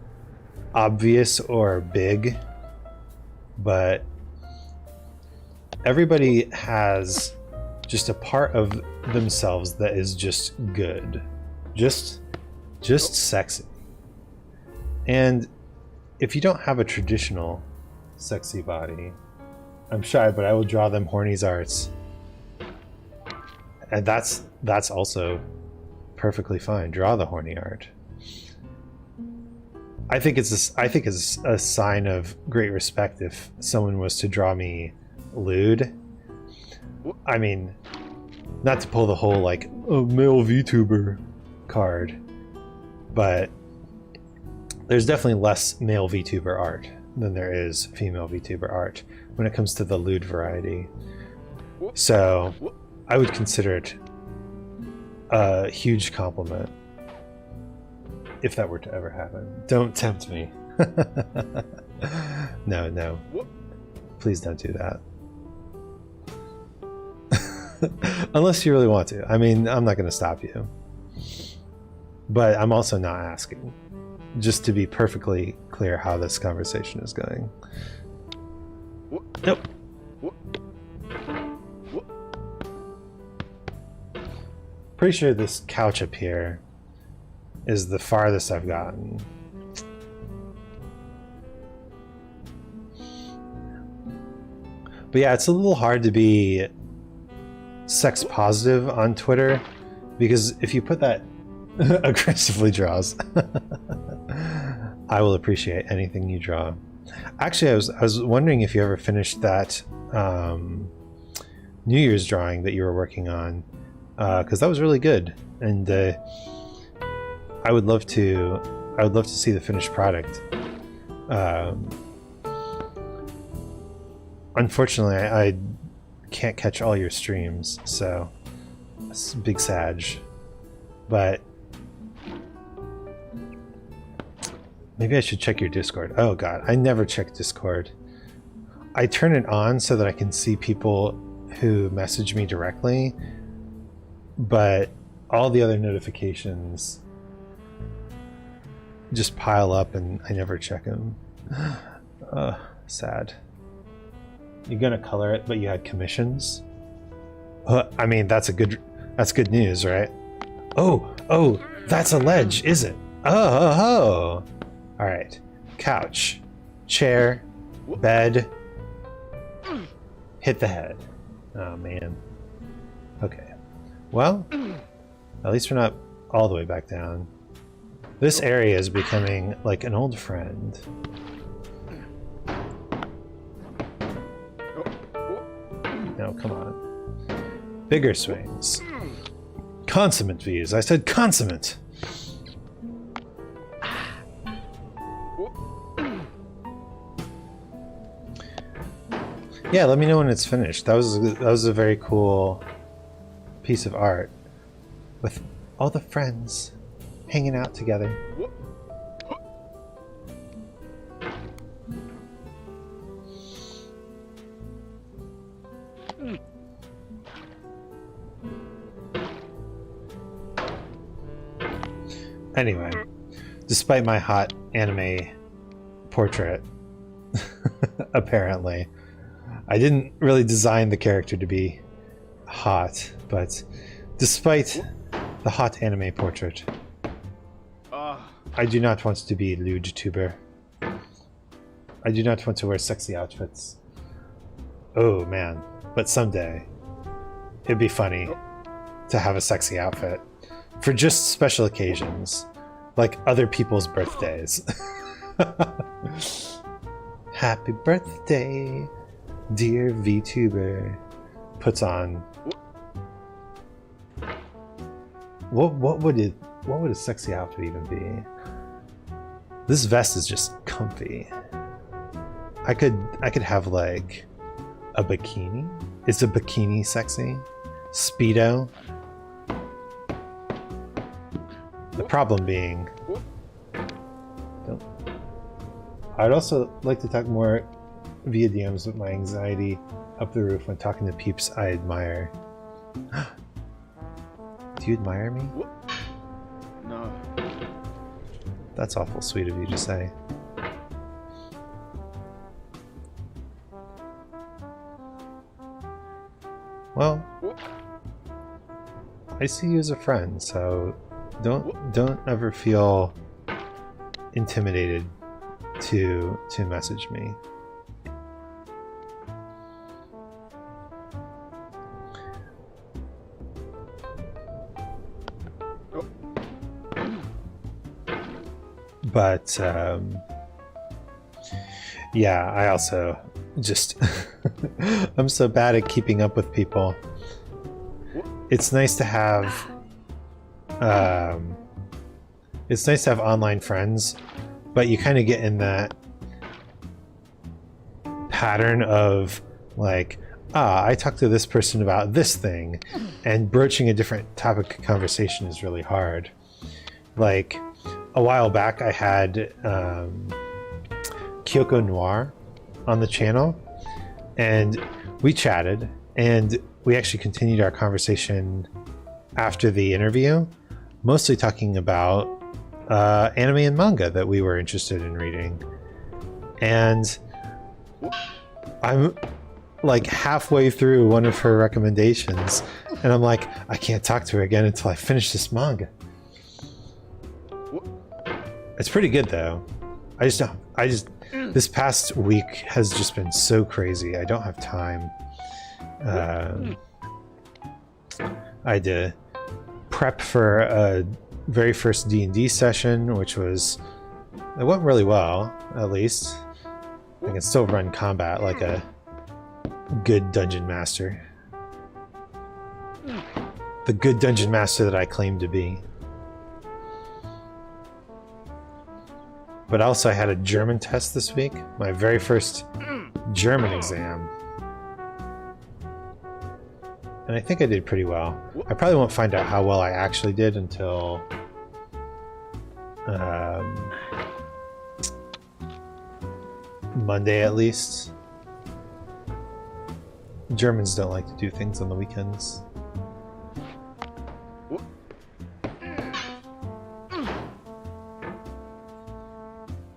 obvious or big, but everybody has just a part of themselves that is just good, just sexy. And if you don't have a traditional sexy body, I'm shy, but I will draw them horny's arts, and that's also perfectly fine. Draw the horny art. I think it's a sign of great respect if someone was to draw me lewd. I mean, not to pull the whole like male VTuber card, but there's definitely less male VTuber art than there is female VTuber art when it comes to the lewd variety. So I would consider it a huge compliment if that were to ever happen. Don't tempt me. No. Please don't do that. Unless you really want to. I mean, I'm not going to stop you. But I'm also not asking. Just to be perfectly clear how this conversation is going. Nope. Pretty sure this couch up here is the farthest I've gotten. But yeah, it's a little hard to be sex positive on Twitter, because if you put that aggressively draws, I will appreciate anything you draw. Actually, I was wondering if you ever finished that New Year's drawing that you were working on, because that was really good, and I would love to see the finished product. Unfortunately, I can't catch all your streams, so it's a big sag. But maybe I should check your Discord. Oh god, I never check Discord. I turn it on so that I can see people who message me directly, but all the other notifications just pile up and I never check them. Sad. You're gonna color it, but you had commissions? I mean, that's good news, right? Oh, that's a ledge, is it? Oh. All right, couch. chair, bed, hit the head. Oh man. Okay. Well, at least we're not all the way back down. This area is becoming like an old friend. No, come on. Bigger swings. Consummate views. I said consummate. Yeah, let me know when it's finished. That was a very cool piece of art with all the friends hanging out together. Anyway, despite my hot anime portrait, apparently, I didn't really design the character to be hot, but despite the hot anime portrait, I do not want to be a lewd tuber. I do not want to wear sexy outfits. Oh man, but someday it'd be funny to have a sexy outfit for just special occasions, like other people's birthdays. Happy birthday, dear VTuber. Puts on. What would a sexy outfit even be? This vest is just comfy. I could have like a bikini. Is a bikini sexy? Speedo. The problem being, I'd also like to talk more via DMs with my anxiety up the roof when talking to peeps I admire. Do you admire me? No. That's awful sweet of you to say. Well, I see you as a friend, so don't ever feel intimidated to message me. But yeah, I also just I'm so bad at keeping up with people. It's nice to have online friends, but you kind of get in that pattern of like, I talked to this person about this thing, and broaching a different topic of conversation is really hard. Like a while back I had Kyoko Noir on the channel, and we chatted, and we actually continued our conversation after the interview, mostly talking about anime and manga that we were interested in reading. And I'm like halfway through one of her recommendations, and I'm like, I can't talk to her again until I finish this manga. It's pretty good though. This past week has just been so crazy. I don't have time. I had to prep for a very first D&D session, which it went really well, at least. I can still run combat like a good dungeon master. The good dungeon master that I claim to be. But also I had a German test this week, my very first German exam. And I think I did pretty well. I probably won't find out how well I actually did until Monday at least. Germans don't like to do things on the weekends.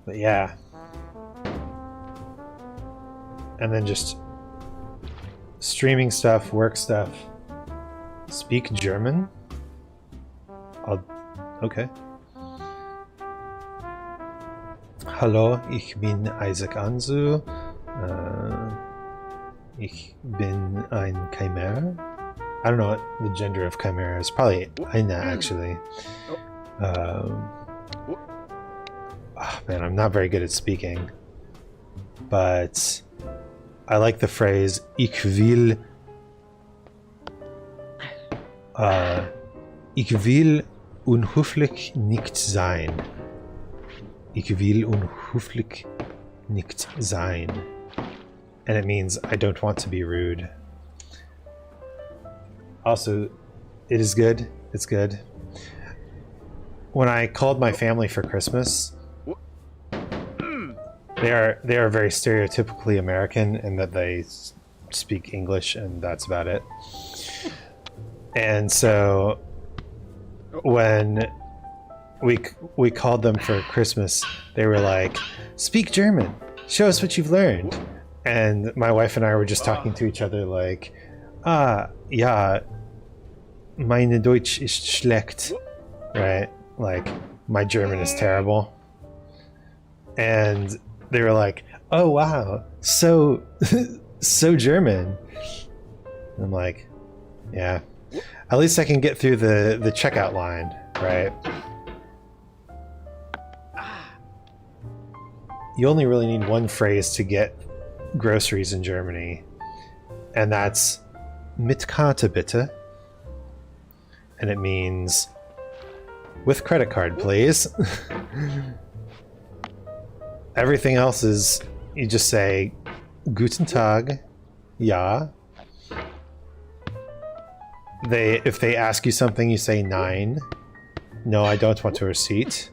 But yeah. And then just streaming stuff, work stuff. Speak German? Okay. Hallo, ich bin Isaac Anzu. Ich bin ein Chimera. I don't know what the gender of Chimera is. Probably Aina, actually. Oh man, I'm not very good at speaking. But I like the phrase Ich will unhöflich nicht sein. Ich will unhöflich nicht sein. And it means I don't want to be rude. Also, it is good. It's good. When I called my family for Christmas, they are very stereotypically American in that they speak English and that's about it. And so when we called them for Christmas, they were like, "Speak German. Show us what you've learned." And my wife and I were just talking to each other like, ja, meine Deutsch ist schlecht, right? Like, my German is terrible. And they were like, "Oh wow, so German." And I'm like, yeah, at least I can get through the checkout line, right? You only really need one phrase to get groceries in Germany, and that's mit Karte bitte, and it means with credit card, please. Everything else is, you just say Guten Tag, ja. If they ask you something, you say nein. No, I don't want a receipt.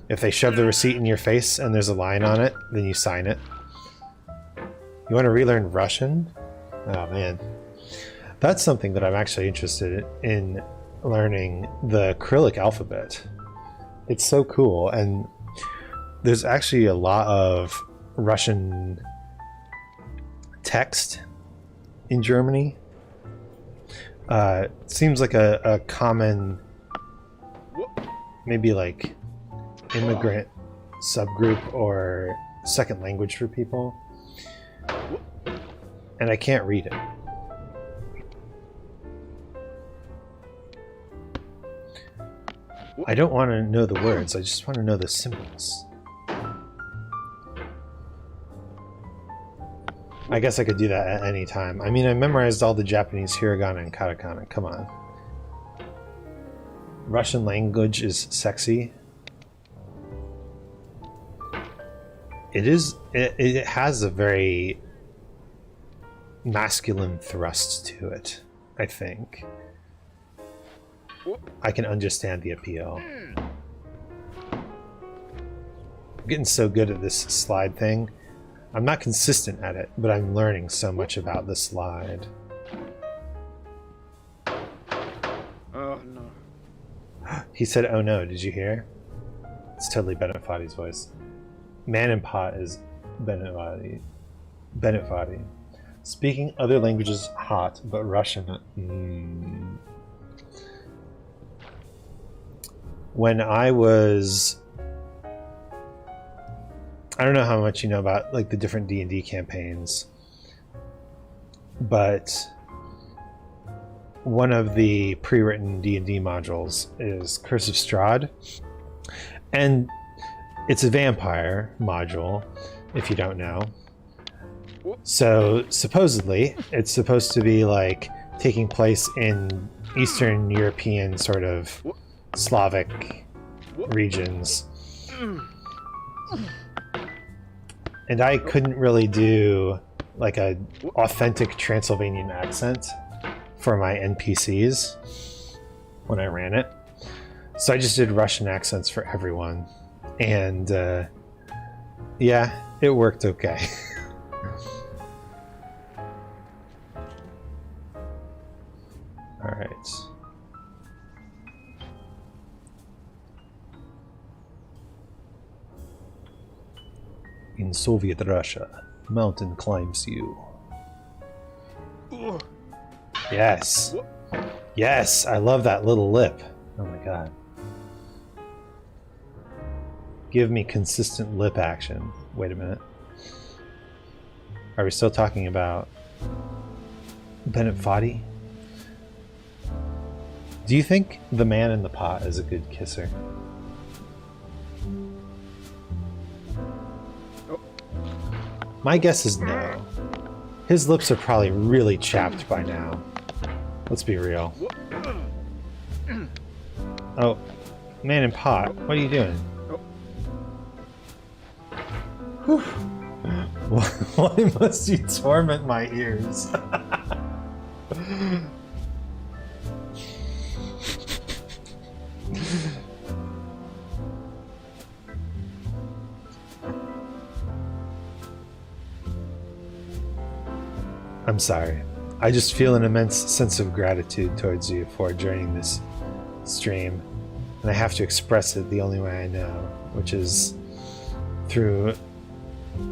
If they shove the receipt in your face and there's a line on it, then you sign it. You want to relearn Russian? Oh man. That's something that I'm actually interested in learning, the Cyrillic alphabet. It's so cool, and there's actually a lot of Russian text in Germany. It seems like a common, maybe like immigrant subgroup or second language for people, and I can't read it. I don't want to know the words, I just want to know the symbols. I guess I could do that at any time. I mean, I memorized all the Japanese hiragana and katakana, come on. Russian language is sexy. It has a very masculine thrust to it, I think. I can understand the appeal. I'm getting so good at this slide thing. I'm not consistent at it, but I'm learning so much about the slide. Oh no. He said, "Oh no," did you hear? It's totally Bennett Foddy's voice. Man in Pot is Bennett Foddy. Bennett Foddy. Speaking other languages hot, but Russian. When I was, I don't know how much you know about like the different D&D campaigns, but one of the pre-written D&D modules is Curse of Strahd, and it's a vampire module, if you don't know. So supposedly it's supposed to be like taking place in Eastern European sort of Slavic regions. And I couldn't really do like a authentic Transylvanian accent for my NPCs when I ran it. So I just did Russian accents for everyone. And yeah, it worked okay. All right. In Soviet Russia, mountain climbs you. Yes. Yes, I love that little lip. Oh my god. give me consistent lip action. Wait a minute. Are we still talking about Bennett Foddy? Do you think the man in the pot is a good kisser? My guess is no. His lips are probably really chapped by now. Let's be real. Oh, man in pot, what are you doing? Whew. Why must you torment my ears? I'm sorry. I just feel an immense sense of gratitude towards you for joining this stream, and I have to express it the only way I know, which is through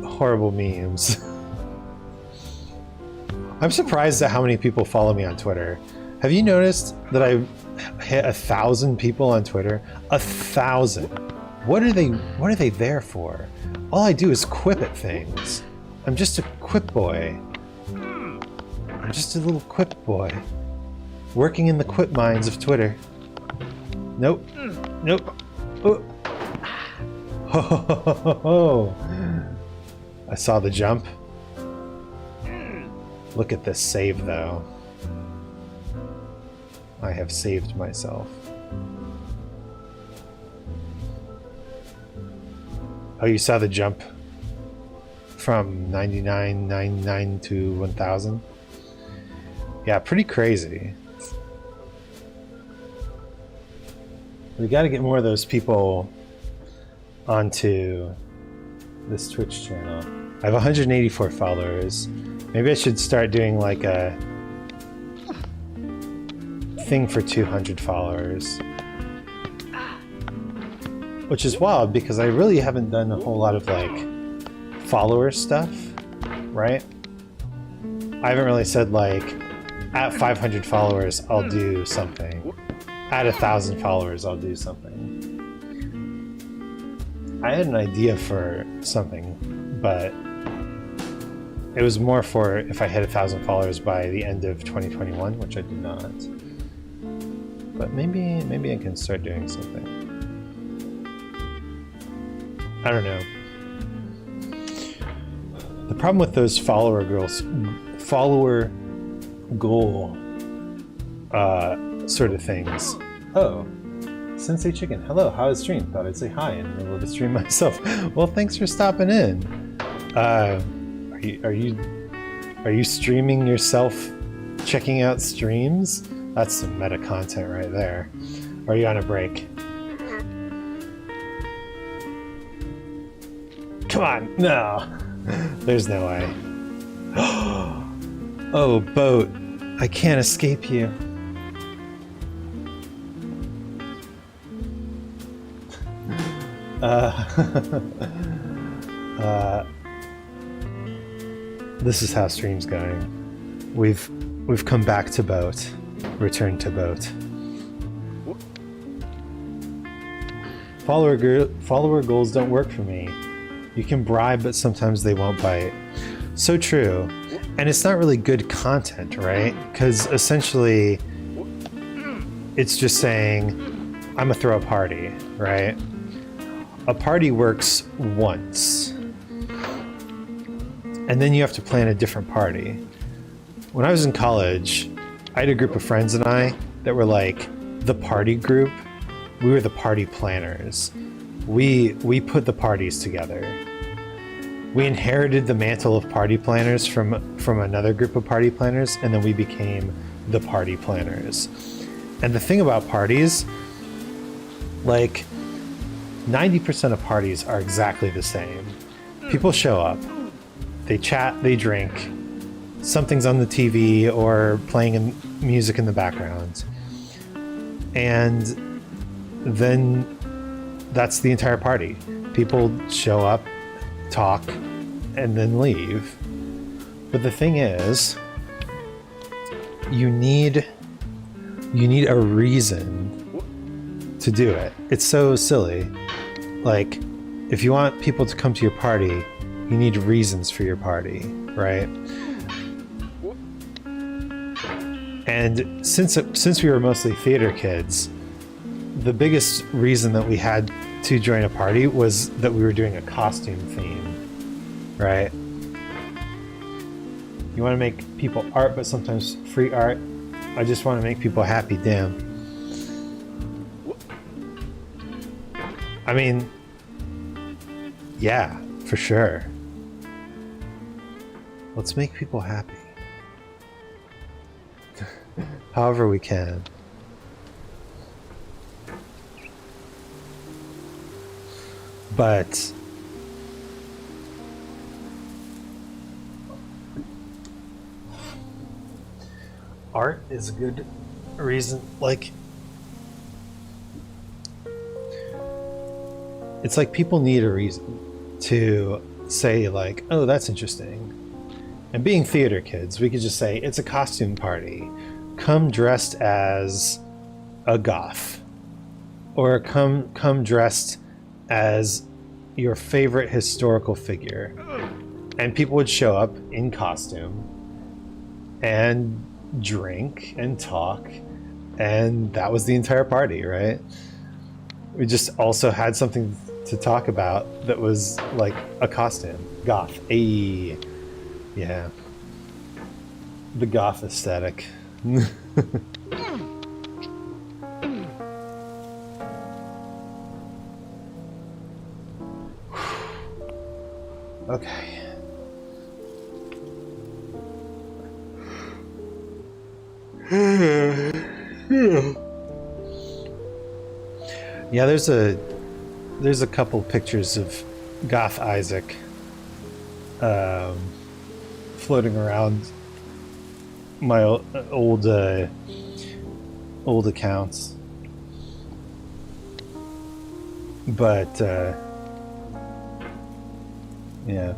horrible memes. I'm surprised at how many people follow me on Twitter. Have you noticed that I hit 1,000 people on Twitter? 1,000. What are they there for? All I do is quip at things. I'm just a quip boy. I'm just a little quip boy. Working in the quip mines of Twitter. Nope. Nope. Oh. Ho, ho, ho, ho, ho. I saw the jump. Look at this save, though. I have saved myself. Oh, you saw the jump from 99.99 to 1,000? Yeah, pretty crazy. We got to get more of those people onto this Twitch channel. I have 184 followers. Maybe I should start doing like a thing for 200 followers. Which is wild because I really haven't done a whole lot of like follower stuff, right? I haven't really said like at 500 followers I'll do something. At 1,000 followers I'll do something. I had an idea for something, but it was more for if I hit 1,000 followers by the end of 2021, which I did not. But maybe I can start doing something. I don't know. The problem with those follower goal sort of things. Oh, Sensei Chicken. Hello, how is stream? Thought I'd say hi in the middle of the stream myself. Well, thanks for stopping in. Are you streaming yourself checking out streams? That's some meta content right there. Or are you on a break? Come on, no. There's no way. Oh, boat. I can't escape you. This is how stream's going. We've come back to boat. Return to boat. Follower goals don't work for me. You can bribe, but sometimes they won't bite. So true. And it's not really good content, right? Because essentially, it's just saying, I'm gonna throw a party, right? A party works once. And then you have to plan a different party. When I was in college, I had a group of friends and I that were like the party group. We were the party planners. We put the parties together. We inherited the mantle of party planners from another group of party planners, and then we became the party planners. And the thing about parties, like 90% of parties are exactly the same. People show up, they chat, they drink, something's on the TV or playing music in the background. And then that's the entire party. People show up, talk, and then leave. But the thing is, you need a reason to do it. It's so silly. Like, if you want people to come to your party, you need reasons for your party, right? And since we were mostly theater kids, the biggest reason that we had to join a party was that we were doing a costume theme, right? You want to make people art, but sometimes free art. I just want to make people happy, damn. I mean, yeah, for sure. Let's make people happy. However we can. But art is a good reason. Like, it's like people need a reason to say, like, oh, that's interesting. And being theater kids, we could just say it's a costume party. Come dressed as a goth, or come dressed as your favorite historical figure, and people would show up in costume and drink and talk, and that was the entire party, right? We just also had something to talk about that was like a costume. Goth. Ayy. Yeah. The goth aesthetic. Okay. Yeah, there's a couple pictures of Goth Isaac floating around my old accounts, but yeah,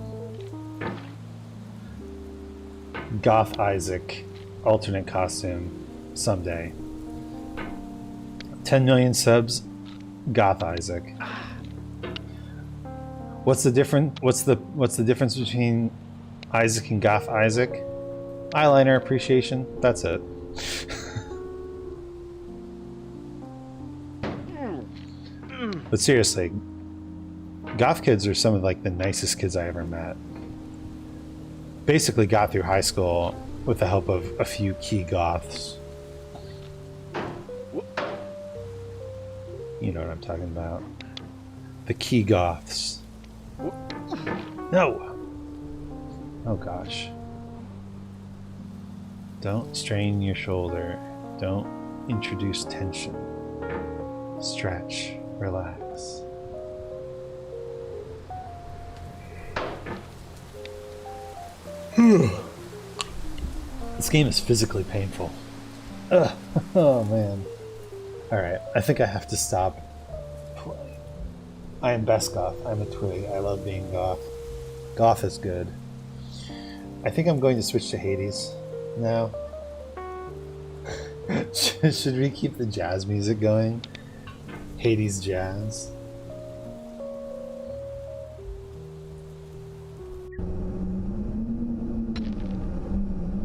Goth Isaac alternate costume someday. 10 million subs, Goth Isaac. What's the difference between Isaac and Goth Isaac? Eyeliner appreciation. That's it. But seriously, goth kids are some of like the nicest kids I ever met. Basically got through high school with the help of a few key goths. You know what I'm talking about. The key goths. No! Oh gosh. Don't strain your shoulder. Don't introduce tension. Stretch. Relax. This game is physically painful. Ugh. Oh man. Alright, I think I have to stop playing. I am best goth. I'm a twig. I love being goth. Goth is good. I think I'm going to switch to Hades now. Should we keep the jazz music going? Hades jazz.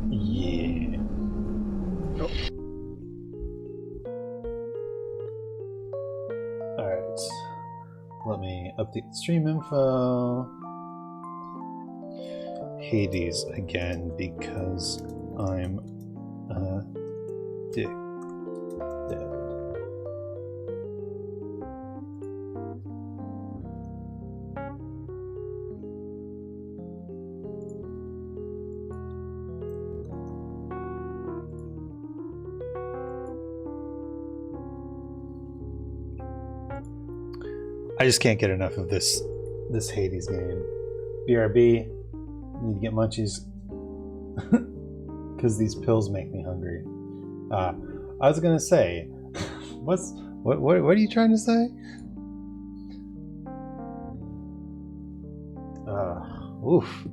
Yeah. Oh. Alright. Let me update the stream info. Hades again because I'm a dick. Dead. I just can't get enough of this Hades game. BRB, need to get munchies because these pills make me hungry. I was gonna say, what are you trying to say? Oof.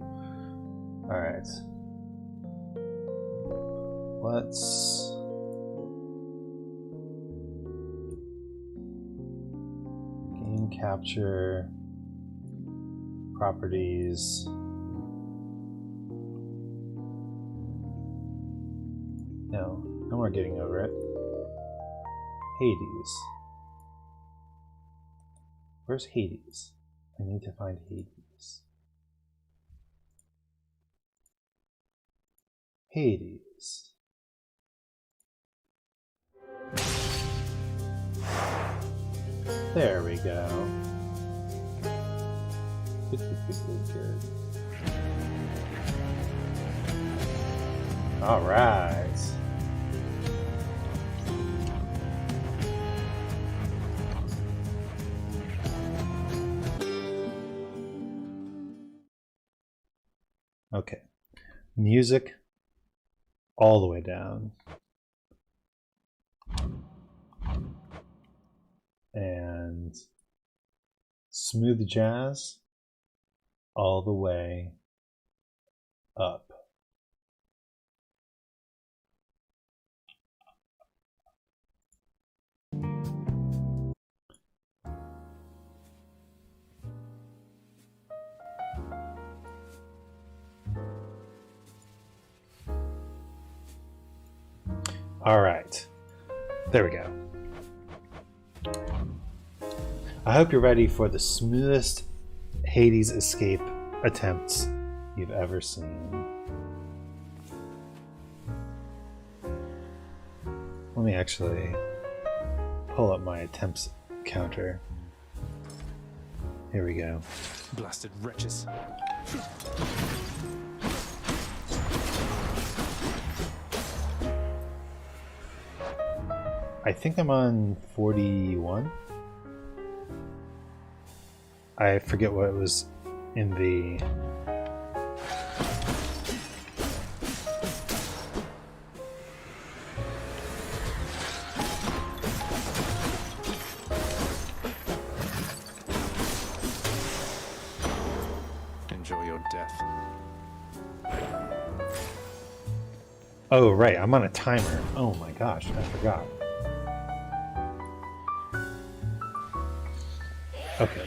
All right. Let's. Game capture. Properties. No more getting over it. Hades. Where's Hades? I need to find Hades. Hades. There we go. Good. All right. Okay. Music all the way down. And smooth jazz all the way up. All right, there we go. I hope you're ready for the smoothest Hades escape attempts you've ever seen. Let me actually pull up my attempts counter. Here we go. Blasted wretches. I think I'm on 41. I forget what was in the... Enjoy your death. Oh, right, I'm on a timer. Oh my gosh, I forgot. Okay.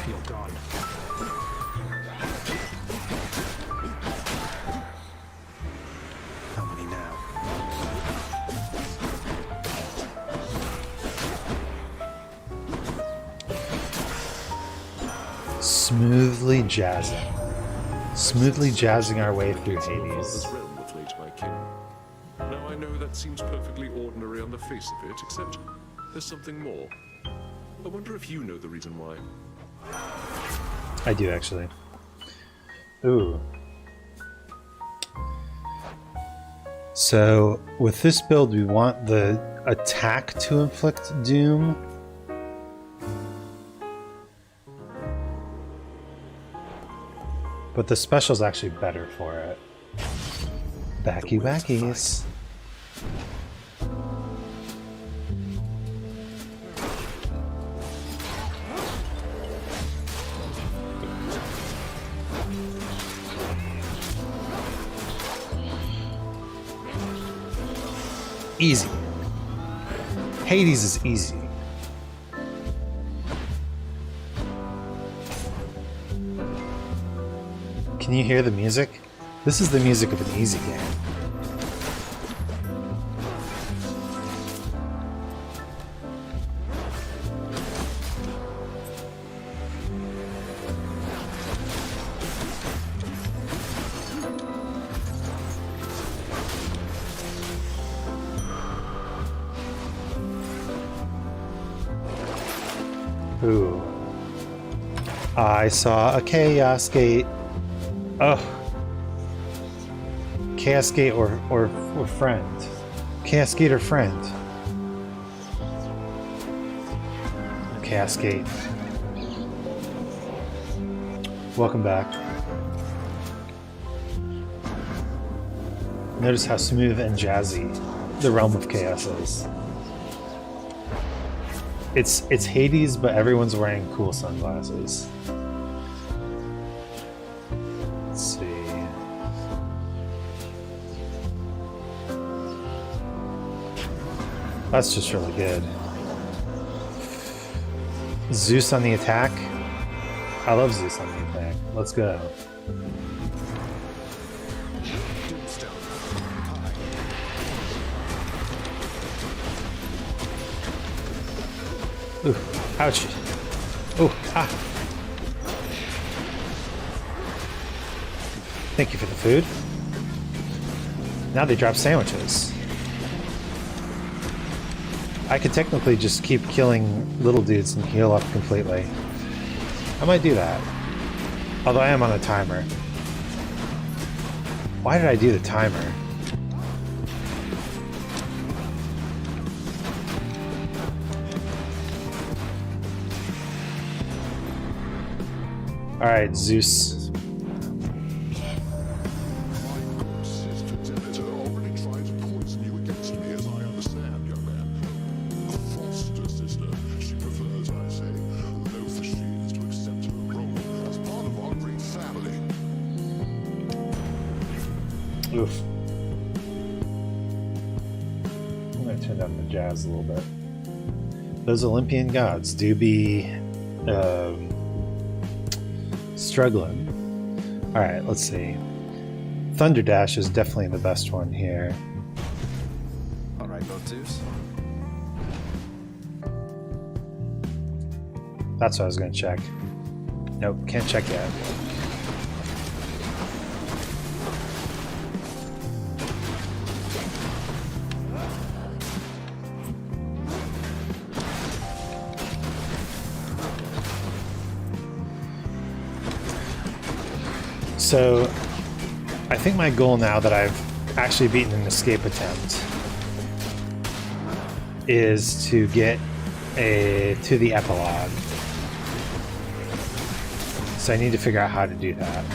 You're gone. How many now? Smoothly jazzing. Smoothly jazzing our way through Hades. Realm of late, my king. Now I know that seems perfectly ordinary on the face of it, except there's something more. I wonder if you know the reason why. I do, actually. Ooh. So, with this build, we want the attack to inflict doom. But the special's actually better for it. Backy backies. Easy. Hades is easy. Can you hear the music? This is the music of an easy game. Ooh. I saw a chaos gate. Oh. Chaos gate or friend. Chaos gate or friend. Chaos gate. Welcome back. Notice how smooth and jazzy the Realm of Chaos is. It's Hades, but everyone's wearing cool sunglasses. Let's see. That's just really good. Zeus on the attack. I love Zeus on the attack. Let's go. Ooh, ouch. Ooh, ah. Thank you for the food. Now they drop sandwiches. I could technically just keep killing little dudes and heal up completely. I might do that. Although I am on a timer. Why did I do the timer? Alright, Zeus. Oof. I'm going to turn down the jazz a little bit. Those Olympian gods do be struggling. Alright, let's see. Thunder Dash is definitely the best one here. Alright, Lord Zeus. That's what I was going to check. Nope, can't check yet. So, I think my goal now that I've actually beaten an escape attempt is to get to the epilogue. So I need to figure out how to do that.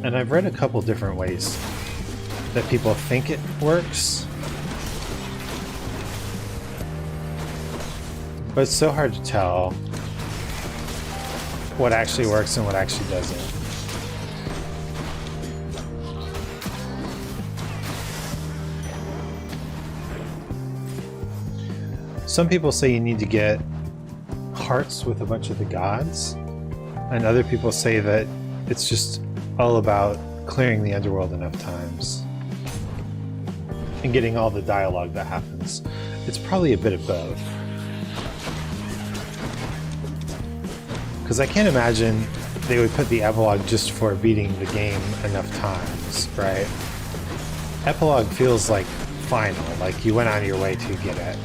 And I've read a couple different ways that people think it works. But it's so hard to tell what actually works and what actually doesn't. Some people say you need to get hearts with a bunch of the gods, and other people say that it's just all about clearing the underworld enough times and getting all the dialogue that happens. It's probably a bit of both. Because I can't imagine they would put the epilogue just for beating the game enough times, right? Epilogue feels like final, like you went out of your way to get it.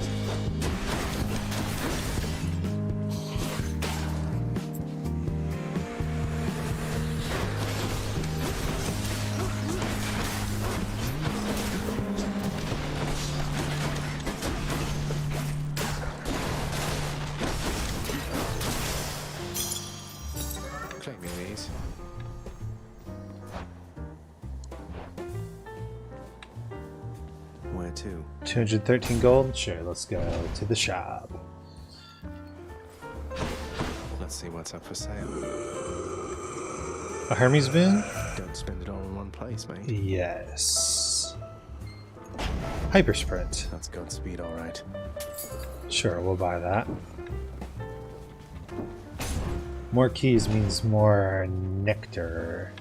Claiming these. Where to? 213 gold? Sure, let's go to the shop. Let's see what's up for sale. A Hermes boon? Don't spend it all in one place, mate. Yes. Hypersprint. That's Godspeed, alright. Sure, we'll buy that. More keys means more nectar.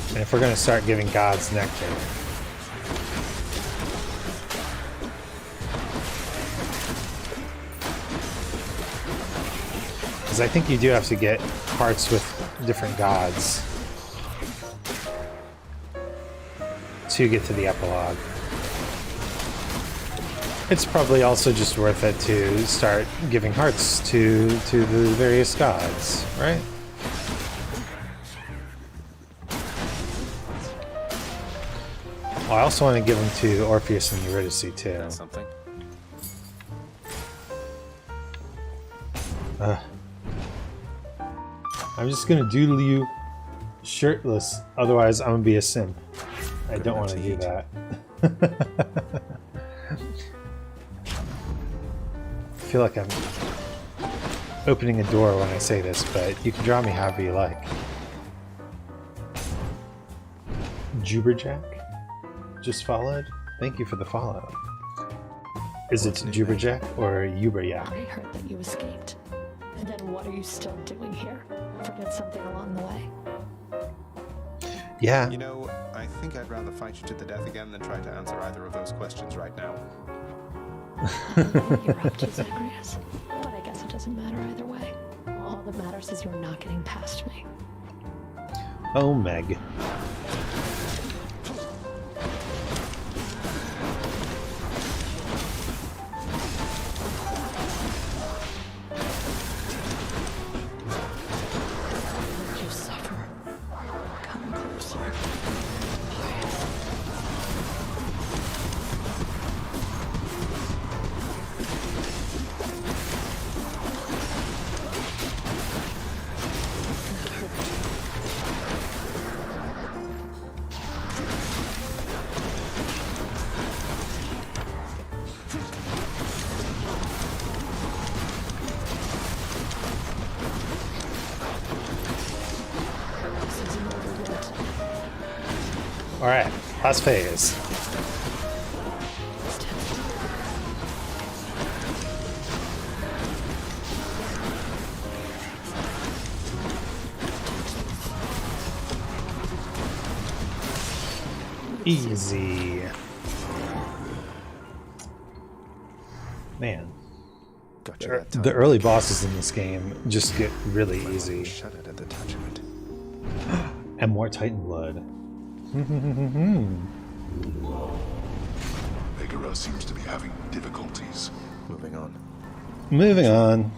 And if we're going to start giving gods nectar, because I think you do have to get hearts with different gods to get to the epilogue. It's probably also just worth it to start giving hearts to the various gods, right? Well, I also want to give them to Orpheus and Eurydice too. That's something. I'm just gonna doodle you shirtless, otherwise I'm gonna be a simp. I don't want to do that. I feel like I'm opening a door when I say this, but you can draw me however you like. Juberjack just followed. Thank you for the follow. Is it Juberjack or Uberjack? I heard that you escaped. And then what are you still doing here? Forget something along the way. Yeah. You know, I think I'd rather fight you to the death again than try to answer either of those questions right now. I don't know what you're up to, Zacharias. But I guess it doesn't matter either way. All that matters is you're not getting past me. Oh, Meg. Let you suffer. Come closer. Alright, last phase. Easy. Man. Gotcha that time. The early bosses in this game just get really easy. Shuddered at the touch of it. And more Titan blood. Megara seems to be having difficulties. Moving on. Moving on.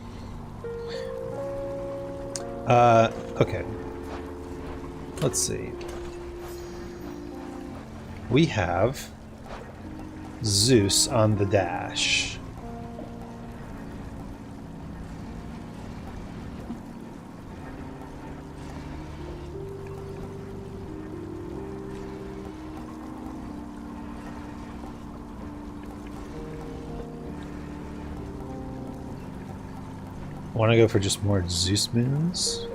Okay. Let's see. We have Zeus on the dash. Want to go for just more Zeus moons?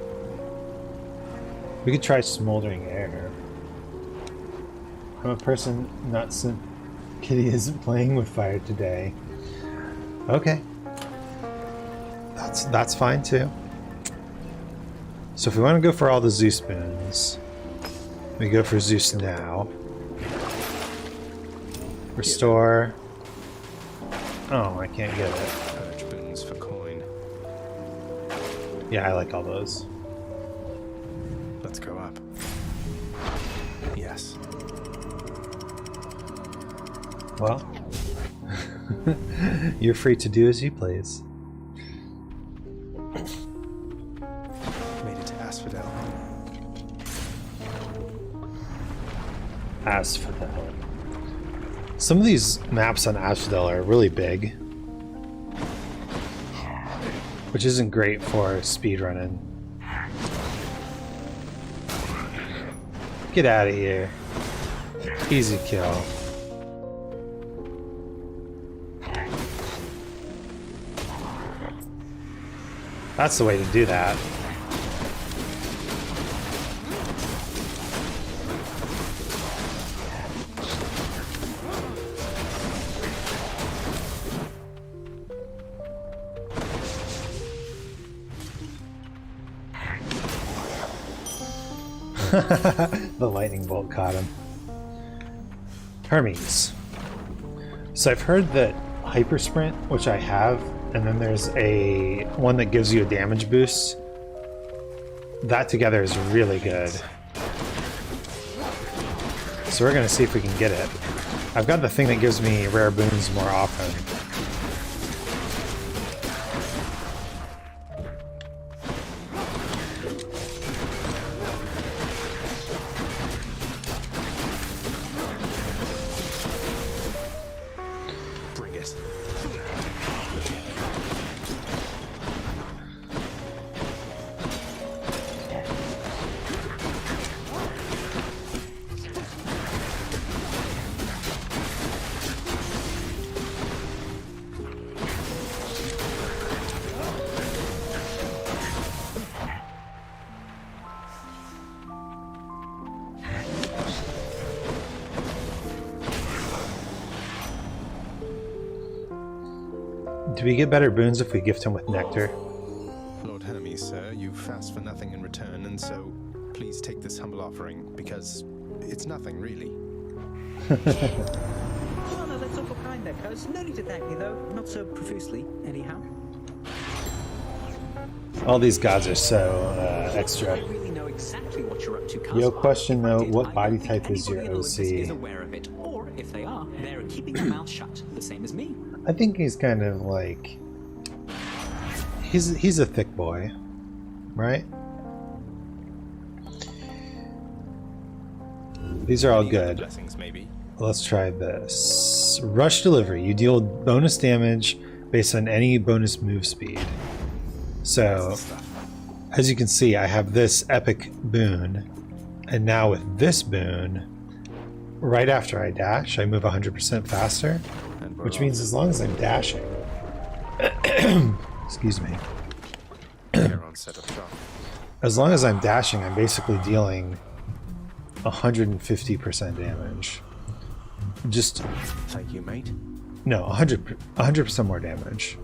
We could try Smoldering Air. I'm a person not sim. Kitty isn't playing with fire today. Okay. That's fine too. So if we want to go for all the Zeus moons, we go for Zeus now. Restore. Oh, I can't get it. Purge boons for coin. Yeah, I like all those. Let's go up. Yes. Well, you're free to do as you please. Made it to Asphodel. Asphodel. Some of these maps on Asphodel are really big, which isn't great for speedrunning. Get out of here. Easy kill. That's the way to do that. The lightning bolt caught him. Hermes. So I've heard that hyper sprint, which I have, and then there's a one that gives you a damage boost. That together is really good. So we're gonna see if we can get it. I've got the thing that gives me rare boons more often. Bring it. Do we get better boons if we gift him with nectar? Lord Hermes, sir, you fast for nothing in return, and so please take this humble offering, because it's nothing, really. Oh, no, that's awful kind there, cuz. No need to thank me, though. Not so profusely, anyhow. All these gods are so extra. I really know exactly what you're up to, cuz. Yo, question though, If I did, what I body don't think type is your anybody in Olympus is OC? aware of it, or if they are, they're keeping their mouth shut, the same as me. I think he's kind of like... He's a thick boy, right? These are all good. Blessings, maybe. Let's try this. Rush delivery. You deal bonus damage based on any bonus move speed. So, as you can see, I have this epic boon, and now with this boon, right after I dash, I move 100% faster, which means as long as I'm dashing, excuse me, as long as I'm dashing, I'm basically dealing 150% damage. Just Thank you, mate. no, 100% more damage.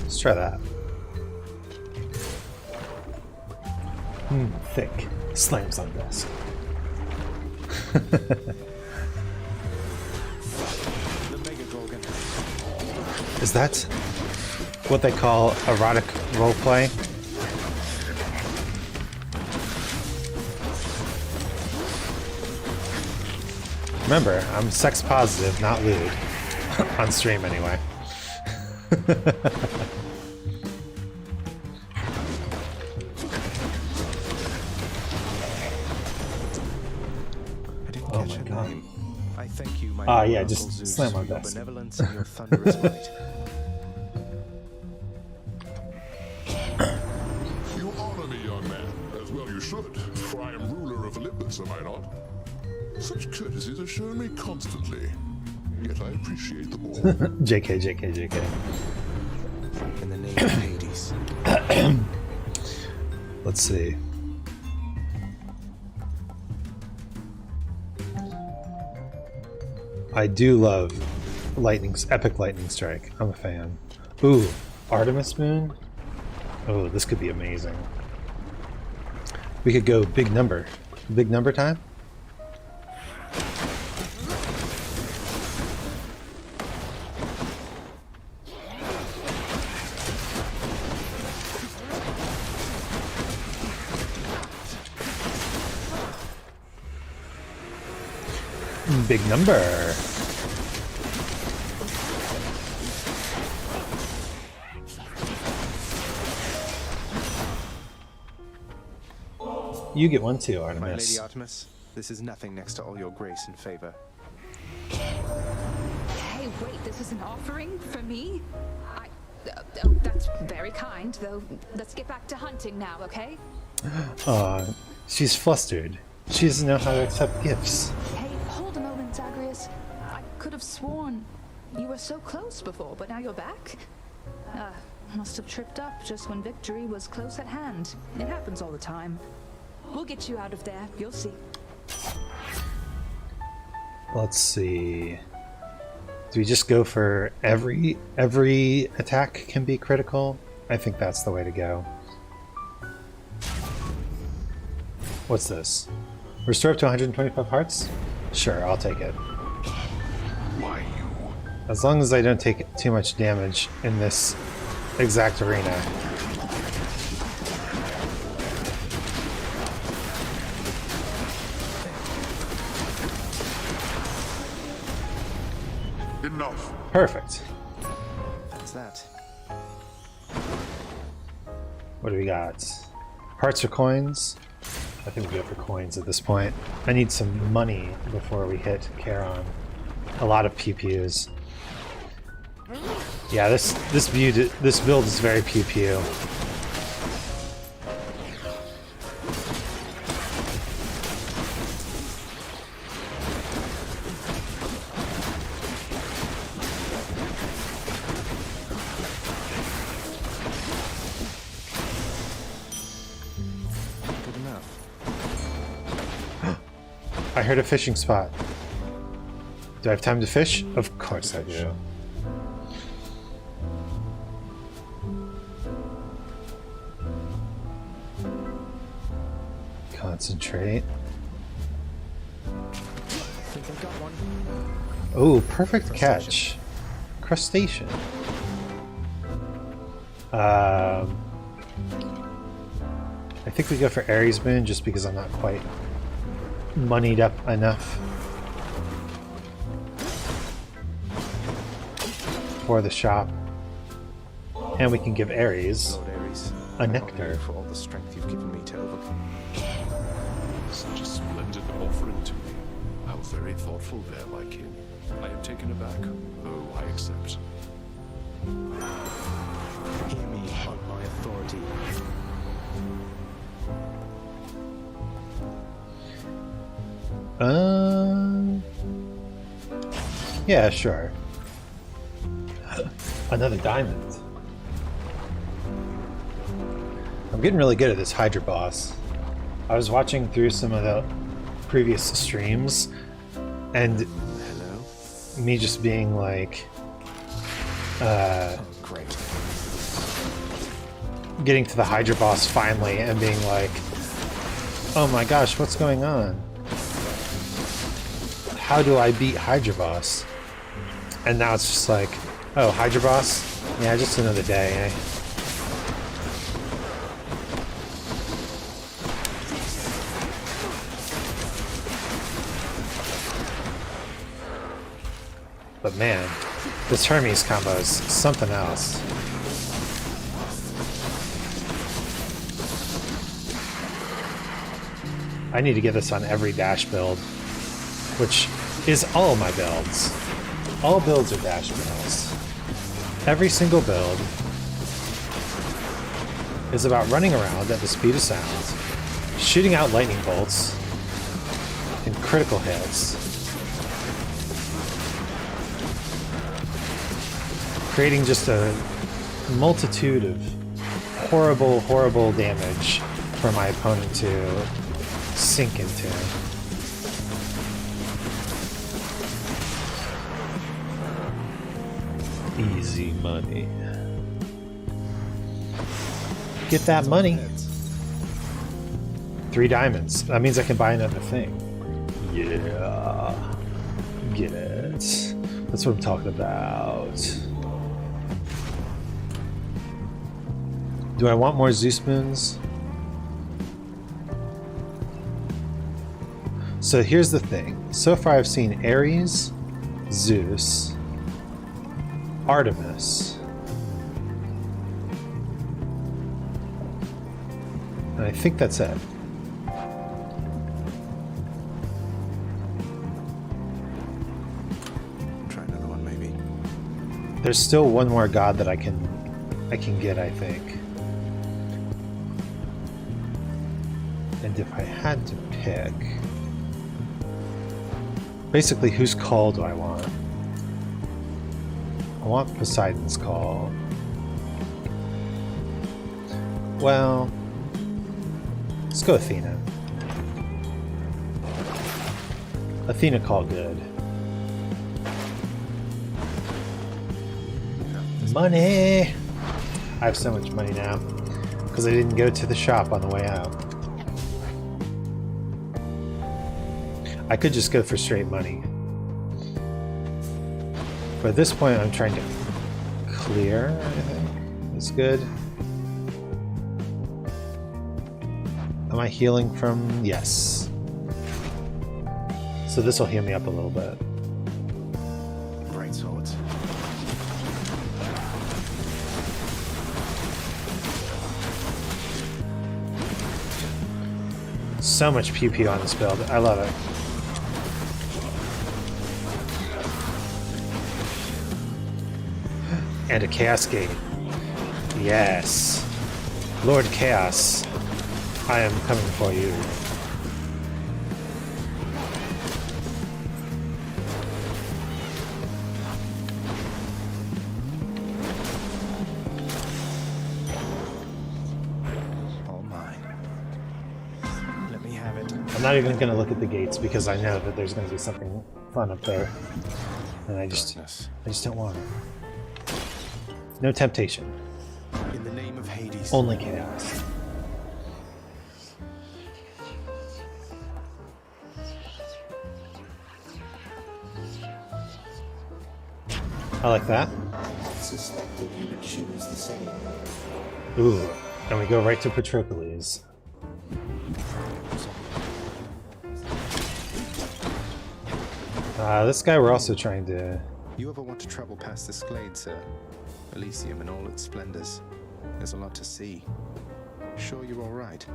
Let's try that. Thick. Slams on desk. Is that what they call erotic roleplay? Remember, I'm sex positive, not lewd. On stream, anyway. I didn't catch your name. I thank you, my yeah, Uncle just Zeus, slam for on your desk. benevolence and your thunderous might. You honor me, young man, as well you should, for I am ruler of Olympus, am I not? Such courtesies are shown me constantly, yet I appreciate them all. JK, JK, JK. In the name of Hades. Let's see. I do love epic lightning strike. I'm a fan. Ooh, Artemis Moon. Oh, this could be amazing. We could go big number. Big number time? Big number. You get one too, My Artemis. Lady Artemis, this is nothing next to all your grace and favor. Hey, wait, this is an offering for me? Oh, that's very kind, though. Let's get back to hunting now, okay? She's flustered. She doesn't know how to accept gifts. Hey, hold a moment, Zagreus. I could have sworn you were so close before, but now you're back? Must have tripped up just when victory was close at hand. It happens all the time. We'll get you out of there, you'll see. Let's see. Do we just go for every attack can be critical? I think that's the way to go. What's this? Restore up to 125 hearts? Sure, I'll take it. Why you? As long as I don't take too much damage in this exact arena. Enough. Perfect. What's that? What do we got? Hearts or coins? I think we go for coins at this point. I need some money before we hit Charon. A lot of PPUs. Yeah, this build is very PPU. I heard a fishing spot. Do I have time to fish? Of course I do. Concentrate. Think I got one. Oh, perfect catch. Crustacean. I think we go for Aries Moon just because I'm not quite moneyed up enough for the shop. And we can give Aries Lord Ares, a I honor nectar. you for all the strength you've given me to overcome. Such a splendid offering to me. How very thoughtful there, my king. I am taken aback, though I accept. Hear me on my authority. Yeah, sure. Another diamond. I'm getting really good at this Hydra boss. I was watching through some of the previous streams, and Hello? me just being like, Oh, great. getting to the Hydra boss finally and being like, oh my gosh, what's going on? How do I beat Hydra boss? And now it's just like, oh, Hydra boss? Yeah, just another day, eh? But man, this Hermes combo is something else. I need to get this on every dash build, which is all my builds. All builds are dash builds. Every single build is about running around at the speed of sound, shooting out lightning bolts and critical hits, creating just a multitude of horrible, horrible damage for my opponent to sink into. Easy money. Get that money. 3 diamonds. That means I can buy another thing. Yeah. Get it. That's what I'm talking about. Do I want more Zeus moons? So here's the thing. So far I've seen Ares, Zeus, Artemis, and I think that's it. Try another one, maybe. There's still one more god that I can get, I think. And if I had to pick, basically, whose call do I want? I want Poseidon's call. Well, let's go Athena. Athena call good. Money! I have so much money now because I didn't go to the shop on the way out. I could just go for straight money. But at this point, I'm trying to clear, I think. That's good. Am I healing from... Yes. So this will heal me up a little bit. Great swords. So much pew pew on this build. I love it. And a Chaos Gate. Yes. Lord Chaos, I am coming for you. All mine. Let me have it. I'm not even going to look at the gates because I know that there's going to be something fun up there. And I just don't want it. No temptation. In the name of Hades. Only chaos. I like that. Suspected you would choose the same. Ooh, and we go right to Patroclus. This guy we're also trying to... You ever want to travel past this glade, sir? Elysium in all its splendors. There's a lot to see. Sure you're all right?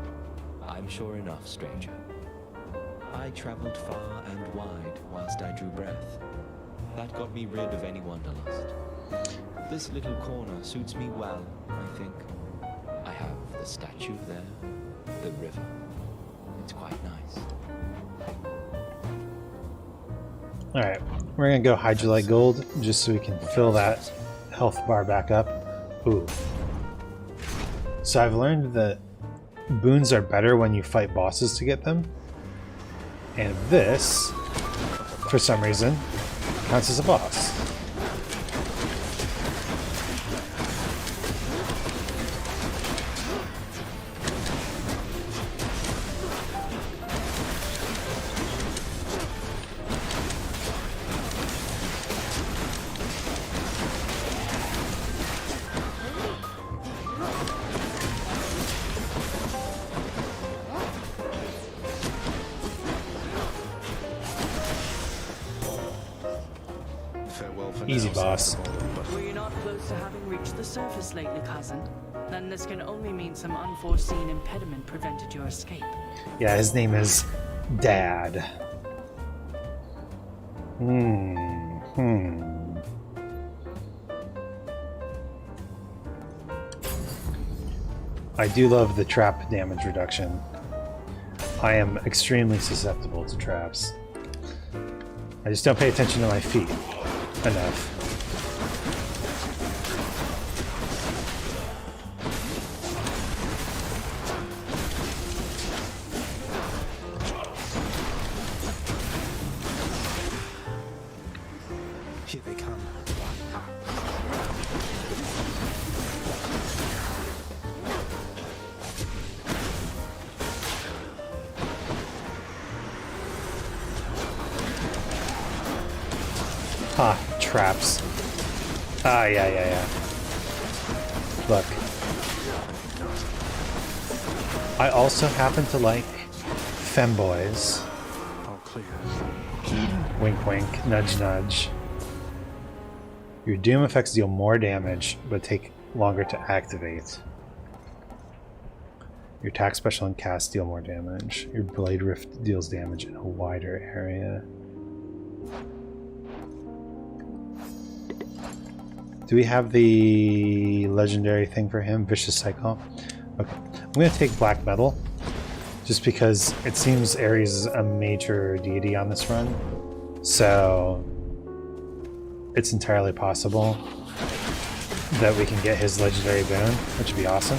I'm sure enough, stranger. I traveled far and wide whilst I drew breath. That got me rid of any wanderlust. This little corner suits me well, I think. I have the statue there, the river. It's quite nice. Alright, we're gonna go Hydrolite Gold just so we can fill that health bar back up. Ooh. So I've learned that boons are better when you fight bosses to get them. And this, for some reason, counts as a boss. Easy boss. Were you not close to having reached the surface lately, cousin? Then this can only mean some unforeseen impediment prevented your escape. Yeah, his name is Dad. I do love the trap damage reduction. I am extremely susceptible to traps. I just don't pay attention to my feet enough. Here they come. Ah, traps. Ah, yeah. Look. I also happen to like femboys. All clear. Wink wink, nudge nudge. Your doom effects deal more damage, but take longer to activate. Your attack, special, and cast deal more damage. Your blade rift deals damage in a wider area. Do we have the legendary thing for him? Vicious Cycle? Okay. I'm going to take Black Metal, just because it seems Ares is a major deity on this run. So it's entirely possible that we can get his legendary boon, which would be awesome.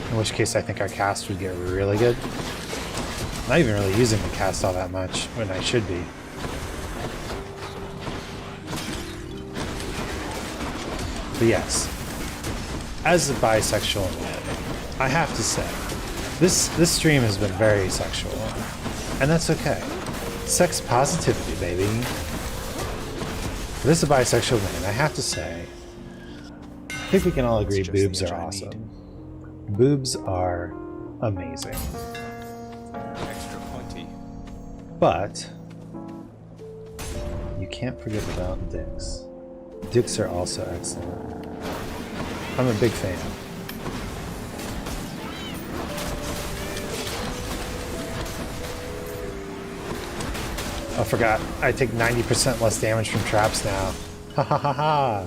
In which case I think our cast would get really good. Not even really using the cast all that much, when I should be. But yes, as a bisexual man, I have to say, this stream has been very sexual, and that's okay. Sex positivity, baby. But as a bisexual man, I have to say, I think we can all agree boobs are awesome. Boobs are amazing. Extra pointy. But you can't forget about dicks. Dicks are also excellent. I'm a big fan. I forgot. I take 90% less damage from traps now. Ha ha ha ha!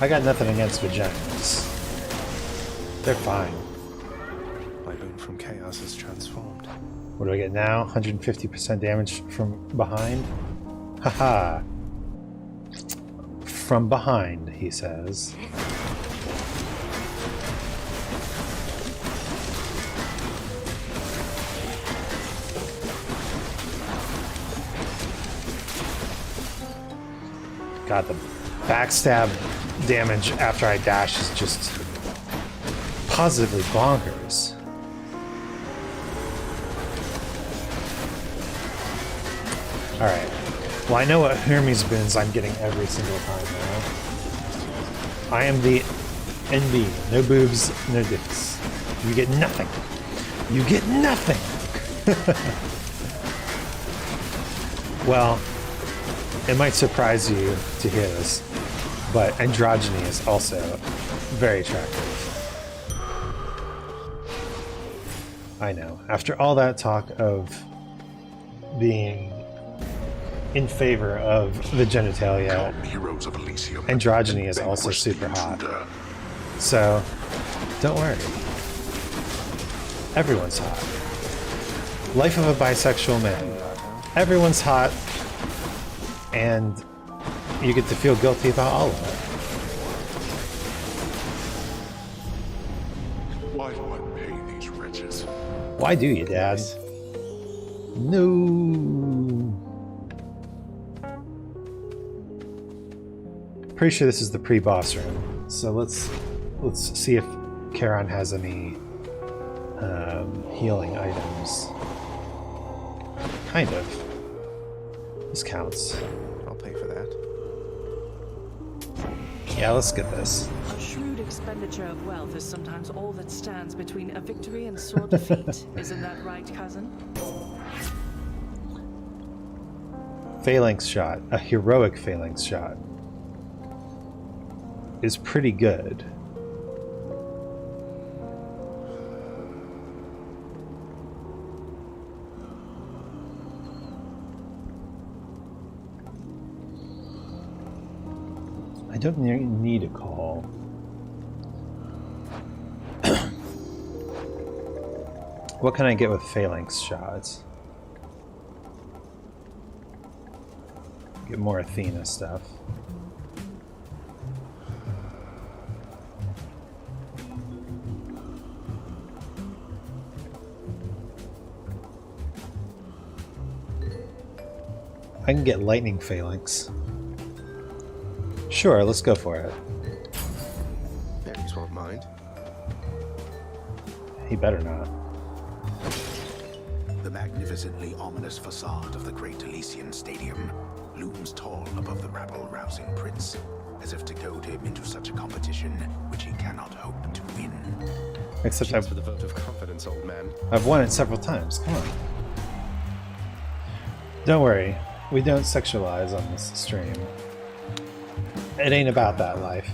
I got nothing against vaginas. They're fine. My boon from chaos is transformed. What do I get now? 150% damage from behind? Haha. From behind, he says. God, the backstab damage after I dash is just positively bonkers. Alright. Well, I know what Hermes boons I'm getting every single time now. I am the NB. No boobs, no dicks. You get nothing. You get nothing! Well, it might surprise you to hear this, but androgyny is also very attractive. I know. After all that talk of being in favor of the genitalia, heroes of Elysium, androgyny is also super hot. So, don't worry. Everyone's hot. Life of a bisexual man. Everyone's hot, and you get to feel guilty about all of it. Why do I pay these wretches? Why do you, Dad? No. Pretty sure this is the pre-boss room. So let's see if Charon has any healing items. Kind of. This counts. I'll pay for that. Yeah, let's get this. A shrewd expenditure of wealth is sometimes all that stands between a victory and sore defeat. Isn't that right, cousin? Phalanx shot, a heroic phalanx shot, is pretty good. I don't need a call. What can I get with phalanx shots? Get more Athena stuff. I can get lightning phalanx. Sure, let's go for it. Ares won't mind. He better not. The magnificently ominous facade of the Great Elysian Stadium looms tall above the rabble-rousing prince, as if to goad him into such a competition which he cannot hope to win. Except Cheers for the vote of confidence, old man. I've won it several times. Come on. Don't worry. We don't sexualize on this stream. It ain't about that life.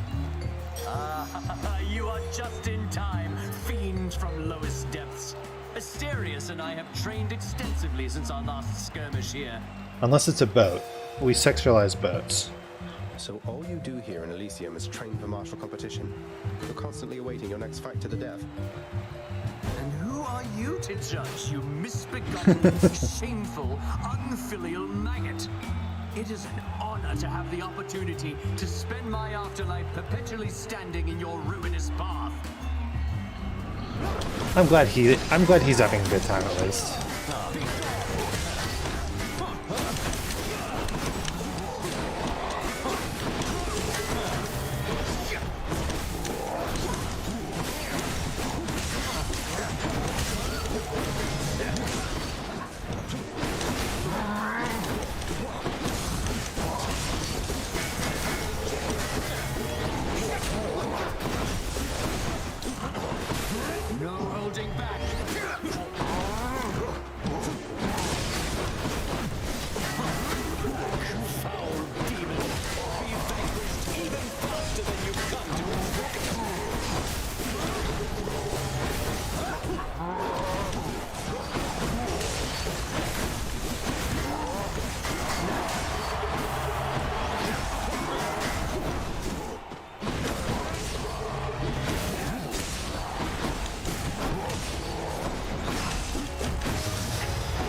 You are just in time, fiend from lowest depths. Asterius and I have trained extensively since our last skirmish here. Unless it's a boat. We sexualize boats. So all you do here in Elysium is train for martial competition. You're constantly awaiting your next fight to the death. And who are you to judge, you misbegotten, shameful, unfilial maggot? It is an honor to have the opportunity to spend my afterlife perpetually standing in your ruinous path. I'm glad he's having a good time at least.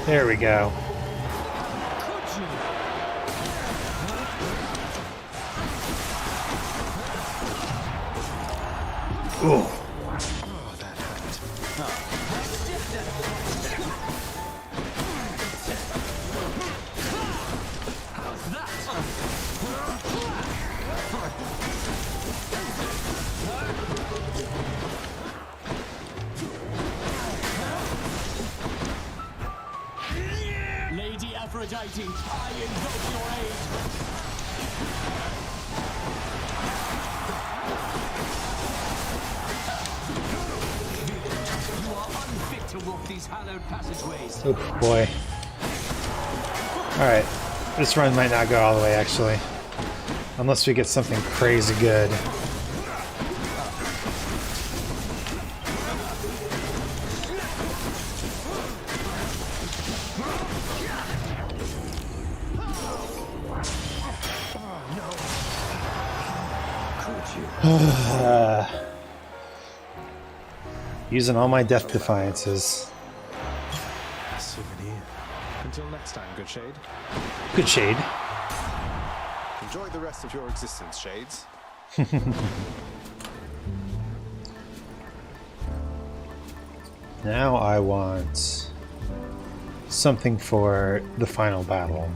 There we go. Ooh. Oh, that hurt. How's that? Lady Aphrodite, I invoke your aid. You are unfit to walk these hallowed passageways. Oh boy. Alright. This run might not go all the way, actually. Unless we get something crazy good. Using all my death defiances. Souvenir. Until next time, good Shade. Good Shade. Enjoy the rest of your existence, Shades. Now I want something for the final battle.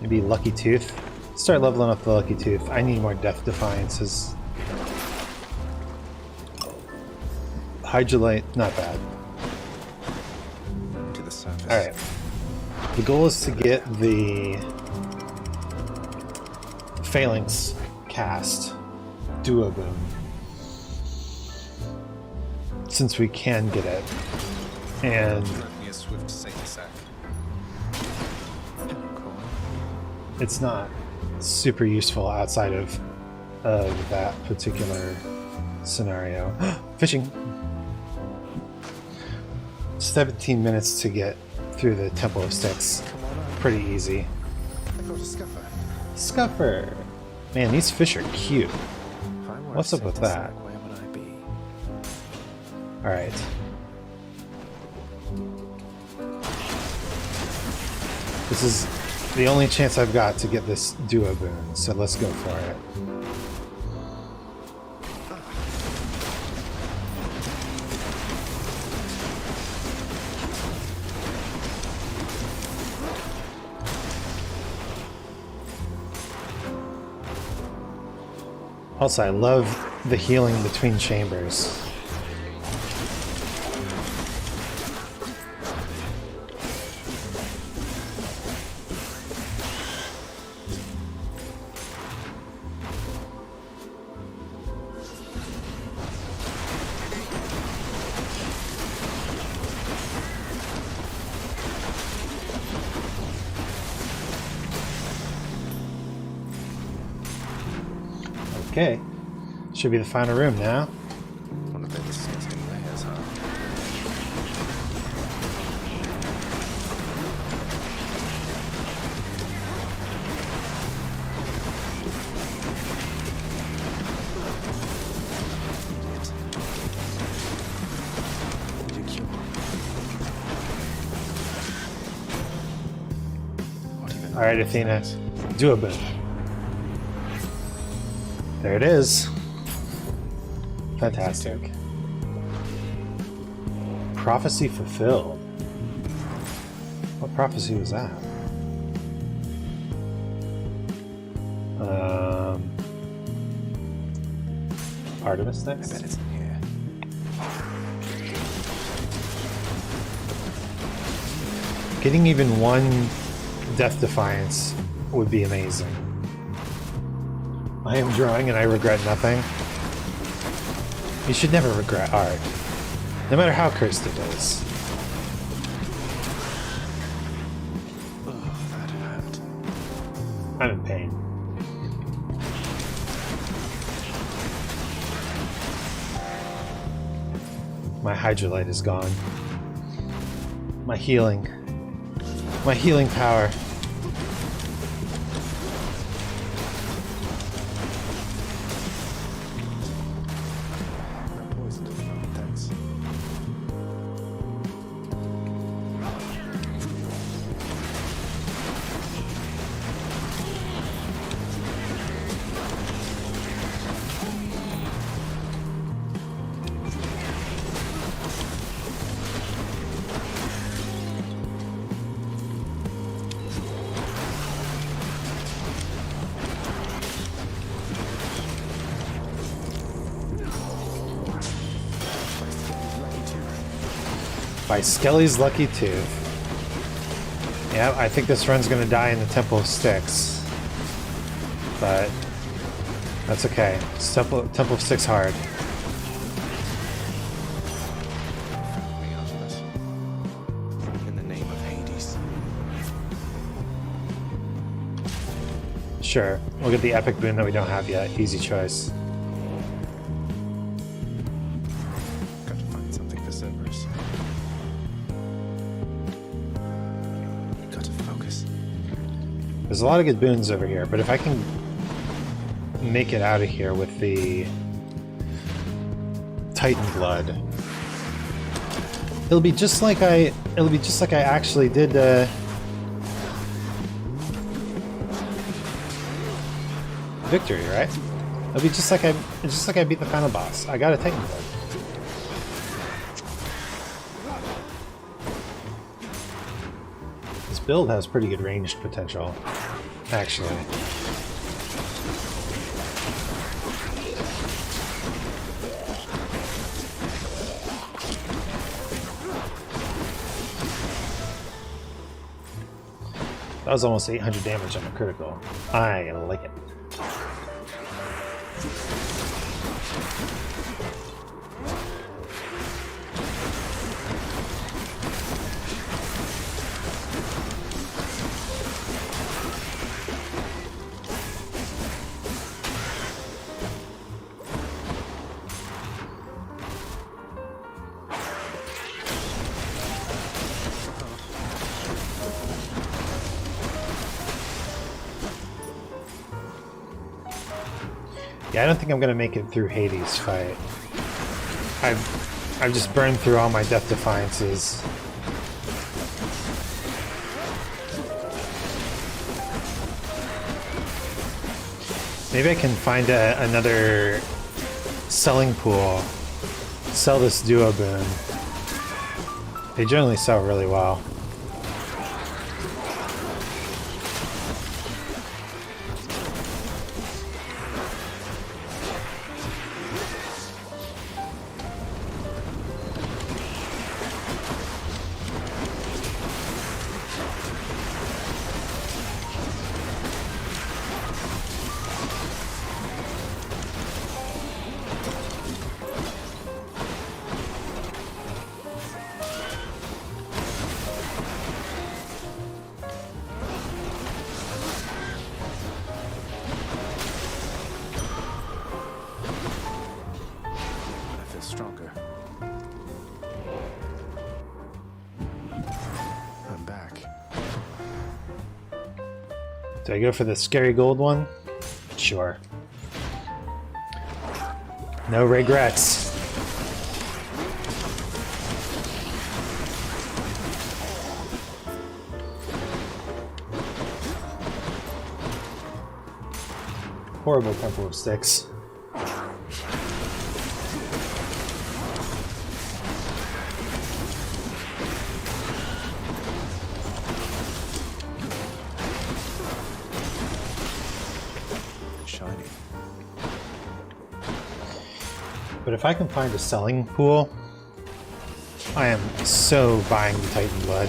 Maybe Lucky Tooth. Start leveling up the Lucky Tooth. I need more death defiances. Hydrolite, not bad. To the surface. Alright. The goal is to get the Phalanx cast. Duo Boom. Since we can get it. And Me a swift sack. it's not super useful outside of that particular scenario. Fishing! 17 minutes to get through the Temple of Sticks. Pretty easy. I got a scuffer. Scuffer! Man, these fish are cute. What's up with that? Where would I be? Alright. This is the only chance I've got to get this duo boon, so let's go for it. Also, I love the healing between chambers. Okay. Should be the final room now. One of those disgusting layers, huh? Alright, Athena. Do a boom. There it is. Fantastic. Prophecy fulfilled. What prophecy was that? Artemis next? I bet it's in here. Getting even one Death Defiance would be amazing. I am drawing and I regret nothing. You should never regret art, no matter how cursed it is. Oh, that hurt. I'm in pain. My Hydrolite is gone. My healing power. by Skelly's Lucky Tooth. Yeah, I think this run's gonna die in the Temple of Styx. But that's okay. It's Temple of Styx hard. In the name of Hades. Sure, we'll get the epic boon that we don't have yet. Easy choice. Got to find something for Cerberus. Got to focus. There's a lot of good boons over here, but if I can make it out of here with the Titan blood, it'll be just like I actually did victory, right? It'll be just like I beat the final boss. I got a Titan blood. This build has pretty good ranged potential, actually. That was almost 800 damage on the critical. I like it. Yeah, I don't think I'm gonna make it through Hades' fight. I've just burned through all my Death Defiances. Maybe I can find another selling pool. Sell this duo boon. They generally sell really well. Stronger. I'm back. Do I go for the scary gold one? Sure. No regrets. Horrible Temple of Styx. But if I can find a selling pool, I am so buying the Titan blood.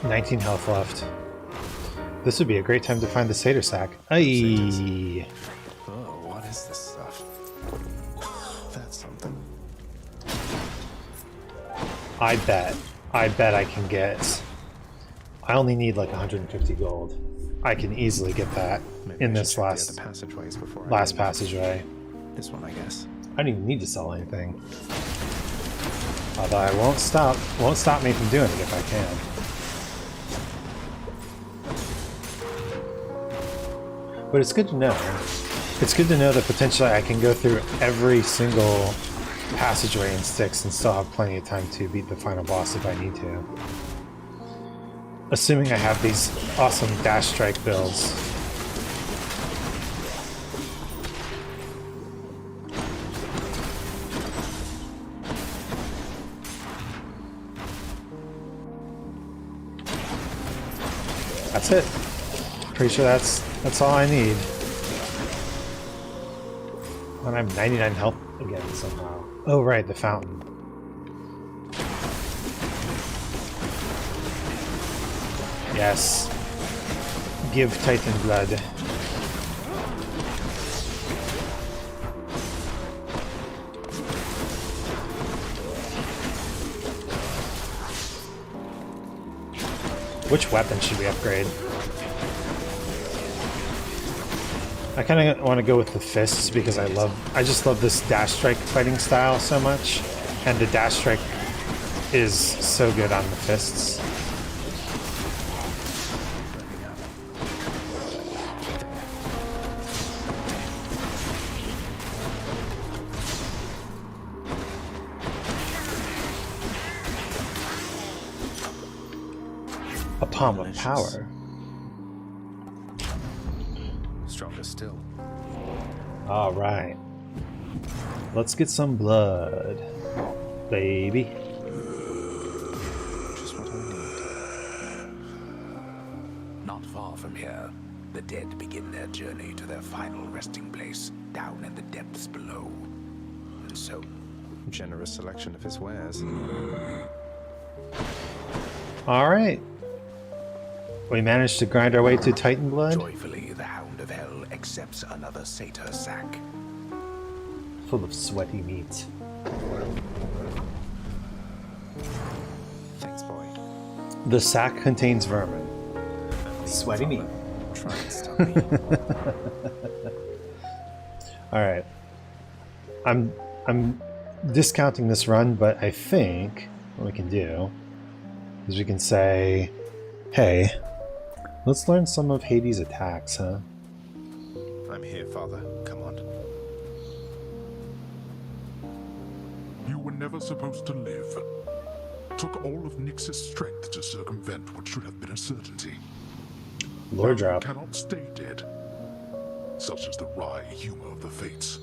$19 health left. This would be a great time to find the Satyr Sack. Aye. Oh, what is this stuff? That's something. I bet I can get... I only need like 150 gold. I can easily get that in this last passageway. This one, I guess. I don't even need to sell anything. Although I won't stop me from doing it if I can. But it's good to know. It's good to know that potentially I can go through every single passageway in Styx and still have plenty of time to beat the final boss if I need to. Assuming I have these awesome dash strike builds. That's it. Pretty sure that's all I need. And I have 99 health again somehow. Oh, right, the fountain. Yes. Give Titan blood. Which weapon should we upgrade? I kind of want to go with the fists because I just love this dash strike fighting style so much, and the dash strike is so good on the fists. A palm of power. Stronger still. All right. Let's get some blood, baby. Just what I need. Not far from here, the dead begin their journey to their final resting place down in the depths below. And so, generous selection of his wares. All right. We managed to grind our way to Titan blood. Joyfully, the Hound of Hell accepts another satyr sack. Full of sweaty meat. Thanks, boy. The sack contains vermin. Sweaty meat. Try and stop me. All right. I'm discounting this run, but I think what we can do is we can say, hey, let's learn some of Hades' attacks, huh? I'm here, Father. Come on. You were never supposed to live. Took all of Nyx's strength to circumvent what should have been a certainty. Lore drop. Cannot stay dead. Such is the wry humor of the fates.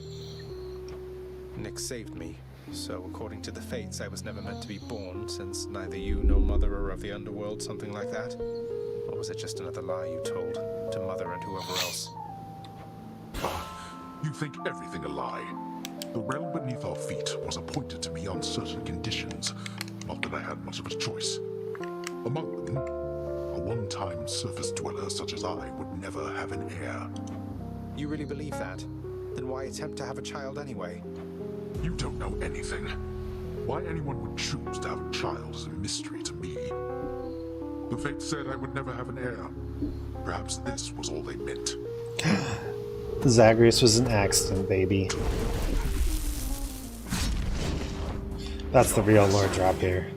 Nyx saved me, so according to the fates, I was never meant to be born, since neither you nor Mother are of the underworld, something like that? Or was it just another lie you told to Mother and whoever else? You think everything a lie. The realm beneath our feet was appointed to me on certain conditions, not that I had much of a choice. Among them, a one-time surface dweller such as I would never have an heir. You really believe that? Then why attempt to have a child anyway? You don't know anything. Why anyone would choose to have a child is a mystery to me. The fates said I would never have an heir. Perhaps this was all they meant. Zagreus was an accident, baby. That's the real lore drop here.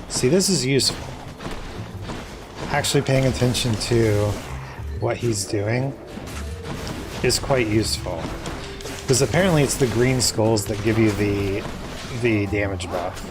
See, this is useful. Actually paying attention to what he's doing is quite useful. Because apparently it's the green skulls that give you the damage buff.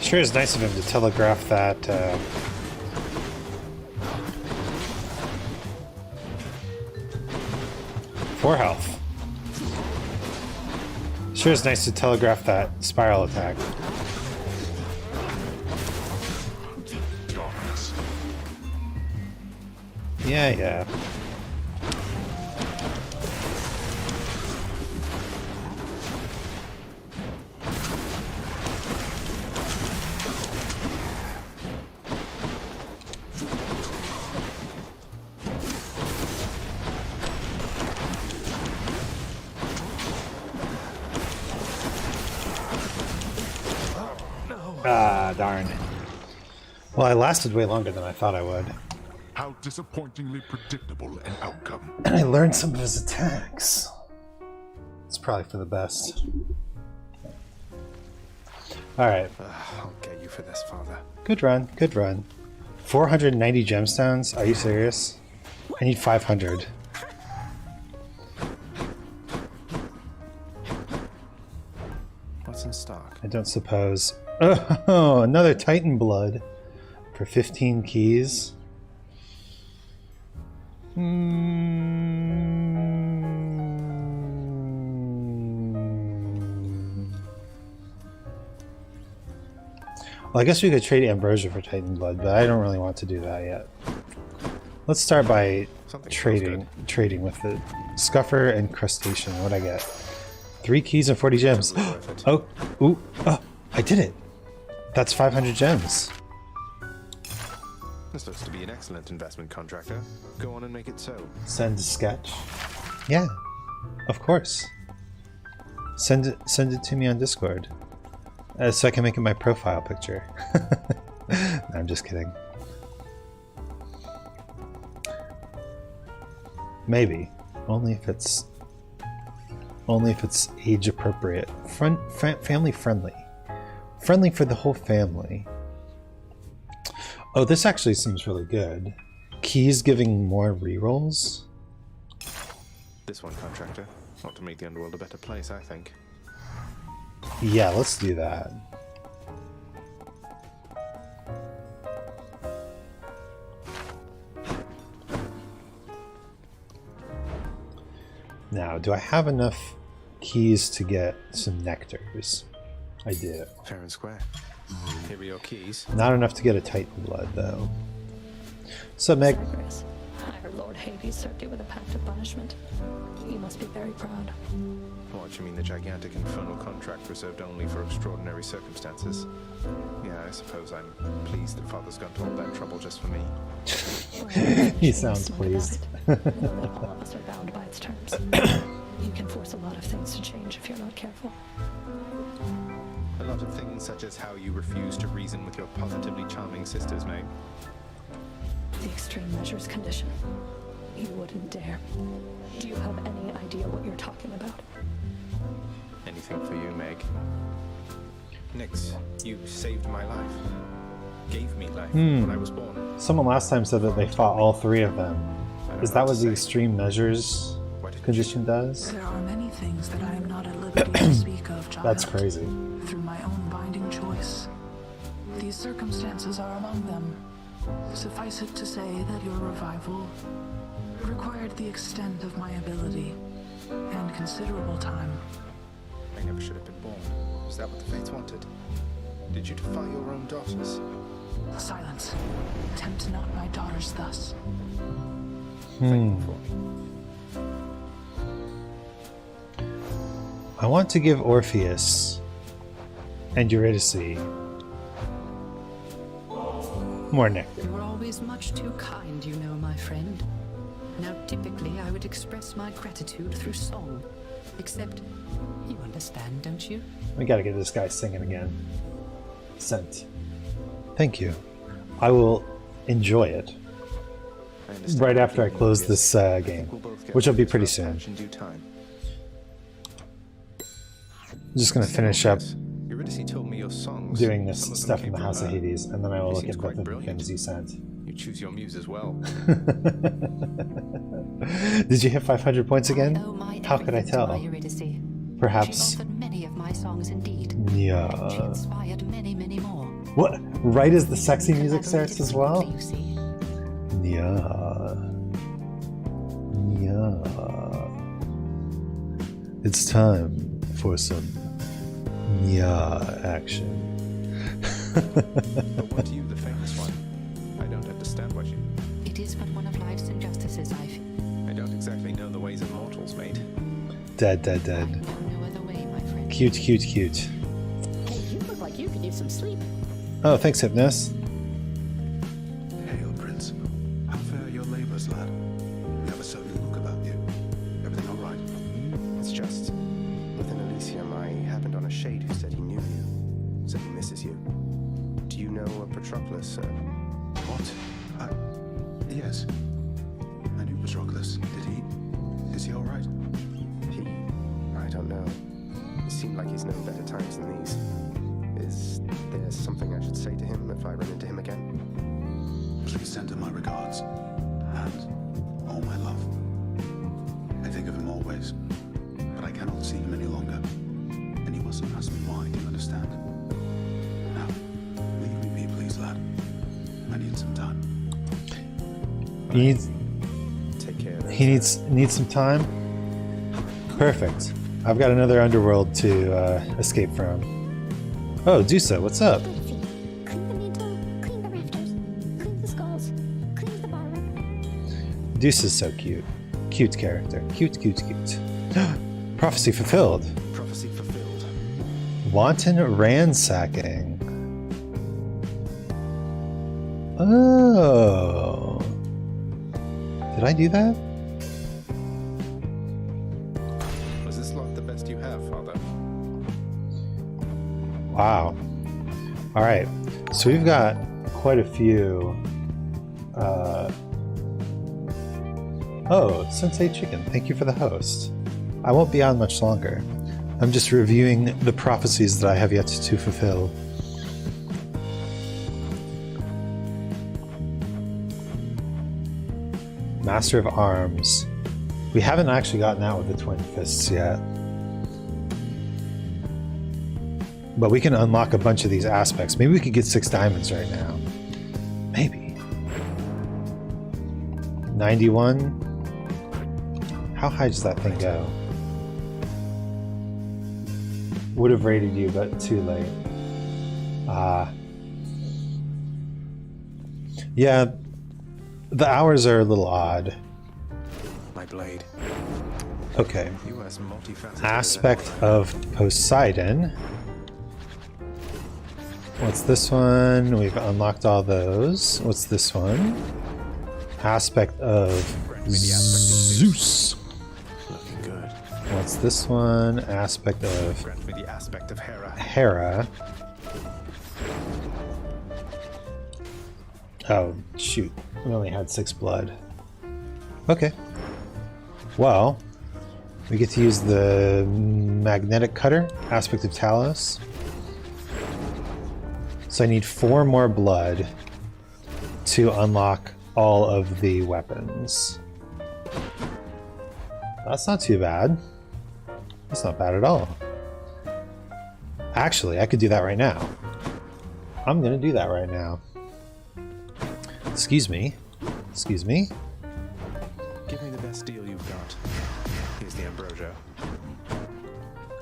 Sure is nice of him to telegraph that 4 health. Sure is nice to telegraph that spiral attack. Yeah, yeah. Ah, darn. Well, I lasted way longer than I thought I would. How disappointingly predictable an outcome. And I learned some of his attacks. It's probably for the best. Alright. I'll get you for this, Father. Good run, good run. 490 gemstones? Are you serious? I need 500. What's in stock? I don't suppose. Oh, another Titan blood for 15 keys. Well, I guess we could trade Ambrosia for Titan blood, but I don't really want to do that yet. Let's start by trading with the Scuffer and Crustacean. What'd I get? 3 keys and 40 gems. Oh, ooh, oh, I did it. That's 500 gems. This looks to be an excellent investment, contractor. Go on and make it so. Send a sketch. Yeah, of course. Send it to me on Discord, so I can make it my profile picture. No, I'm just kidding. Maybe only if it's age appropriate, family friendly, friendly for the whole family. Oh, this actually seems really good. Keys giving more rerolls. This one, contractor. Ought to make the underworld a better place, I think. Yeah, let's do that. Now, do I have enough keys to get some nectars? I do. Fair and square. Here are your keys. Not enough to get a Titan blood, though. So, Meg. Zagreus, I heard Lord Hades served you with a pact of punishment. You must be very proud. What, you mean the gigantic infernal contract reserved only for extraordinary circumstances? Yeah, I suppose I'm pleased that Father's gone to all that trouble just for me. He sounds pleased. Know that all of us are bound by its terms. You can force a lot of things to change if you're not careful. A lot of things such as how you refuse to reason with your positively charming sisters, Meg. The extreme measures condition. You wouldn't dare. Do you have any idea what you're talking about? Anything for you, Meg. Nyx, you saved my life. Gave me life when I was born. Someone last time said that they fought all 3 of them. Is that what the extreme measures condition does? There are many things that I am not at liberty to speak of, child. That's crazy. Through my own binding choice. These circumstances are among them. Suffice it to say that your revival required the extent of my ability and considerable time. I never should have been born. Was that what the fates wanted? Did you defy your own daughters? Silence. Tempt not my daughters thus. I want to give Orpheus and Eurydice more nectar. You were always much too kind, you know, my friend. Now, typically, I would express my gratitude through song. Except, you understand, don't you? We gotta get this guy singing again. Sent. Thank you. I will enjoy it right after I close this game, which will be pretty soon. I'm just gonna finish up doing this stuff in the House of Hades, and then I will look at both of the things you sent. You choose your muse as well. Did you hit 500 points again? How could I tell? Perhaps. She authored many of my songs indeed. Yeah. She inspired many, many more. What? Right as the sexy music starts as well? Yeah. Yeah. It's time for some action. But what you, the famous one? I don't understand what you... It It is but one of life's injustices, I feel. I don't exactly know the ways of mortals, mate. Dead. No other way, my friend. Cute. Hey, you look like you could use some sleep. Oh, thanks, Hypnos. Hail, Prince. How fare your labors, lad? You have a certain look about you. Everything all right? It's just, within Elysium, I happened on a shade who said he knew you. Said he misses you. Do you know Patroclus, sir? What? Yes. I knew Patroclus. Did he? Is he all right? I don't know. It seemed like he's known better times than these. Is there something I should say to him if I run into him again? Please send him my regards. And all my love. I think of him always. But I cannot see him any longer. And you mustn't ask me why, do you understand? Now, leave me be, please, lad. I need some time. He needs some time. Perfect. I've got another underworld to escape from. Oh, Dusa, what's up? Clean the mantle, clean the rafters, clean the skulls, clean the ballroom. Dusa's so cute. Cute character. Cute. Prophecy fulfilled. Prophecy fulfilled. Wanton ransacking. Oh. Did I do that? Was this lot the best you have, Father? Wow. All right. So we've got quite a few. Oh, Sensei Chicken, thank you for the host. I won't be on much longer. I'm just reviewing the prophecies that I have yet to fulfill. Master of Arms. We haven't actually gotten out with the Twin Fists yet. But we can unlock a bunch of these aspects. Maybe we could get 6 diamonds right now. Maybe. 91. How high does that thing go? Would have rated you, but too late. Yeah, the hours are a little odd. My blade. Okay. You are as multifaceted Aspect of Poseidon. What's this one? We've unlocked all those. What's this one? Aspect of Zeus. Looking good. What's this one? Aspect of Grant me the aspect of Hera. Hera. Oh, shoot. We only had 6 blood. Okay. Well, we get to use the magnetic cutter, aspect of Talos. So I need 4 more blood to unlock all of the weapons. That's not too bad. That's not bad at all. Actually, I could do that right now. I'm gonna do that right now. Excuse me. Excuse me. Give me the best deal you've got. Here's the ambrosia.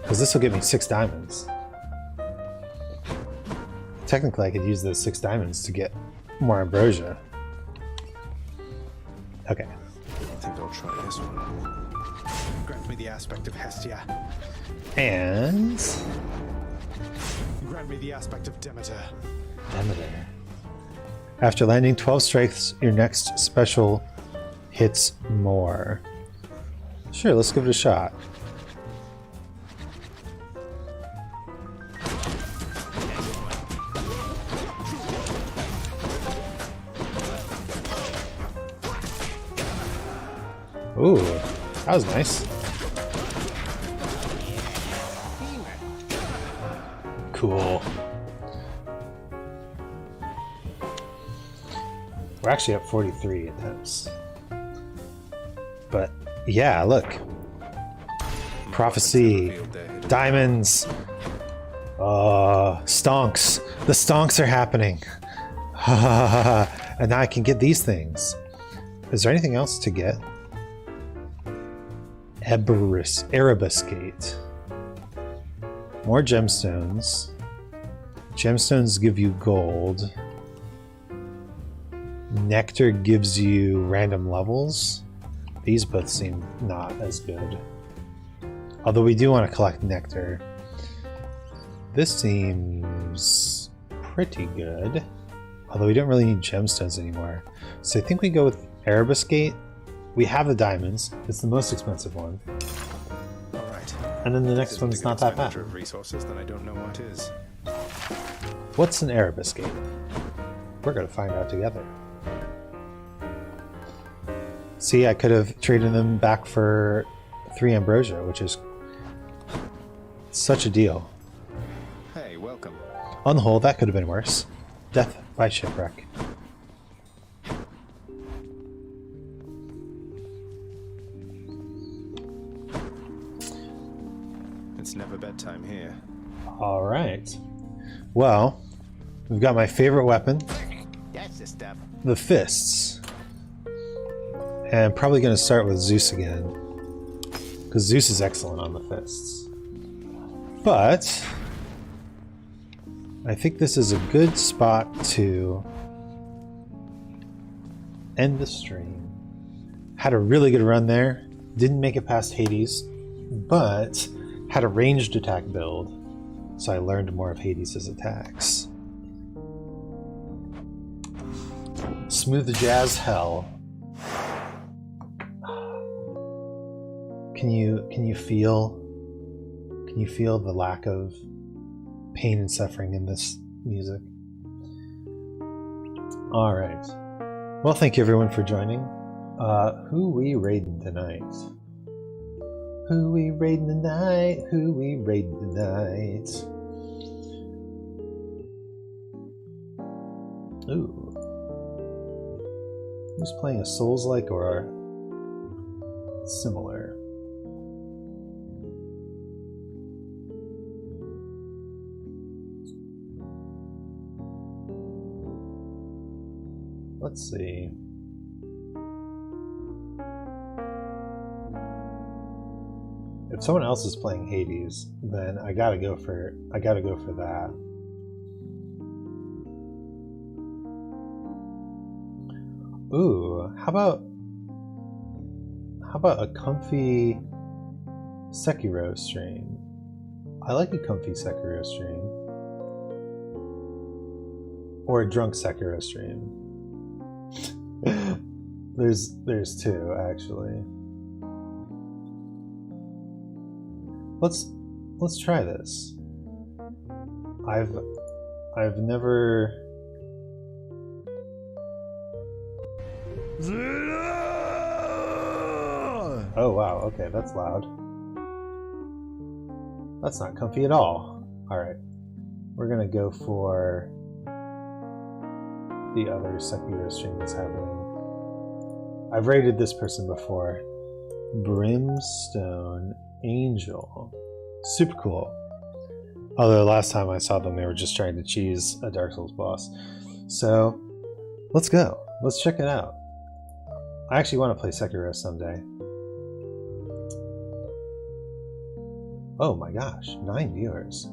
Because this will get me 6 diamonds. Technically, I could use those 6 diamonds to get more ambrosia. Okay. I think I'll try this one. Grant me the aspect of Hestia. And Grant me the aspect of Demeter. Demeter. After landing 12 strikes, your next special hits more. Sure, let's give it a shot. Ooh, that was nice. Cool. We're actually at 43 attempts. But yeah, look. Prophecy. Diamonds. Stonks. The stonks are happening. And now I can get these things. Is there anything else to get? Erebus Gate. More gemstones. Gemstones give you gold. Nectar gives you random levels. These both seem not as good. Although we do want to collect nectar. This seems pretty good. Although we don't really need gemstones anymore. So I think we go with Erebus Gate. We have the diamonds. It's the most expensive one. Alright. And then the next one's not that bad. Of resources, then I don't know what is. What's an Erebus Gate? We're going to find out together. See, I could have traded them back for 3 ambrosia, which is such a deal. Hey, welcome. On the whole, that could have been worse. Death by shipwreck. It's never bedtime here. Alright. Well, we've got my favorite weapon. That's the stuff. The fists. And I'm probably going to start with Zeus again. Because Zeus is excellent on the fists. But I think this is a good spot to end the stream. Had a really good run there. Didn't make it past Hades, but had a ranged attack build. So I learned more of Hades' attacks. Smooth jazz hell. Can you feel the lack of pain and suffering in this music? All right. Well, thank you everyone for joining. Who we raiding tonight? Who we raiding tonight? Who we raiding tonight? Ooh. Who's playing a Souls-like or similar? Let's see. If someone else is playing Hades, then I gotta go for that. Ooh, how about a comfy Sekiro stream? I like a comfy Sekiro stream. Or a drunk Sekiro stream. There's 2 actually. Let's try this. I've never. Oh wow, okay, that's loud. That's not comfy at all. Alright. We're gonna go for the other Sekiro stream that's happening. I've rated this person before. Brimstone Angel. Super cool. Although last time I saw them, they were just trying to cheese a Dark Souls boss. So, let's go. Let's check it out. I actually want to play Sekiro someday. Oh my gosh, 9 viewers.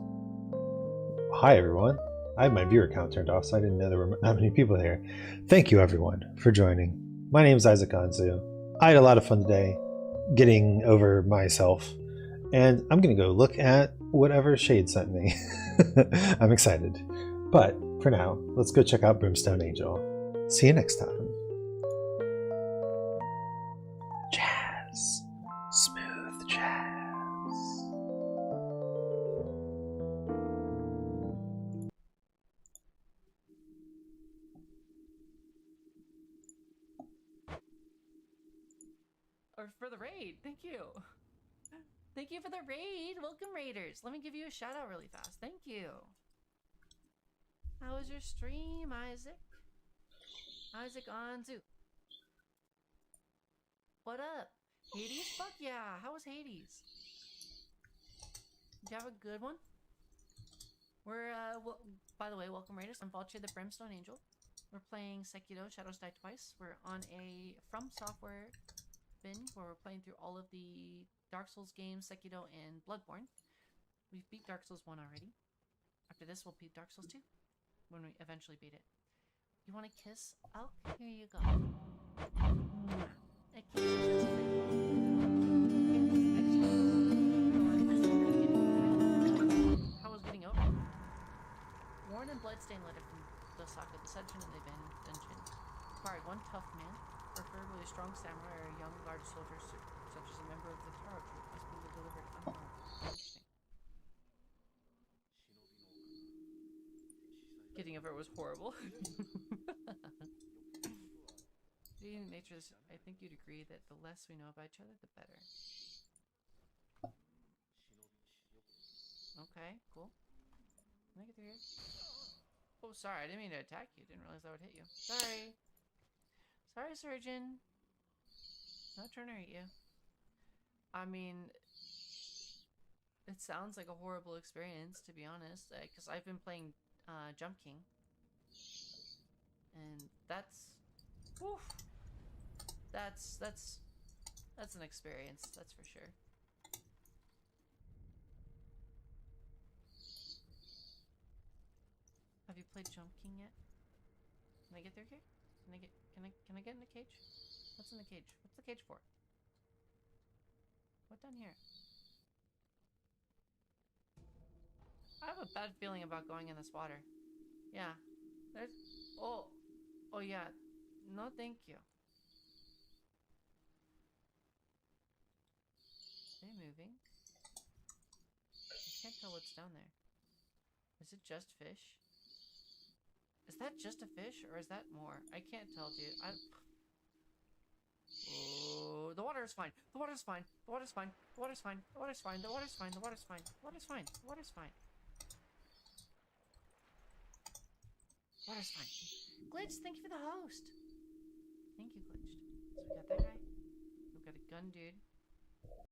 Hi everyone. I have my viewer count turned off, so I didn't know there were that many people here. Thank you everyone for joining. My name is Isaac Anzu. I had a lot of fun today getting over myself, and I'm gonna go look at whatever Shade sent me. I'm excited. But for now, let's go check out Brimstone Angel. See you next time. Jazz. Smooth jazz. Or for the raid, thank you. Thank you for the raid. Welcome, raiders. Let me give you a shout out really fast. Thank you. How was your stream, Isaac? Isaac Anzu. What up? Hades? Fuck yeah. How was Hades? Did you have a good one? We're, well, by the way, welcome, raiders. I'm Vulture, the Brimstone Angel. We're playing Sekiro, Shadows Die Twice. We're on a From Software binge where we're playing through all of the Dark Souls games, Sekiro, and Bloodborne. We've beat Dark Souls 1 already. After this, we'll beat Dark Souls 2 when we eventually beat it. You want a kiss? Oh, here you go. A kiss just for you. How was getting over? Worn and bloodstained letter from Dosaka, the section of the abandoned dungeon. Required one tough man, preferably a strong samurai or a young, large soldier, such as a member of the Taro troop, must be delivered unharmed. Interesting. Getting over it was horrible. Being nature's, I think you'd agree that the less we know about each other, the better. Okay, cool. Can I get through here? Oh, sorry, I didn't mean to attack you. Didn't realize I would hit you. Sorry. Sorry, surgeon. Not trying to hurt you. I mean, it sounds like a horrible experience, to be honest. Because I've been playing Jump King. And that's... Oof. That's an experience, that's for sure. Have you played Jump King yet? Can I get through here? Can I get in the cage? What's in the cage? What's the cage for? What down here? I have a bad feeling about going in this water. Yeah. There's... Oh yeah. No, thank you. Are they moving? I can't tell what's down there. Is it just fish? Is that just a fish, or is that more? I can't tell, dude. Oh, the water is fine. The water is fine. The water is fine. The water is fine. The water is fine. The water is fine. The water is fine. The water is fine. The water is fine. The water is fine. Glitch, thank you for the host. Thank you, Glitched. So we got that guy. We've got a gun dude.